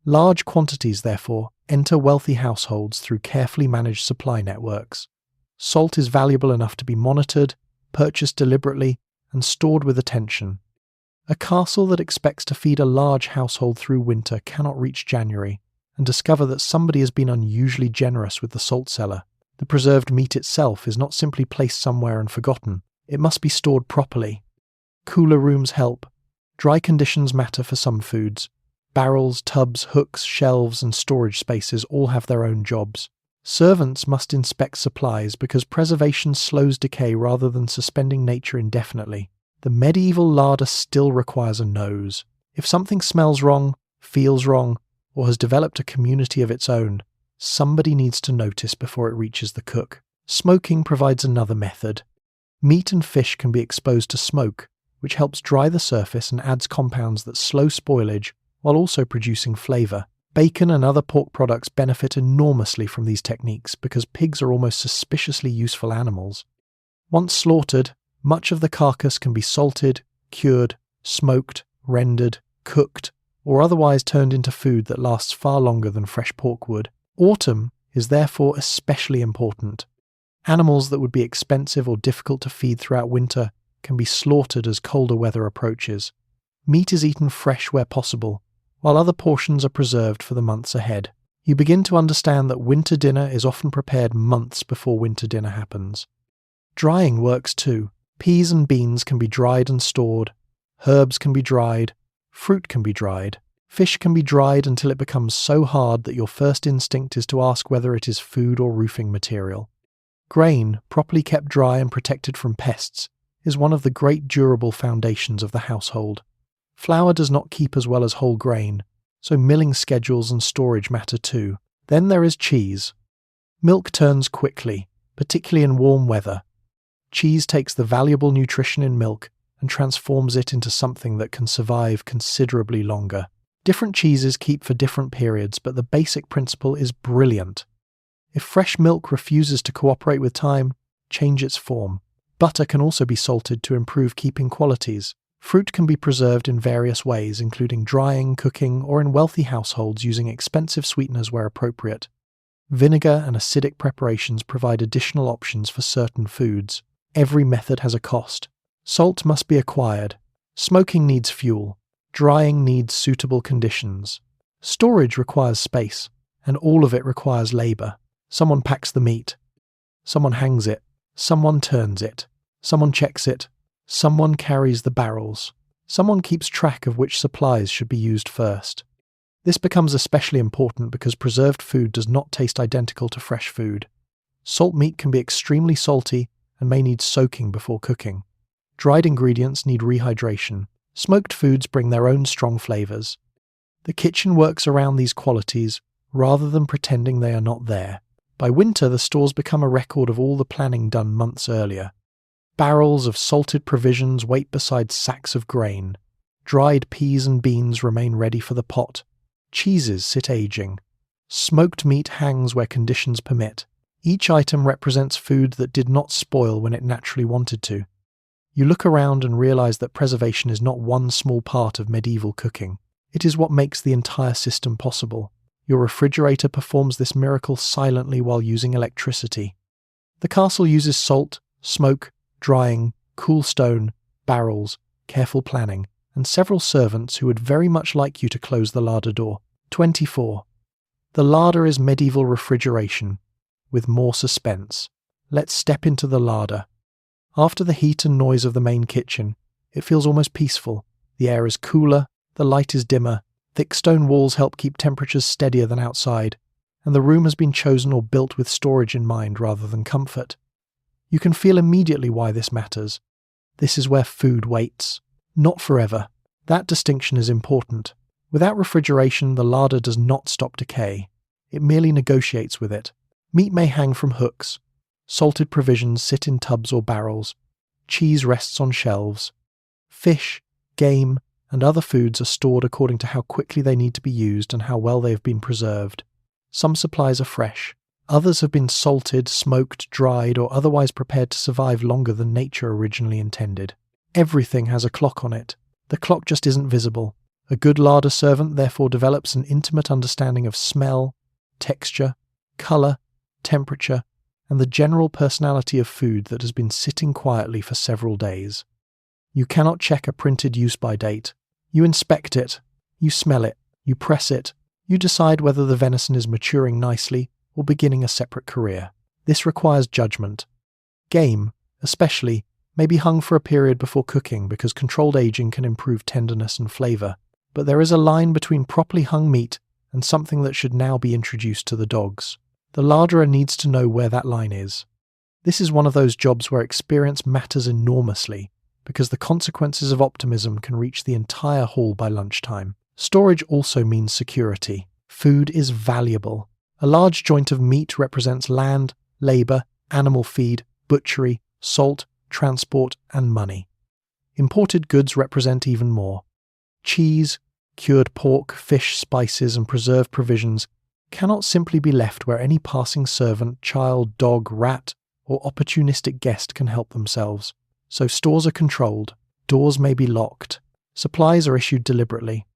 Large quantities, therefore, enter wealthy households through carefully managed supply networks. Salt is valuable enough to be monitored, purchased deliberately, and stored with attention. A castle that expects to feed a large household through winter cannot reach January and discover that somebody has been unusually generous with the salt cellar. The preserved meat itself is not simply placed somewhere and forgotten. It must be stored properly. Cooler rooms help. Dry conditions matter for some foods. Barrels, tubs, hooks, shelves, and storage spaces all have their own jobs. Servants must inspect supplies because preservation slows decay rather than suspending nature indefinitely. The medieval larder still requires a nose. If something smells wrong, feels wrong, or has developed a community of its own, somebody needs to notice before it reaches the cook. Smoking provides another method. Meat and fish can be exposed to smoke, which helps dry the surface and adds compounds that slow spoilage while also producing flavour. Bacon and other pork products benefit enormously from these techniques because pigs are almost suspiciously useful animals. Once slaughtered, much of the carcass can be salted, cured, smoked, rendered, cooked, or otherwise turned into food that lasts far longer than fresh pork would. Autumn is therefore especially important. Animals that would be expensive or difficult to feed throughout winter can be slaughtered as colder weather approaches. Meat is eaten fresh where possible, while other portions are preserved for the months ahead. You begin to understand that winter dinner is often prepared months before winter dinner happens. Drying works too. Peas and beans can be dried and stored. Herbs can be dried. Fruit can be dried. Fish can be dried until it becomes so hard that your first instinct is to ask whether it is food or roofing material. Grain, properly kept dry and protected from pests, is one of the great durable foundations of the household. Flour does not keep as well as whole grain, so milling schedules and storage matter too. Then there is cheese. Milk turns quickly, particularly in warm weather. Cheese takes the valuable nutrition in milk and transforms it into something that can survive considerably longer. Different cheeses keep for different periods, but the basic principle is brilliant. If fresh milk refuses to cooperate with time, change its form. Butter can also be salted to improve keeping qualities. Fruit can be preserved in various ways, including drying, cooking, or in wealthy households using expensive sweeteners where appropriate. Vinegar and acidic preparations provide additional options for certain foods. Every method has a cost. Salt must be acquired. Smoking needs fuel. Drying needs suitable conditions. Storage requires space, and all of it requires labour. Someone packs the meat. Someone hangs it. Someone turns it. Someone checks it. Someone carries the barrels. Someone keeps track of which supplies should be used first. This becomes especially important because preserved food does not taste identical to fresh food. Salt meat can be extremely salty and may need soaking before cooking. Dried ingredients need rehydration. Smoked foods bring their own strong flavours. The kitchen works around these qualities rather than pretending they are not there. By winter, the stores become a record of all the planning done months earlier. Barrels of salted provisions wait beside sacks of grain. Dried peas and beans remain ready for the pot. Cheeses sit aging. Smoked meat hangs where conditions permit. Each item represents food that did not spoil when it naturally wanted to. You look around and realize that preservation is not one small part of medieval cooking. It is what makes the entire system possible. Your refrigerator performs this miracle silently while using electricity. The castle uses salt, smoke, drying, cool stone, barrels, careful planning, and several servants who would very much like you to close the larder door. 24. The larder is medieval refrigeration, with more suspense. Let's step into the larder. After the heat and noise of the main kitchen, it feels almost peaceful. The air is cooler, the light is dimmer, thick stone walls help keep temperatures steadier than outside, and the room has been chosen or built with storage in mind rather than comfort. You can feel immediately why this matters. This is where food waits. Not forever. That distinction is important. Without refrigeration, the larder does not stop decay. It merely negotiates with it. Meat may hang from hooks. Salted provisions sit in tubs or barrels. Cheese rests on shelves. Fish, game, and other foods are stored according to how quickly they need to be used and how well they have been preserved. Some supplies are fresh. Others have been salted, smoked, dried, or otherwise prepared to survive longer than nature originally intended. Everything has a clock on it. The clock just isn't visible. A good larder servant therefore develops an intimate understanding of smell, texture, colour, temperature, and the general personality of food that has been sitting quietly for several days. You cannot check a printed use-by date. You inspect it, you smell it, you press it, you decide whether the venison is maturing nicely or beginning a separate career. This requires judgment. Game, especially, may be hung for a period before cooking because controlled aging can improve tenderness and flavour, but there is a line between properly hung meat and something that should now be introduced to the dogs. The larderer needs to know where that line is. This is one of those jobs where experience matters enormously, because the consequences of optimism can reach the entire hall by lunchtime. Storage also means security. Food is valuable. A large joint of meat represents land, labour, animal feed, butchery, salt, transport, and money. Imported goods represent even more. Cheese, cured pork, fish, spices, and preserved provisions cannot simply be left where any passing servant, child, dog, rat, or opportunistic guest can help themselves. So stores are controlled, doors may be locked, supplies are issued deliberately.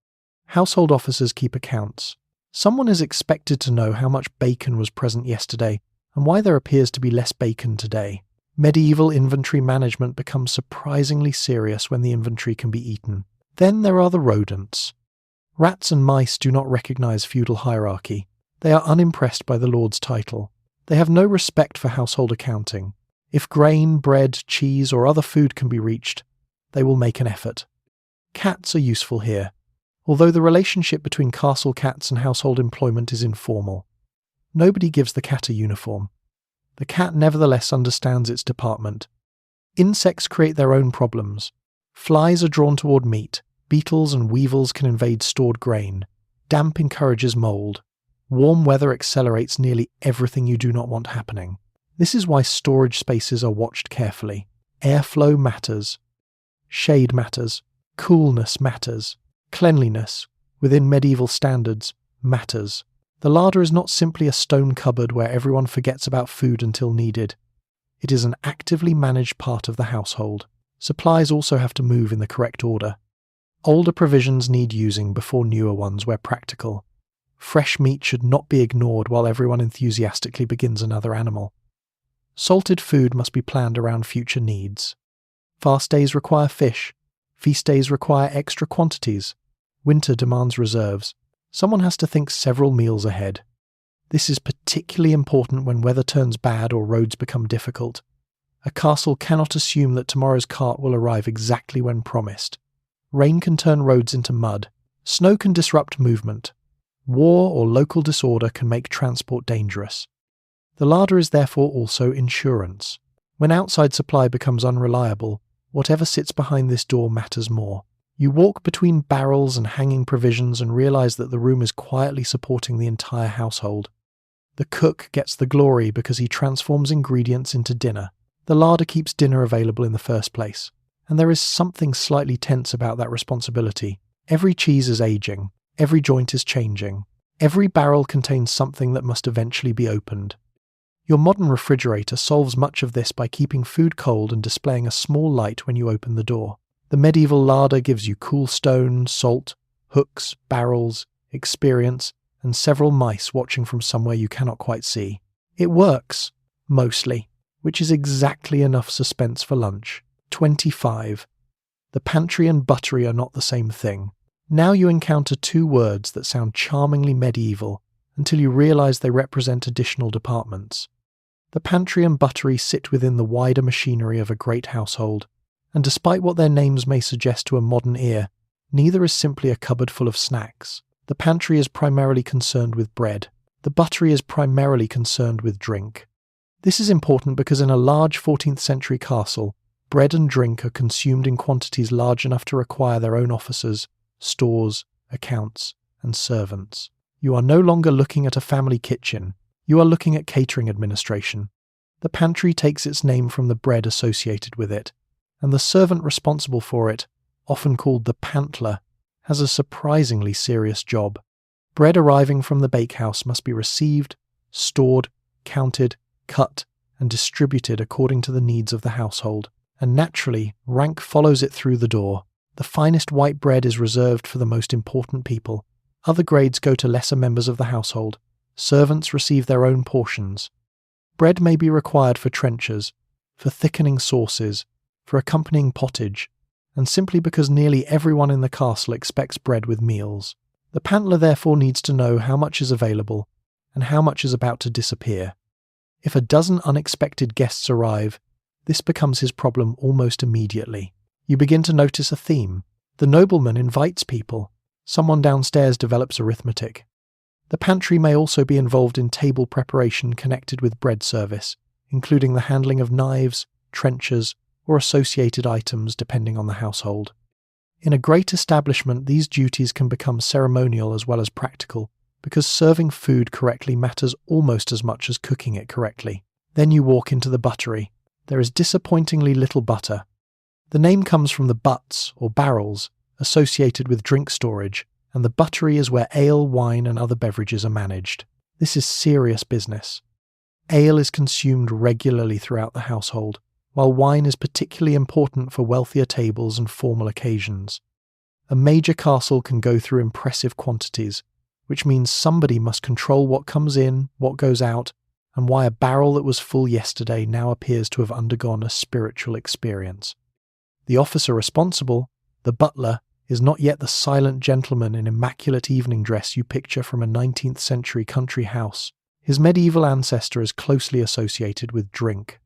Household officers keep accounts. Someone is expected to know how much bacon was present yesterday and why there appears to be less bacon today. Medieval inventory management becomes surprisingly serious when the inventory can be eaten. Then there are the rodents. Rats and mice do not recognize feudal hierarchy. They are unimpressed by the lord's title. They have no respect for household accounting. If grain, bread, cheese, or other food can be reached, they will make an effort. Cats are useful here, although the relationship between castle cats and household employment is informal. Nobody gives the cat a uniform. The cat nevertheless understands its department. Insects create their own problems. Flies are drawn toward meat. Beetles and weevils can invade stored grain. Damp encourages mold. Warm weather accelerates nearly everything you do not want happening. This is why storage spaces are watched carefully. Airflow matters. Shade matters. Coolness matters. Cleanliness, within medieval standards, matters. The larder is not simply a stone cupboard where everyone forgets about food until needed. It is an actively managed part of the household. Supplies also have to move in the correct order. Older provisions need using before newer ones where practical. Fresh meat should not be ignored while everyone enthusiastically begins another animal. Salted food must be planned around future needs. Fast days require fish. Feast days require extra quantities. Winter demands reserves. Someone has to think several meals ahead. This is particularly important when weather turns bad or roads become difficult. A castle cannot assume that tomorrow's cart will arrive exactly when promised. Rain can turn roads into mud. Snow can disrupt movement. War or local disorder can make transport dangerous. The larder is therefore also insurance. When outside supply becomes unreliable, whatever sits behind this door matters more. You walk between barrels and hanging provisions and realize that the room is quietly supporting the entire household. The cook gets the glory because he transforms ingredients into dinner. The larder keeps dinner available in the first place. And there is something slightly tense about that responsibility. Every cheese is aging. Every joint is changing. Every barrel contains something that must eventually be opened. Your modern refrigerator solves much of this by keeping food cold and displaying a small light when you open the door. The medieval larder gives you cool stone, salt, hooks, barrels, experience, and several mice watching from somewhere you cannot quite see. It works, mostly, which is exactly enough suspense for lunch. 25. The pantry and buttery are not the same thing. Now you encounter two words that sound charmingly medieval until you realize they represent additional departments. The pantry and buttery sit within the wider machinery of a great household, and despite what their names may suggest to a modern ear, neither is simply a cupboard full of snacks. The pantry is primarily concerned with bread. The buttery is primarily concerned with drink. This is important because in a large 14th-century castle, bread and drink are consumed in quantities large enough to require their own officers, stores, accounts, and servants. You are no longer looking at a family kitchen. You are looking at catering administration. The pantry takes its name from the bread associated with it, and the servant responsible for it, often called the pantler, has a surprisingly serious job. Bread arriving from the bakehouse must be received, stored, counted, cut, and distributed according to the needs of the household, and naturally, rank follows it through the door. The finest white bread is reserved for the most important people. Other grades go to lesser members of the household. Servants receive their own portions. Bread may be required for trenchers, for thickening sauces, for accompanying pottage, and simply because nearly everyone in the castle expects bread with meals. The pantler therefore needs to know how much is available and how much is about to disappear. If a dozen unexpected guests arrive, this becomes his problem almost immediately. You begin to notice a theme. The nobleman invites people. Someone downstairs develops arithmetic. The pantry may also be involved in table preparation connected with bread service, including the handling of knives, trenchers, or associated items depending on the household. In a great establishment, these duties can become ceremonial as well as practical, because serving food correctly matters almost as much as cooking it correctly. Then you walk into the buttery. There is disappointingly little butter. The name comes from the butts, or barrels, associated with drink storage, and the buttery is where ale, wine, and other beverages are managed. This is serious business. Ale is consumed regularly throughout the household, while wine is particularly important for wealthier tables and formal occasions. A major castle can go through impressive quantities, which means somebody must control what comes in, what goes out, and why a barrel that was full yesterday now appears to have undergone a spiritual experience. The officer responsible, the butler, is not yet the silent gentleman in immaculate evening dress you picture from a 19th-century country house. His medieval ancestor is closely associated with drink.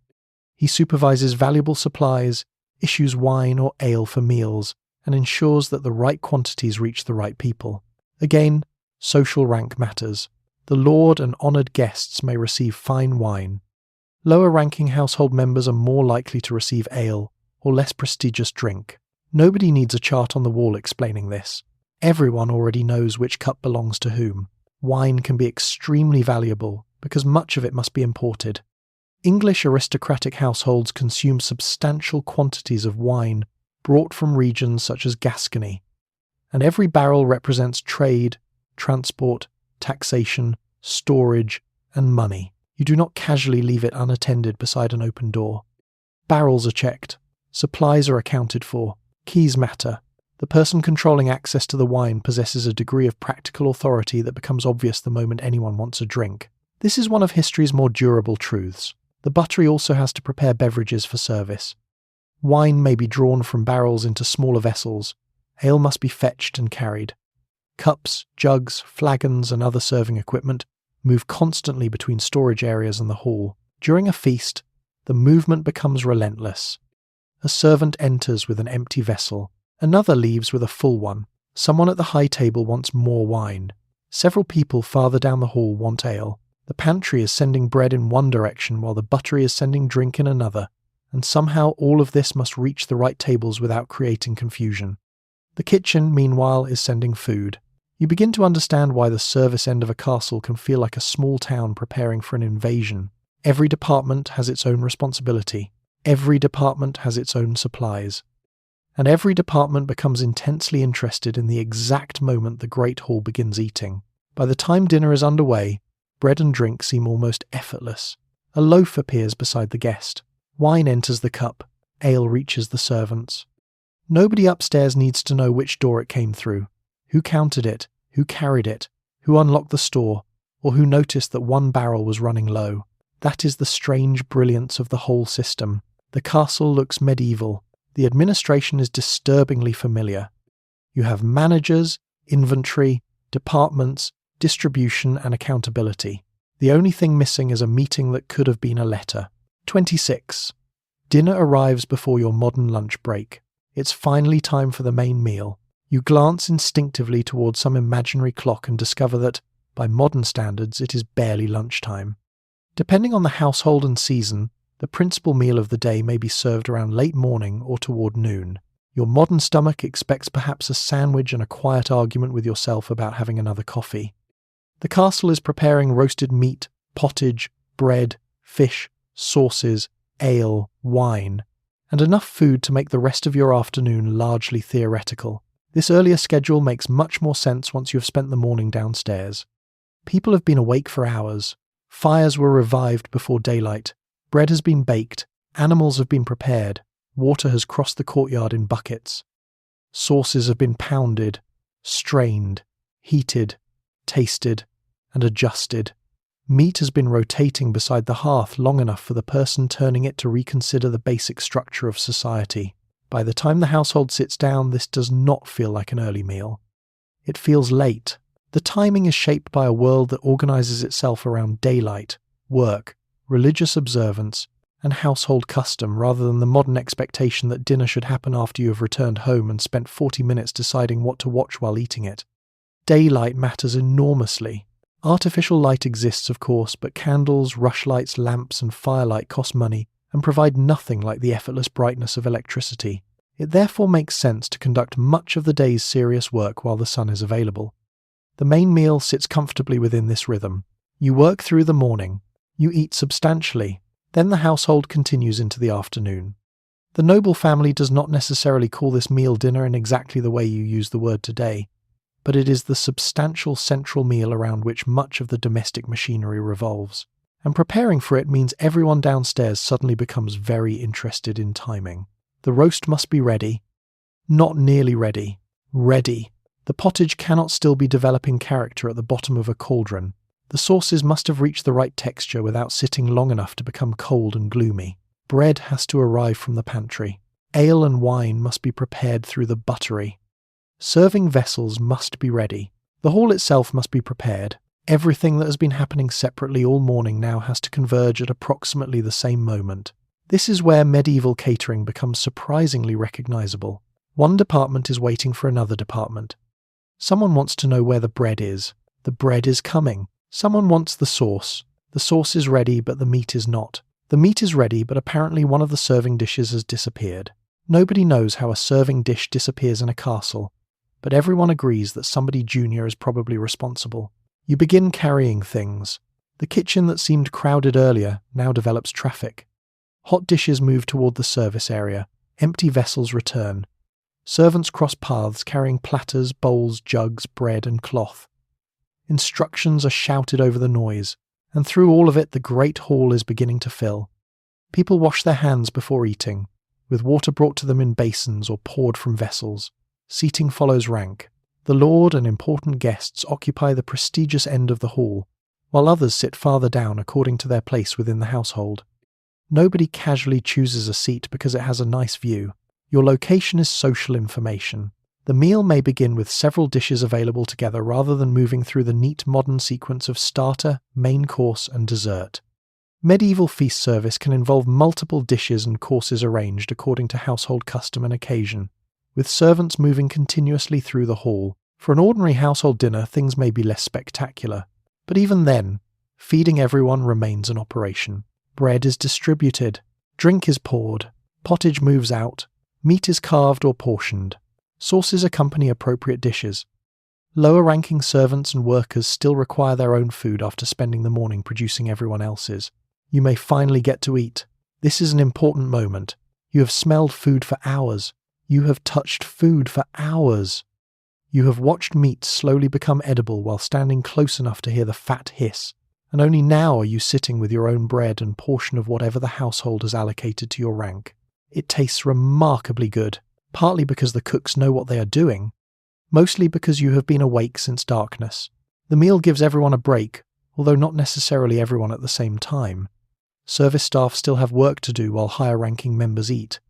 He supervises valuable supplies, issues wine or ale for meals, and ensures that the right quantities reach the right people. Again, social rank matters. The lord and honoured guests may receive fine wine. Lower-ranking household members are more likely to receive ale or less prestigious drink. Nobody needs a chart on the wall explaining this. Everyone already knows which cup belongs to whom. Wine can be extremely valuable because much of it must be imported. English aristocratic households consume substantial quantities of wine brought from regions such as Gascony, and every barrel represents trade, transport, taxation, storage, and money. You do not casually leave it unattended beside an open door. Barrels are checked. Supplies are accounted for. Keys matter. The person controlling access to the wine possesses a degree of practical authority that becomes obvious the moment anyone wants a drink. This is one of history's more durable truths. The buttery also has to prepare beverages for service. Wine may be drawn from barrels into smaller vessels. Ale must be fetched and carried. Cups, jugs, flagons, and other serving equipment move constantly between storage areas and the hall. During a feast, the movement becomes relentless. A servant enters with an empty vessel. Another leaves with a full one. Someone at the high table wants more wine. Several people farther down the hall want ale. The pantry is sending bread in one direction while the buttery is sending drink in another, and somehow all of this must reach the right tables without creating confusion. The kitchen, meanwhile, is sending food. You begin to understand why the service end of a castle can feel like a small town preparing for an invasion. Every department has its own responsibility. Every department has its own supplies. And every department becomes intensely interested in the exact moment the Great Hall begins eating. By the time dinner is underway, bread and drink seem almost effortless. A loaf appears beside the guest. Wine enters the cup. Ale reaches the servants. Nobody upstairs needs to know which door it came through, who counted it, who carried it, who unlocked the store, or who noticed that one barrel was running low. That is the strange brilliance of the whole system. The castle looks medieval. The administration is disturbingly familiar. You have managers, inventory, departments, distribution, and accountability. The only thing missing is a meeting that could have been a letter. 26. Dinner arrives before your modern lunch break. It's finally time for the main meal. You glance instinctively towards some imaginary clock and discover that, by modern standards, it is barely lunchtime. Depending on the household and season, the principal meal of the day may be served around late morning or toward noon. Your modern stomach expects perhaps a sandwich and a quiet argument with yourself about having another coffee. The castle is preparing roasted meat, pottage, bread, fish, sauces, ale, wine, and enough food to make the rest of your afternoon largely theoretical. This earlier schedule makes much more sense once you have spent the morning downstairs. People have been awake for hours. Fires were revived before daylight. Bread has been baked. Animals have been prepared. Water has crossed the courtyard in buckets. Sauces have been pounded, strained, heated, tasted, and adjusted. Meat has been rotating beside the hearth long enough for the person turning it to reconsider the basic structure of society. By the time the household sits down, this does not feel like an early meal. It feels late. The timing is shaped by a world that organizes itself around daylight, work, religious observance, and household custom rather than the modern expectation that dinner should happen after you have returned home and spent 40 minutes deciding what to watch while eating it. Daylight matters enormously. Artificial light exists, of course, but candles, rushlights, lamps, and firelight cost money and provide nothing like the effortless brightness of electricity. It therefore makes sense to conduct much of the day's serious work while the sun is available. The main meal sits comfortably within this rhythm. You work through the morning. You eat substantially. Then the household continues into the afternoon. The noble family does not necessarily call this meal dinner in exactly the way you use the word today, but it is the substantial central meal around which much of the domestic machinery revolves. And preparing for it means everyone downstairs suddenly becomes very interested in timing. The roast must be ready. Not nearly ready. Ready. The pottage cannot still be developing character at the bottom of a cauldron. The sauces must have reached the right texture without sitting long enough to become cold and gloomy. Bread has to arrive from the pantry. Ale and wine must be prepared through the buttery. Serving vessels must be ready. The hall itself must be prepared. Everything that has been happening separately all morning now has to converge at approximately the same moment. This is where medieval catering becomes surprisingly recognizable. One department is waiting for another department. Someone wants to know where the bread is. The bread is coming. Someone wants the sauce. The sauce is ready, but the meat is not. The meat is ready, but apparently one of the serving dishes has disappeared. Nobody knows how a serving dish disappears in a castle, but everyone agrees that somebody junior is probably responsible. You begin carrying things. The kitchen that seemed crowded earlier now develops traffic. Hot dishes move toward the service area. Empty vessels return. Servants cross paths carrying platters, bowls, jugs, bread, and cloth. Instructions are shouted over the noise, and through all of it the great hall is beginning to fill. People wash their hands before eating, with water brought to them in basins or poured from vessels. Seating follows rank. The lord and important guests occupy the prestigious end of the hall, while others sit farther down according to their place within the household. Nobody casually chooses a seat because it has a nice view. Your location is social information. The meal may begin with several dishes available together rather than moving through the neat modern sequence of starter, main course, and dessert. Medieval feast service can involve multiple dishes and courses arranged according to household custom and occasion, with servants moving continuously through the hall. For an ordinary household dinner, things may be less spectacular, but even then, feeding everyone remains an operation. Bread is distributed, drink is poured, pottage moves out, meat is carved or portioned. Sauces accompany appropriate dishes. Lower-ranking servants and workers still require their own food after spending the morning producing everyone else's. You may finally get to eat. This is an important moment. You have smelled food for hours. You have touched food for hours. You have watched meat slowly become edible while standing close enough to hear the fat hiss, and only now are you sitting with your own bread and portion of whatever the household has allocated to your rank. It tastes remarkably good, partly because the cooks know what they are doing, mostly because you have been awake since darkness. The meal gives everyone a break, although not necessarily everyone at the same time. Service staff still have work to do while higher-ranking members eat.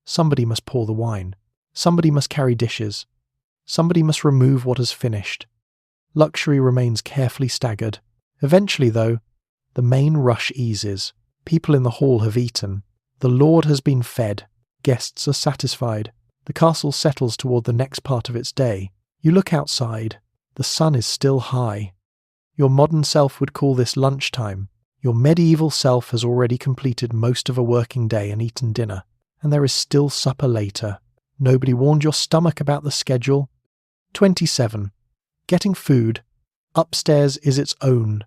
Somebody must pour the wine. Somebody must carry dishes. Somebody must remove what has finished. Luxury remains carefully staggered. Eventually, though, the main rush eases. People in the hall have eaten. The lord has been fed. Guests are satisfied. The castle settles toward the next part of its day. You look outside. The sun is still high. Your modern self would call this lunchtime. Your medieval self has already completed most of a working day and eaten dinner, and there is still supper later. Nobody warned your stomach about the schedule. 27. Getting food. Upstairs is its own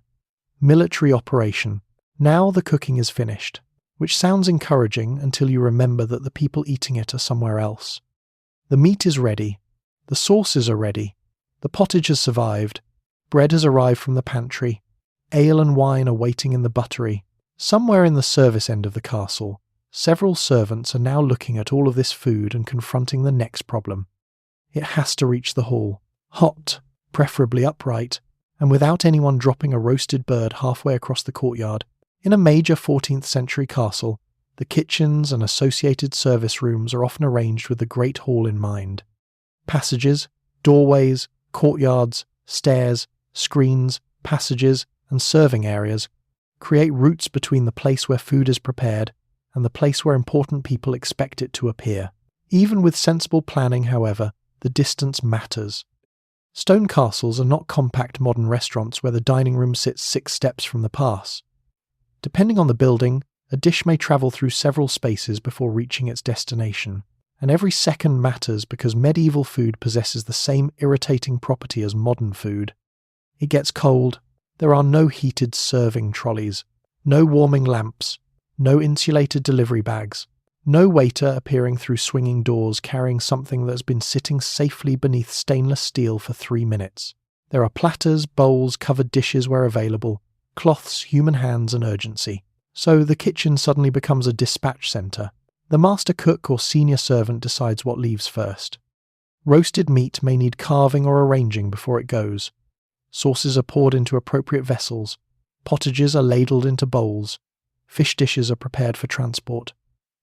military operation. Now the cooking is finished, which sounds encouraging until you remember that the people eating it are somewhere else. The meat is ready. The sauces are ready. The pottage has survived. Bread has arrived from the pantry. Ale and wine are waiting in the buttery. Somewhere in the service end of the castle, several servants are now looking at all of this food and confronting the next problem. It has to reach the hall, hot, preferably upright, and without anyone dropping a roasted bird halfway across the courtyard. In a major 14th-century castle, the kitchens and associated service rooms are often arranged with the great hall in mind. Passages, doorways, courtyards, stairs, screens, passages, and serving areas create routes between the place where food is prepared and the place where important people expect it to appear. Even with sensible planning, however, the distance matters. Stone castles are not compact modern restaurants where the dining room sits 6 steps from the pass. Depending on the building, a dish may travel through several spaces before reaching its destination, and every second matters because medieval food possesses the same irritating property as modern food. It gets cold. There are no heated serving trolleys, no warming lamps, no insulated delivery bags, no waiter appearing through swinging doors carrying something that has been sitting safely beneath stainless steel for 3 minutes. There are platters, bowls, covered dishes where available, cloths, human hands, and urgency. So the kitchen suddenly becomes a dispatch centre. The master cook or senior servant decides what leaves first. Roasted meat may need carving or arranging before it goes. Sauces are poured into appropriate vessels. Pottages are ladled into bowls. Fish dishes are prepared for transport.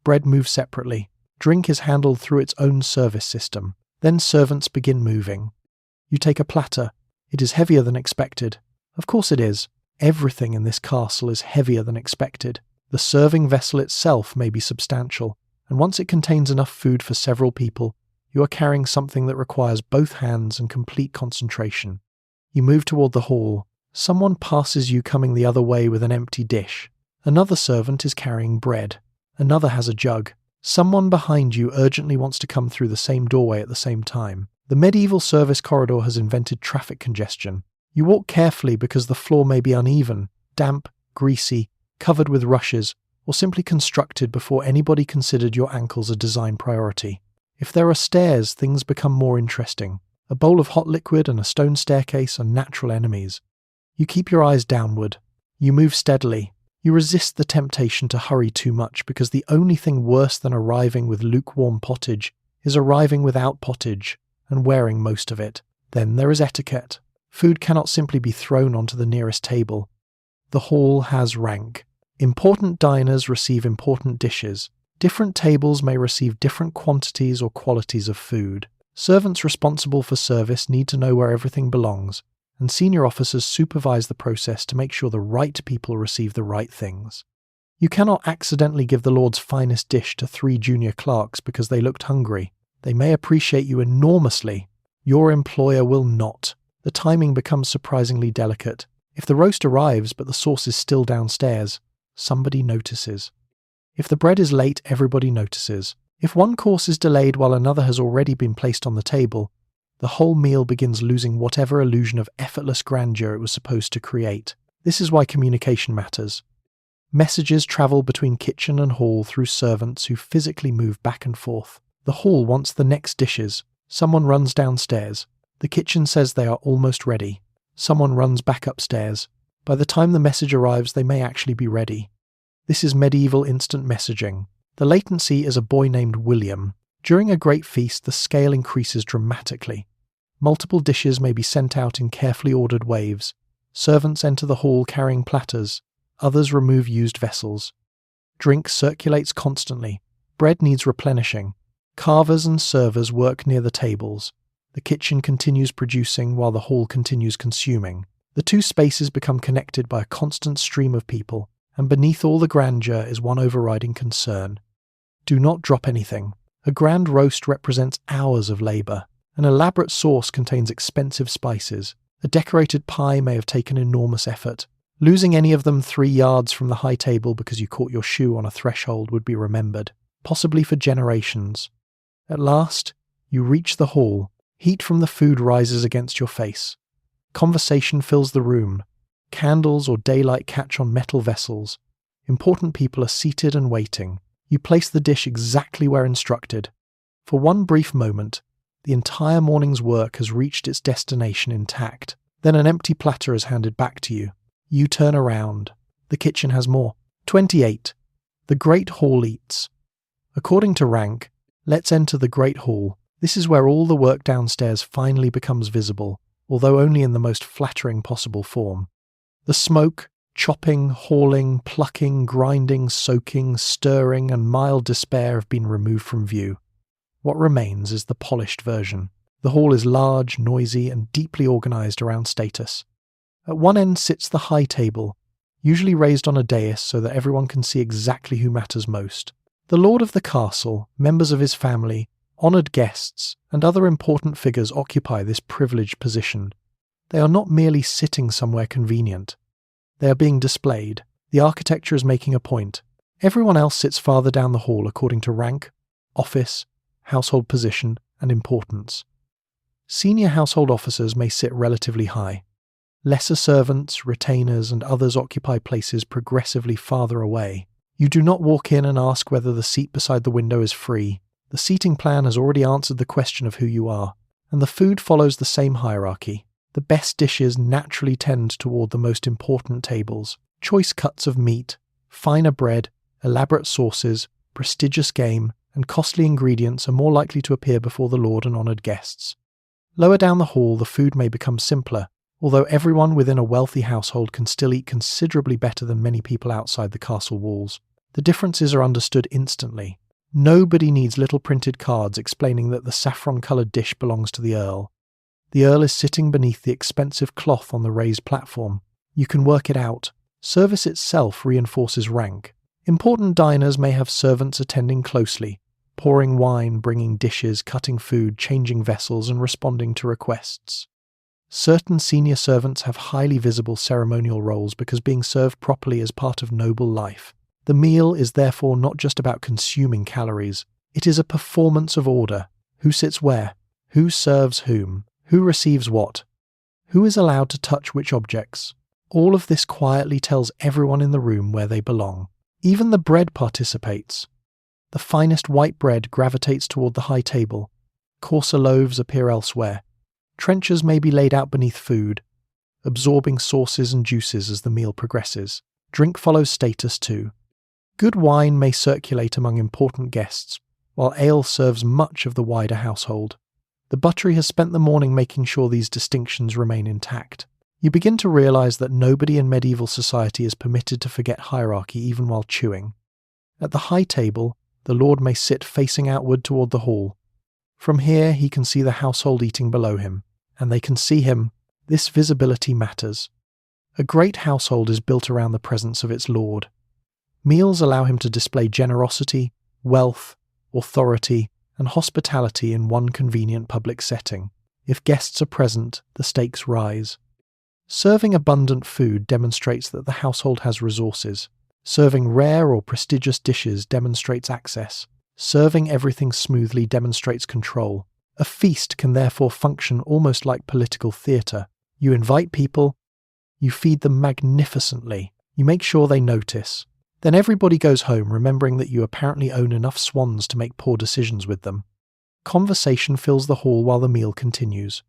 Bread moves separately. Drink is handled through its own service system. Then servants begin moving. You take a platter. It is heavier than expected. Of course it is. Everything in this castle is heavier than expected. The serving vessel itself may be substantial, and once it contains enough food for several people, you are carrying something that requires both hands and complete concentration. You move toward the hall. Someone passes you coming the other way with an empty dish. Another servant is carrying bread. Another has a jug. Someone behind you urgently wants to come through the same doorway at the same time. The medieval service corridor has invented traffic congestion. You walk carefully because the floor may be uneven, damp, greasy, covered with rushes, or simply constructed before anybody considered your ankles a design priority. If there are stairs, things become more interesting. A bowl of hot liquid and a stone staircase are natural enemies. You keep your eyes downward. You move steadily. You resist the temptation to hurry too much because the only thing worse than arriving with lukewarm pottage is arriving without pottage and wearing most of it. Then there is etiquette. Food cannot simply be thrown onto the nearest table. The hall has rank. Important diners receive important dishes. Different tables may receive different quantities or qualities of food. Servants responsible for service need to know where everything belongs, and senior officers supervise the process to make sure the right people receive the right things. You cannot accidentally give the Lord's finest dish to 3 junior clerks because they looked hungry. They may appreciate you enormously. Your employer will not. The timing becomes surprisingly delicate. If the roast arrives but the sauce is still downstairs, somebody notices. If the bread is late, everybody notices. If one course is delayed while another has already been placed on the table, the whole meal begins losing whatever illusion of effortless grandeur it was supposed to create. This is why communication matters. Messages travel between kitchen and hall through servants who physically move back and forth. The hall wants the next dishes. Someone runs downstairs. The kitchen says they are almost ready. Someone runs back upstairs. By the time the message arrives, they may actually be ready. This is medieval instant messaging. The latency is a boy named William. During a great feast, the scale increases dramatically. Multiple dishes may be sent out in carefully ordered waves. Servants enter the hall carrying platters. Others remove used vessels. Drink circulates constantly. Bread needs replenishing. Carvers and servers work near the tables. The kitchen continues producing while the hall continues consuming. The two spaces become connected by a constant stream of people, and beneath all the grandeur is one overriding concern. Do not drop anything. A grand roast represents hours of labour. An elaborate sauce contains expensive spices. A decorated pie may have taken enormous effort. Losing any of them 3 yards from the high table because you caught your shoe on a threshold would be remembered, possibly for generations. At last, you reach the hall. Heat from the food rises against your face. Conversation fills the room. Candles or daylight catch on metal vessels. Important people are seated and waiting. You place the dish exactly where instructed. For one brief moment, the entire morning's work has reached its destination intact. Then an empty platter is handed back to you. You turn around. The kitchen has more. 28. The Great Hall eats. According to rank, let's enter the Great Hall. This is where all the work downstairs finally becomes visible, although only in the most flattering possible form. The smoke, chopping, hauling, plucking, grinding, soaking, stirring, and mild despair have been removed from view. What remains is the polished version. The hall is large, noisy, and deeply organised around status. At one end sits the high table, usually raised on a dais so that everyone can see exactly who matters most. The lord of the castle, members of his family, honoured guests, and other important figures occupy this privileged position. They are not merely sitting somewhere convenient. They are being displayed. The architecture is making a point. Everyone else sits farther down the hall according to rank, office, household position, and importance. Senior household officers may sit relatively high. Lesser servants, retainers, and others occupy places progressively farther away. You do not walk in and ask whether the seat beside the window is free. The seating plan has already answered the question of who you are, and the food follows the same hierarchy. The best dishes naturally tend toward the most important tables. Choice cuts of meat, finer bread, elaborate sauces, prestigious game, and costly ingredients are more likely to appear before the lord and honoured guests. Lower down the hall, the food may become simpler, although everyone within a wealthy household can still eat considerably better than many people outside the castle walls. The differences are understood instantly. Nobody needs little printed cards explaining that the saffron-coloured dish belongs to the earl. The earl is sitting beneath the expensive cloth on the raised platform. You can work it out. Service itself reinforces rank. Important diners may have servants attending closely, pouring wine, bringing dishes, cutting food, changing vessels, and responding to requests. Certain senior servants have highly visible ceremonial roles because being served properly is part of noble life. The meal is therefore not just about consuming calories. It is a performance of order. Who sits where? Who serves whom? Who receives what? Who is allowed to touch which objects? All of this quietly tells everyone in the room where they belong. Even the bread participates. The finest white bread gravitates toward the high table. Coarser loaves appear elsewhere. Trenchers may be laid out beneath food, absorbing sauces and juices as the meal progresses. Drink follows status too. Good wine may circulate among important guests, while ale serves much of the wider household. The buttery has spent the morning making sure these distinctions remain intact. You begin to realise that nobody in medieval society is permitted to forget hierarchy even while chewing. At the high table, the lord may sit facing outward toward the hall. From here he can see the household eating below him, and they can see him. This visibility matters. A great household is built around the presence of its lord. Meals allow him to display generosity, wealth, authority, and hospitality in one convenient public setting. If guests are present, the stakes rise. Serving abundant food demonstrates that the household has resources. Serving rare or prestigious dishes demonstrates access. Serving everything smoothly demonstrates control. A feast can therefore function almost like political theatre. You invite people, you feed them magnificently, you make sure they notice. Then everybody goes home remembering that you apparently own enough swans to make poor decisions with them. Conversation fills the hall while the meal continues.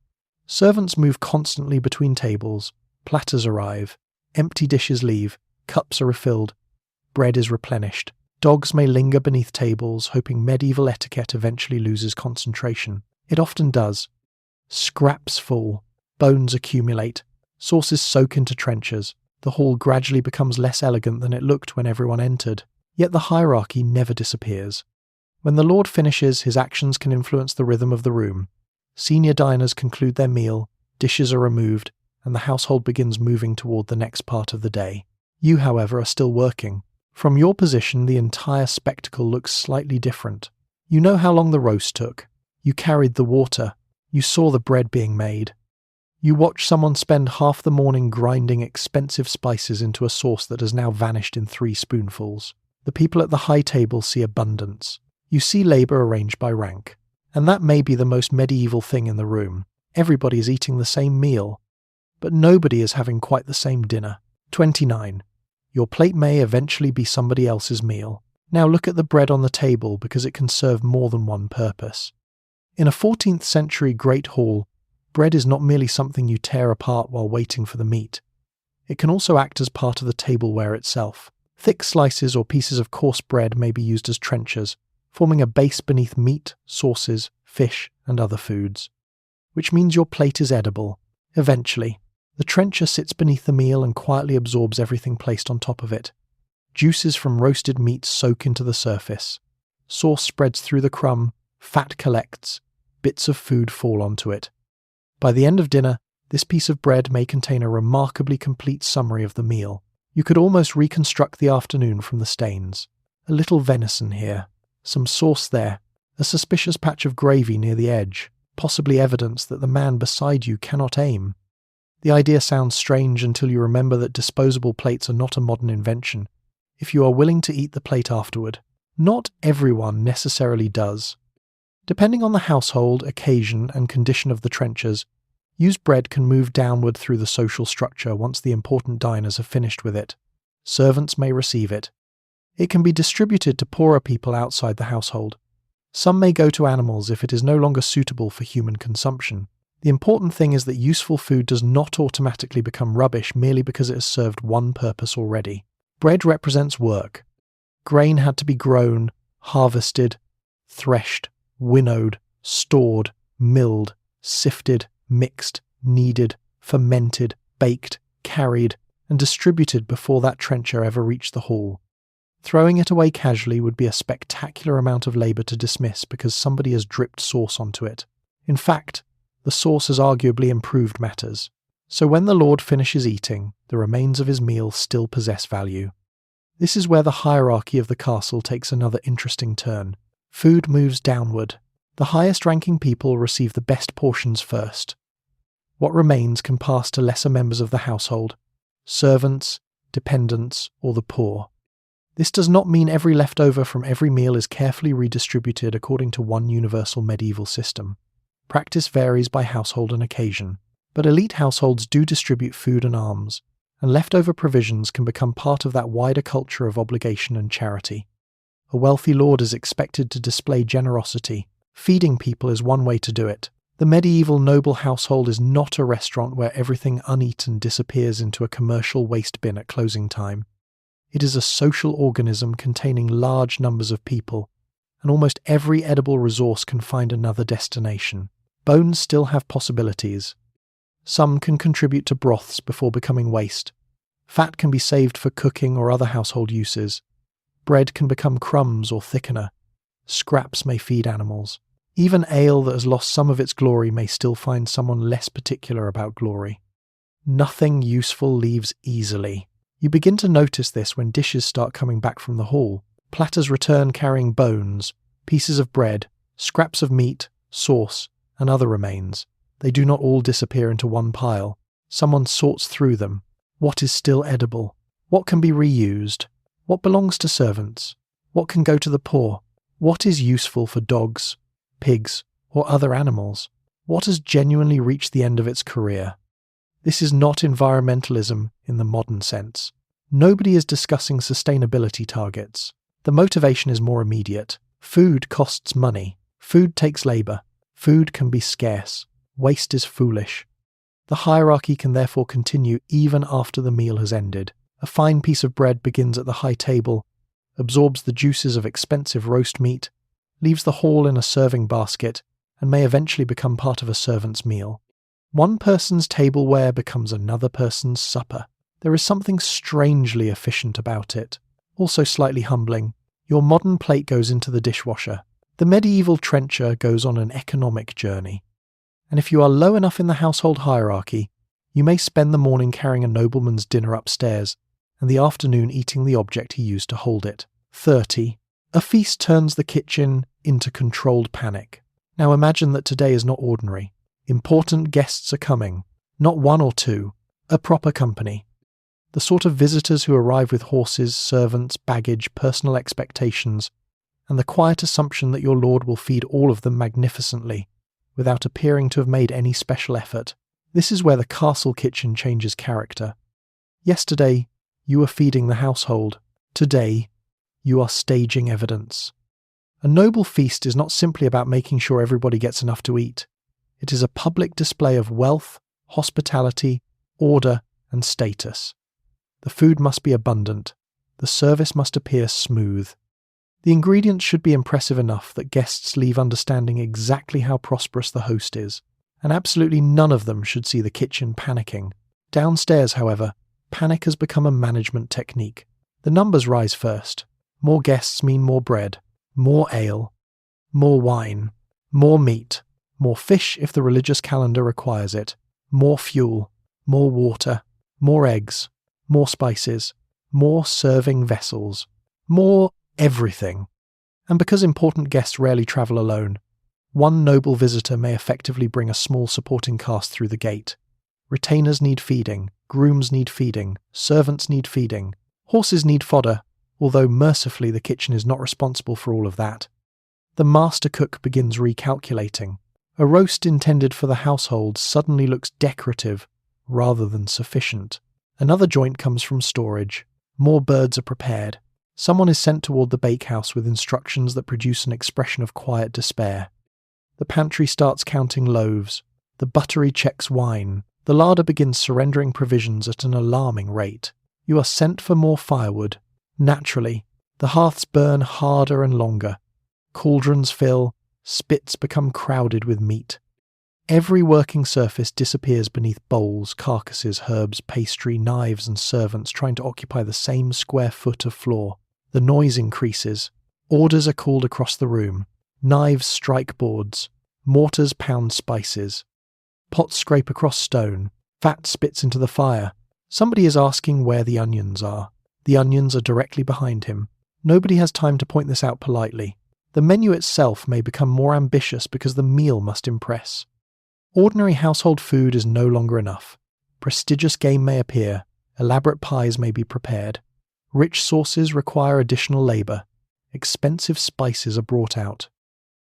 Servants move constantly between tables, platters arrive, empty dishes leave, cups are refilled, bread is replenished. Dogs may linger beneath tables, hoping medieval etiquette eventually loses concentration. It often does. Scraps fall, bones accumulate, sauces soak into trenchers. The hall gradually becomes less elegant than it looked when everyone entered. Yet the hierarchy never disappears. When the lord finishes, his actions can influence the rhythm of the room. Senior diners conclude their meal, dishes are removed, and the household begins moving toward the next part of the day. You, however, are still working. From your position, the entire spectacle looks slightly different. You know how long the roast took. You carried the water. You saw the bread being made. You watch someone spend half the morning grinding expensive spices into a sauce that has now vanished in 3 spoonfuls. The people at the high table see abundance. You see labour arranged by rank. And that may be the most medieval thing in the room. Everybody is eating the same meal, but nobody is having quite the same dinner. 29. Your plate may eventually be somebody else's meal. Now look at the bread on the table because it can serve more than one purpose. In a 14th century great hall, bread is not merely something you tear apart while waiting for the meat. It can also act as part of the tableware itself. Thick slices or pieces of coarse bread may be used as trenchers, forming a base beneath meat, sauces, fish, and other foods. Which means your plate is edible. Eventually, the trencher sits beneath the meal and quietly absorbs everything placed on top of it. Juices from roasted meat soak into the surface. Sauce spreads through the crumb, fat collects, bits of food fall onto it. By the end of dinner, this piece of bread may contain a remarkably complete summary of the meal. You could almost reconstruct the afternoon from the stains. A little venison here, some sauce there, a suspicious patch of gravy near the edge, possibly evidence that the man beside you cannot aim. The idea sounds strange until you remember that disposable plates are not a modern invention. If you are willing to eat the plate afterward, not everyone necessarily does. Depending on the household, occasion, and condition of the trenchers, used bread can move downward through the social structure once the important diners have finished with it. Servants may receive it. It can be distributed to poorer people outside the household. Some may go to animals if it is no longer suitable for human consumption. The important thing is that useful food does not automatically become rubbish merely because it has served one purpose already. Bread represents work. Grain had to be grown, harvested, threshed, winnowed, stored, milled, sifted, mixed, kneaded, fermented, baked, carried, and distributed before that trencher ever reached the hall. Throwing it away casually would be a spectacular amount of labour to dismiss because somebody has dripped sauce onto it. In fact, the sauce has arguably improved matters. So when the lord finishes eating, the remains of his meal still possess value. This is where the hierarchy of the castle takes another interesting turn. Food moves downward. The highest-ranking people receive the best portions first. What remains can pass to lesser members of the household, servants, dependents, or the poor. This does not mean every leftover from every meal is carefully redistributed according to one universal medieval system. Practice varies by household and occasion, but elite households do distribute food and alms, and leftover provisions can become part of that wider culture of obligation and charity. A wealthy lord is expected to display generosity. Feeding people is one way to do it. The medieval noble household is not a restaurant where everything uneaten disappears into a commercial waste bin at closing time. It is a social organism containing large numbers of people, and almost every edible resource can find another destination. Bones still have possibilities. Some can contribute to broths before becoming waste. Fat can be saved for cooking or other household uses. Bread can become crumbs or thickener. Scraps may feed animals. Even ale that has lost some of its glory may still find someone less particular about glory. Nothing useful leaves easily. You begin to notice this when dishes start coming back from the hall. Platters return carrying bones, pieces of bread, scraps of meat, sauce, and other remains. They do not all disappear into one pile. Someone sorts through them. What is still edible? What can be reused? What belongs to servants? What can go to the poor? What is useful for dogs, pigs, or other animals? What has genuinely reached the end of its career? This is not environmentalism in the modern sense. Nobody is discussing sustainability targets. The motivation is more immediate. Food costs money. Food takes labour. Food can be scarce. Waste is foolish. The hierarchy can therefore continue even after the meal has ended. A fine piece of bread begins at the high table, absorbs the juices of expensive roast meat, leaves the hall in a serving basket, and may eventually become part of a servant's meal. One person's tableware becomes another person's supper. There is something strangely efficient about it, also slightly humbling. Your modern plate goes into the dishwasher. The medieval trencher goes on an economic journey. And if you are low enough in the household hierarchy, you may spend the morning carrying a nobleman's dinner upstairs, and the afternoon eating the object he used to hold it. 30. A feast turns the kitchen into controlled panic. Now imagine that today is not ordinary. Important guests are coming, not one or two, a proper company. The sort of visitors who arrive with horses, servants, baggage, personal expectations, and the quiet assumption that your lord will feed all of them magnificently, without appearing to have made any special effort. This is where the castle kitchen changes character. Yesterday, you were feeding the household. Today, you are staging evidence. A noble feast is not simply about making sure everybody gets enough to eat. It is a public display of wealth, hospitality, order, and status. The food must be abundant. The service must appear smooth. The ingredients should be impressive enough that guests leave understanding exactly how prosperous the host is, and absolutely none of them should see the kitchen panicking. Downstairs, however, panic has become a management technique. The numbers rise first. More guests mean more bread, more ale, more wine, more meat, more fish if the religious calendar requires it, more fuel, more water, more eggs, more spices, more serving vessels, more everything. And because important guests rarely travel alone, one noble visitor may effectively bring a small supporting cast through the gate. Retainers need feeding, grooms need feeding, servants need feeding, horses need fodder, although mercifully the kitchen is not responsible for all of that. The master cook begins recalculating. A roast intended for the household suddenly looks decorative rather than sufficient. Another joint comes from storage. More birds are prepared. Someone is sent toward the bakehouse with instructions that produce an expression of quiet despair. The pantry starts counting loaves. The buttery checks wine. The larder begins surrendering provisions at an alarming rate. You are sent for more firewood. Naturally, the hearths burn harder and longer. Cauldrons fill. Spits become crowded with meat. Every working surface disappears beneath bowls, carcasses, herbs, pastry, knives, and servants trying to occupy the same square foot of floor. The noise increases. Orders are called across the room. Knives strike boards. Mortars pound spices. Pots scrape across stone. Fat spits into the fire. Somebody is asking where the onions are. The onions are directly behind him. Nobody has time to point this out politely. The menu itself may become more ambitious because the meal must impress. Ordinary household food is no longer enough. Prestigious game may appear. Elaborate pies may be prepared. Rich sauces require additional labour. Expensive spices are brought out.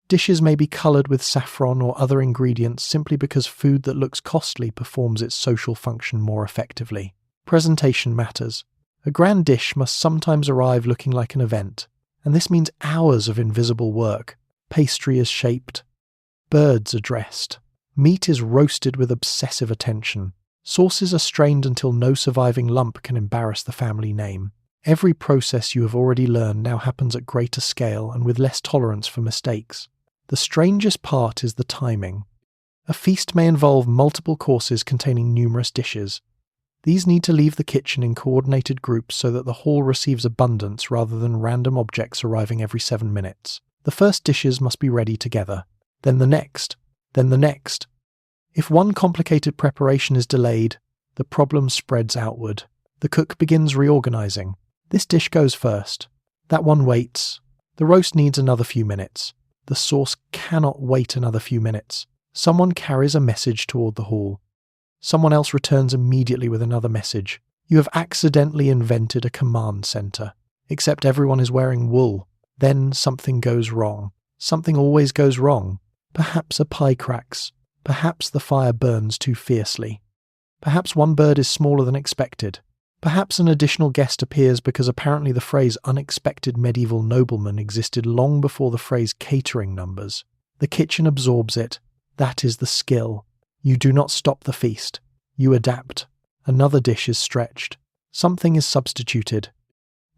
Dishes may be coloured with saffron or other ingredients simply because food that looks costly performs its social function more effectively. Presentation matters. A grand dish must sometimes arrive looking like an event, and this means hours of invisible work. Pastry is shaped. Birds are dressed. Meat is roasted with obsessive attention. Sauces are strained until no surviving lump can embarrass the family name. Every process you have already learned now happens at greater scale and with less tolerance for mistakes. The strangest part is the timing. A feast may involve multiple courses containing numerous dishes. These need to leave the kitchen in coordinated groups so that the hall receives abundance rather than random objects arriving every 7 minutes. The first dishes must be ready together, then the next, then the next. If one complicated preparation is delayed, the problem spreads outward. The cook begins reorganizing. This dish goes first. That one waits. The roast needs another few minutes. The sauce cannot wait another few minutes. Someone carries a message toward the hall. Someone else returns immediately with another message. You have accidentally invented a command center. Except everyone is wearing wool. Then something goes wrong. Something always goes wrong. Perhaps a pie cracks. Perhaps the fire burns too fiercely. Perhaps one bird is smaller than expected. Perhaps an additional guest appears because apparently the phrase unexpected medieval nobleman existed long before the phrase catering numbers. The kitchen absorbs it. That is the skill. You do not stop the feast. You adapt. Another dish is stretched. Something is substituted.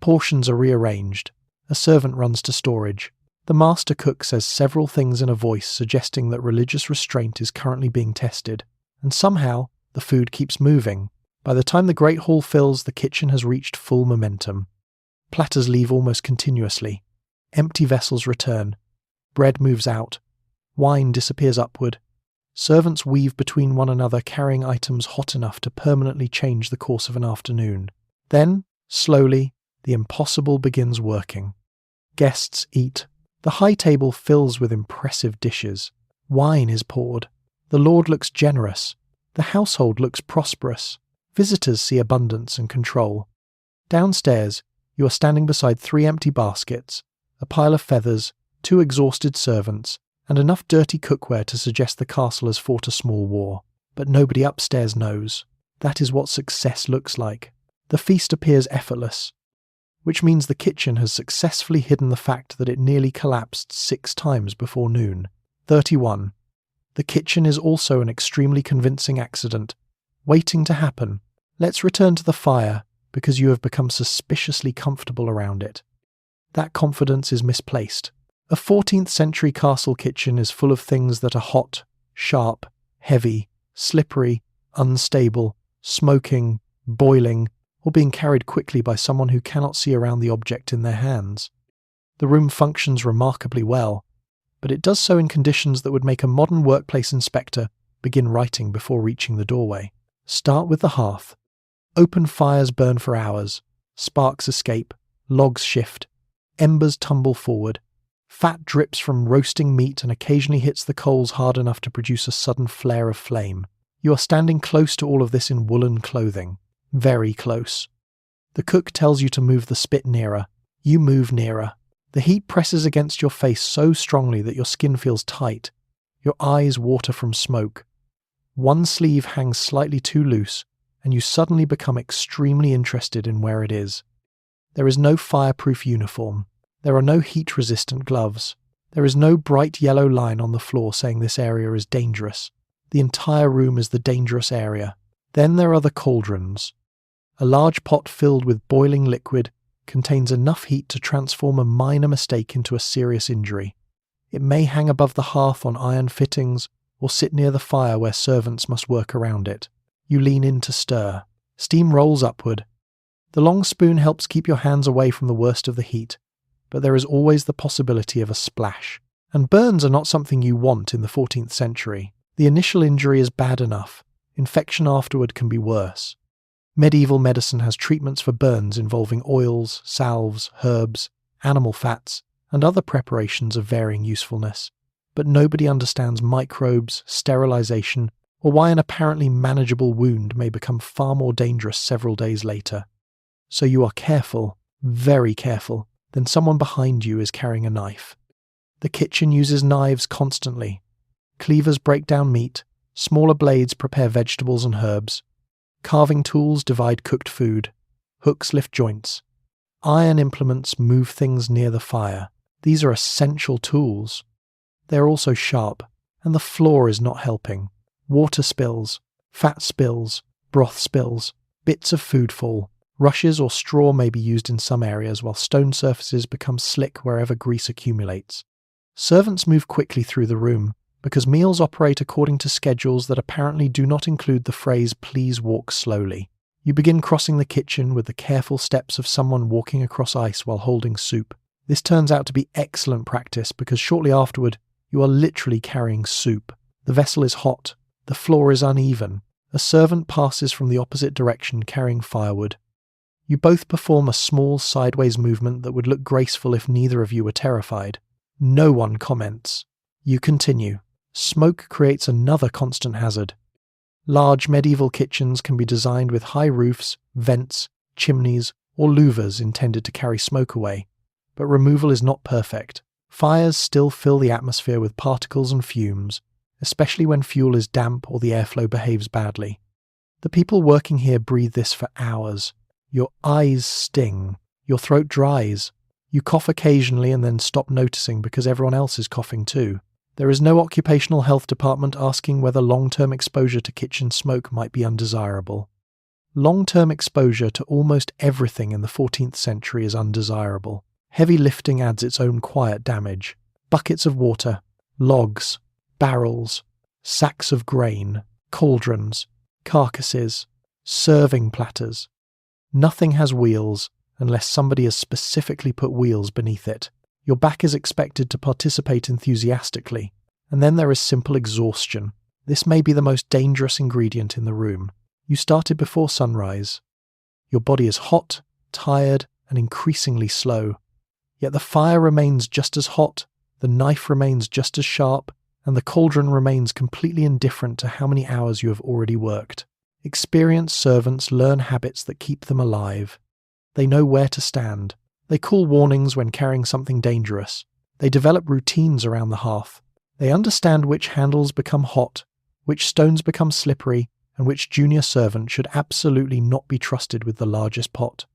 Portions are rearranged. A servant runs to storage. The master cook says several things in a voice suggesting that religious restraint is currently being tested. And somehow, the food keeps moving. By the time the great hall fills, the kitchen has reached full momentum. Platters leave almost continuously. Empty vessels return. Bread moves out. Wine disappears upward. Servants weave between one another, carrying items hot enough to permanently change the course of an afternoon. Then, slowly, the impossible begins working. Guests eat. The high table fills with impressive dishes. Wine is poured. The lord looks generous. The household looks prosperous. Visitors see abundance and control. Downstairs, you are standing beside 3 empty baskets, a pile of feathers, 2 exhausted servants, and enough dirty cookware to suggest the castle has fought a small war. But nobody upstairs knows. That is what success looks like. The feast appears effortless, which means the kitchen has successfully hidden the fact that it nearly collapsed 6 times before noon. 31. The kitchen is also an extremely convincing accident, waiting to happen. Let's return to the fire, because you have become suspiciously comfortable around it. That confidence is misplaced. A 14th-century castle kitchen is full of things that are hot, sharp, heavy, slippery, unstable, smoking, boiling, or being carried quickly by someone who cannot see around the object in their hands. The room functions remarkably well, but it does so in conditions that would make a modern workplace inspector begin writing before reaching the doorway. Start with the hearth. Open fires burn for hours. Sparks escape. Logs shift. Embers tumble forward. Fat drips from roasting meat and occasionally hits the coals hard enough to produce a sudden flare of flame. You are standing close to all of this in woolen clothing. Very close. The cook tells you to move the spit nearer. You move nearer. The heat presses against your face so strongly that your skin feels tight. Your eyes water from smoke. One sleeve hangs slightly too loose, and you suddenly become extremely interested in where it is. There is no fireproof uniform. There are no heat-resistant gloves. There is no bright yellow line on the floor saying this area is dangerous. The entire room is the dangerous area. Then there are the cauldrons. A large pot filled with boiling liquid contains enough heat to transform a minor mistake into a serious injury. It may hang above the hearth on iron fittings or sit near the fire where servants must work around it. You lean in to stir. Steam rolls upward. The long spoon helps keep your hands away from the worst of the heat, but there is always the possibility of a splash. And burns are not something you want in the 14th century. The initial injury is bad enough. Infection afterward can be worse. Medieval medicine has treatments for burns involving oils, salves, herbs, animal fats, and other preparations of varying usefulness. But nobody understands microbes, sterilization, or why an apparently manageable wound may become far more dangerous several days later. So you are careful, very careful, then someone behind you is carrying a knife. The kitchen uses knives constantly. Cleavers break down meat, smaller blades prepare vegetables and herbs. Carving tools divide cooked food. Hooks lift joints. Iron implements move things near the fire. These are essential tools. They are also sharp, and the floor is not helping. Water spills, fat spills, broth spills, bits of food fall. Rushes or straw may be used in some areas, while stone surfaces become slick wherever grease accumulates. Servants move quickly through the room, because meals operate according to schedules that apparently do not include the phrase "please walk slowly." You begin crossing the kitchen with the careful steps of someone walking across ice while holding soup. This turns out to be excellent practice because shortly afterward, you are literally carrying soup. The vessel is hot. The floor is uneven. A servant passes from the opposite direction carrying firewood. You both perform a small sideways movement that would look graceful if neither of you were terrified. No one comments. You continue. Smoke creates another constant hazard. Large medieval kitchens can be designed with high roofs, vents, chimneys, or louvers intended to carry smoke away, but removal is not perfect. Fires still fill the atmosphere with particles and fumes, especially when fuel is damp or the airflow behaves badly. The people working here breathe this for hours. Your eyes sting. Your throat dries. You cough occasionally and then stop noticing because everyone else is coughing too. There is no occupational health department asking whether long-term exposure to kitchen smoke might be undesirable. Long-term exposure to almost everything in the 14th century is undesirable. Heavy lifting adds its own quiet damage. Buckets of water, logs, barrels, sacks of grain, cauldrons, carcasses, serving platters. Nothing has wheels unless somebody has specifically put wheels beneath it. Your back is expected to participate enthusiastically, and then there is simple exhaustion. This may be the most dangerous ingredient in the room. You started before sunrise. Your body is hot, tired, and increasingly slow. Yet the fire remains just as hot, the knife remains just as sharp, and the cauldron remains completely indifferent to how many hours you have already worked. Experienced servants learn habits that keep them alive. They know where to stand. They call warnings when carrying something dangerous. They develop routines around the hearth. They understand which handles become hot, which stones become slippery, and which junior servant should absolutely not be trusted with the largest pot.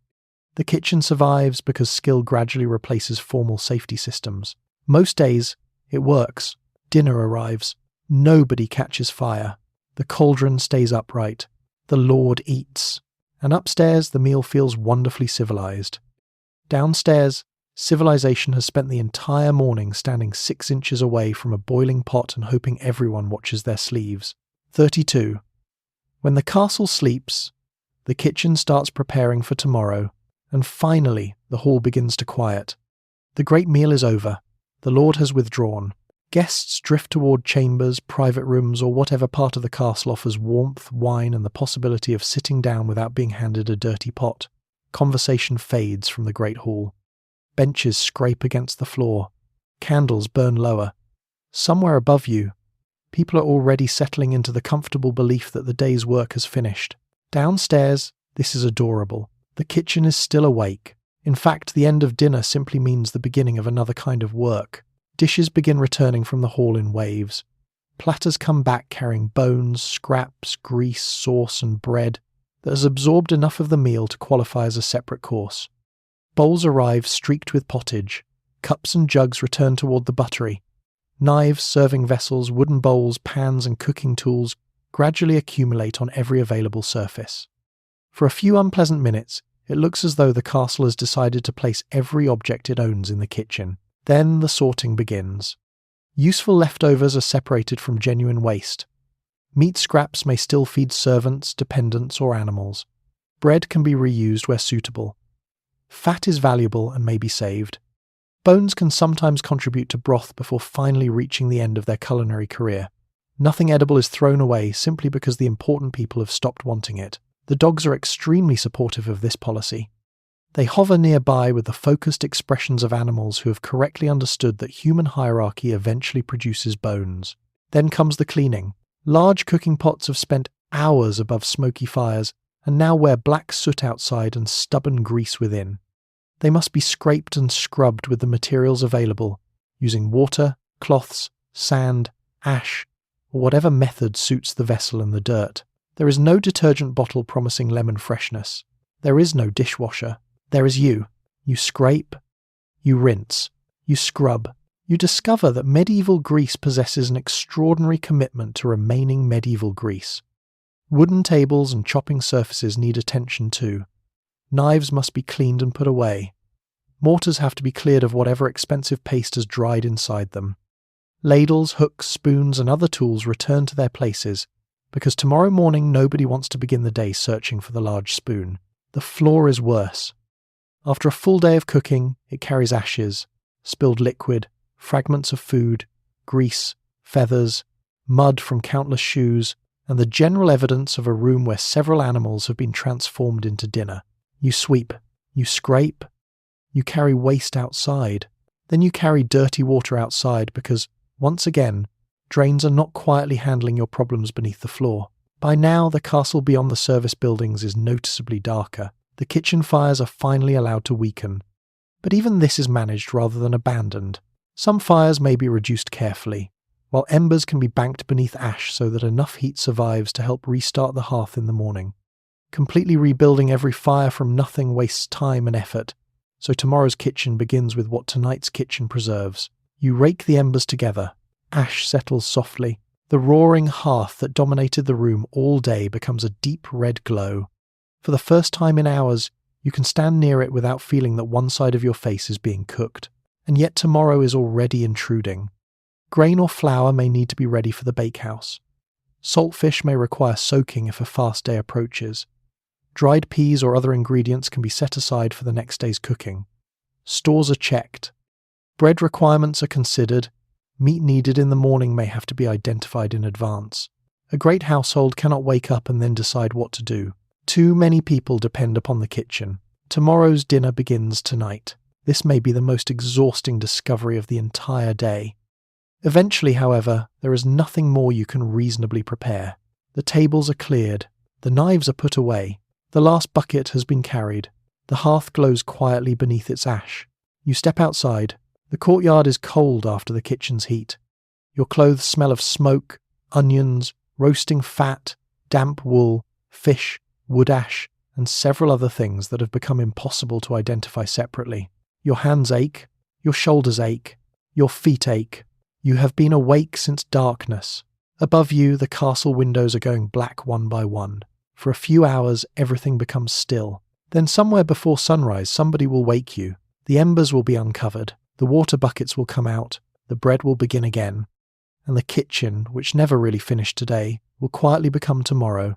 The kitchen survives because skill gradually replaces formal safety systems. Most days, it works. Dinner arrives. Nobody catches fire. The cauldron stays upright. The Lord eats. And upstairs, the meal feels wonderfully civilized. Downstairs, civilization has spent the entire morning standing 6 inches away from a boiling pot and hoping everyone watches their sleeves. 32. When the castle sleeps, the kitchen starts preparing for tomorrow, and finally the hall begins to quiet. The great meal is over. The Lord has withdrawn. Guests drift toward chambers, private rooms, or whatever part of the castle offers warmth, wine, and the possibility of sitting down without being handed a dirty pot. Conversation fades from the great hall. Benches scrape against the floor. Candles burn lower. Somewhere above you, people are already settling into the comfortable belief that the day's work has finished. Downstairs, this is adorable. The kitchen is still awake. In fact, the end of dinner simply means the beginning of another kind of work. Dishes begin returning from the hall in waves. Platters come back carrying bones, scraps, grease, sauce, and bread that has absorbed enough of the meal to qualify as a separate course. Bowls arrive streaked with pottage. Cups and jugs return toward the buttery. Knives, serving vessels, wooden bowls, pans, and cooking tools gradually accumulate on every available surface. For a few unpleasant minutes, it looks as though the castle has decided to place every object it owns in the kitchen. Then the sorting begins. Useful leftovers are separated from genuine waste. Meat scraps may still feed servants, dependents, or animals. Bread can be reused where suitable. Fat is valuable and may be saved. Bones can sometimes contribute to broth before finally reaching the end of their culinary career. Nothing edible is thrown away simply because the important people have stopped wanting it. The dogs are extremely supportive of this policy. They hover nearby with the focused expressions of animals who have correctly understood that human hierarchy eventually produces bones. Then comes the cleaning. Large cooking pots have spent hours above smoky fires and now wear black soot outside and stubborn grease within. They must be scraped and scrubbed with the materials available, using water, cloths, sand, ash, or whatever method suits the vessel and the dirt. There is no detergent bottle promising lemon freshness. There is no dishwasher. There is you. You scrape, you rinse, you scrub. You discover that medieval Greece possesses an extraordinary commitment to remaining medieval Greece. Wooden tables and chopping surfaces need attention too. Knives must be cleaned and put away. Mortars have to be cleared of whatever expensive paste has dried inside them. Ladles, hooks, spoons, and other tools return to their places, because tomorrow morning nobody wants to begin the day searching for the large spoon. The floor is worse. After a full day of cooking, it carries ashes, spilled liquid, fragments of food, grease, feathers, mud from countless shoes, and the general evidence of a room where several animals have been transformed into dinner. You sweep, you scrape, you carry waste outside. Then you carry dirty water outside because, once again, drains are not quietly handling your problems beneath the floor. By now, the castle beyond the service buildings is noticeably darker. The kitchen fires are finally allowed to weaken. But even this is managed rather than abandoned. Some fires may be reduced carefully, while embers can be banked beneath ash so that enough heat survives to help restart the hearth in the morning. Completely rebuilding every fire from nothing wastes time and effort, so tomorrow's kitchen begins with what tonight's kitchen preserves. You rake the embers together, Ash settles softly. The roaring hearth that dominated the room all day becomes a deep red glow. For the first time in hours, you can stand near it without feeling that one side of your face is being cooked. And yet tomorrow is already intruding. Grain or flour may need to be ready for the bakehouse. Saltfish may require soaking if a fast day approaches. Dried peas or other ingredients can be set aside for the next day's cooking. Stores are checked. Bread requirements are considered. Meat needed in the morning may have to be identified in advance. A great household cannot wake up and then decide what to do. Too many people depend upon the kitchen. Tomorrow's dinner begins tonight. This may be the most exhausting discovery of the entire day. Eventually, however, there is nothing more you can reasonably prepare. The tables are cleared. The knives are put away. The last bucket has been carried. The hearth glows quietly beneath its ash. You step outside. The courtyard is cold after the kitchen's heat. Your clothes smell of smoke, onions, roasting fat, damp wool, fish, wood ash, and several other things that have become impossible to identify separately. Your hands ache, your shoulders ache, your feet ache. You have been awake since darkness. Above you, the castle windows are going black one by one. For a few hours, everything becomes still. Then somewhere before sunrise, somebody will wake you. The embers will be uncovered. The water buckets will come out, the bread will begin again, and the kitchen, which never really finished today, will quietly become tomorrow,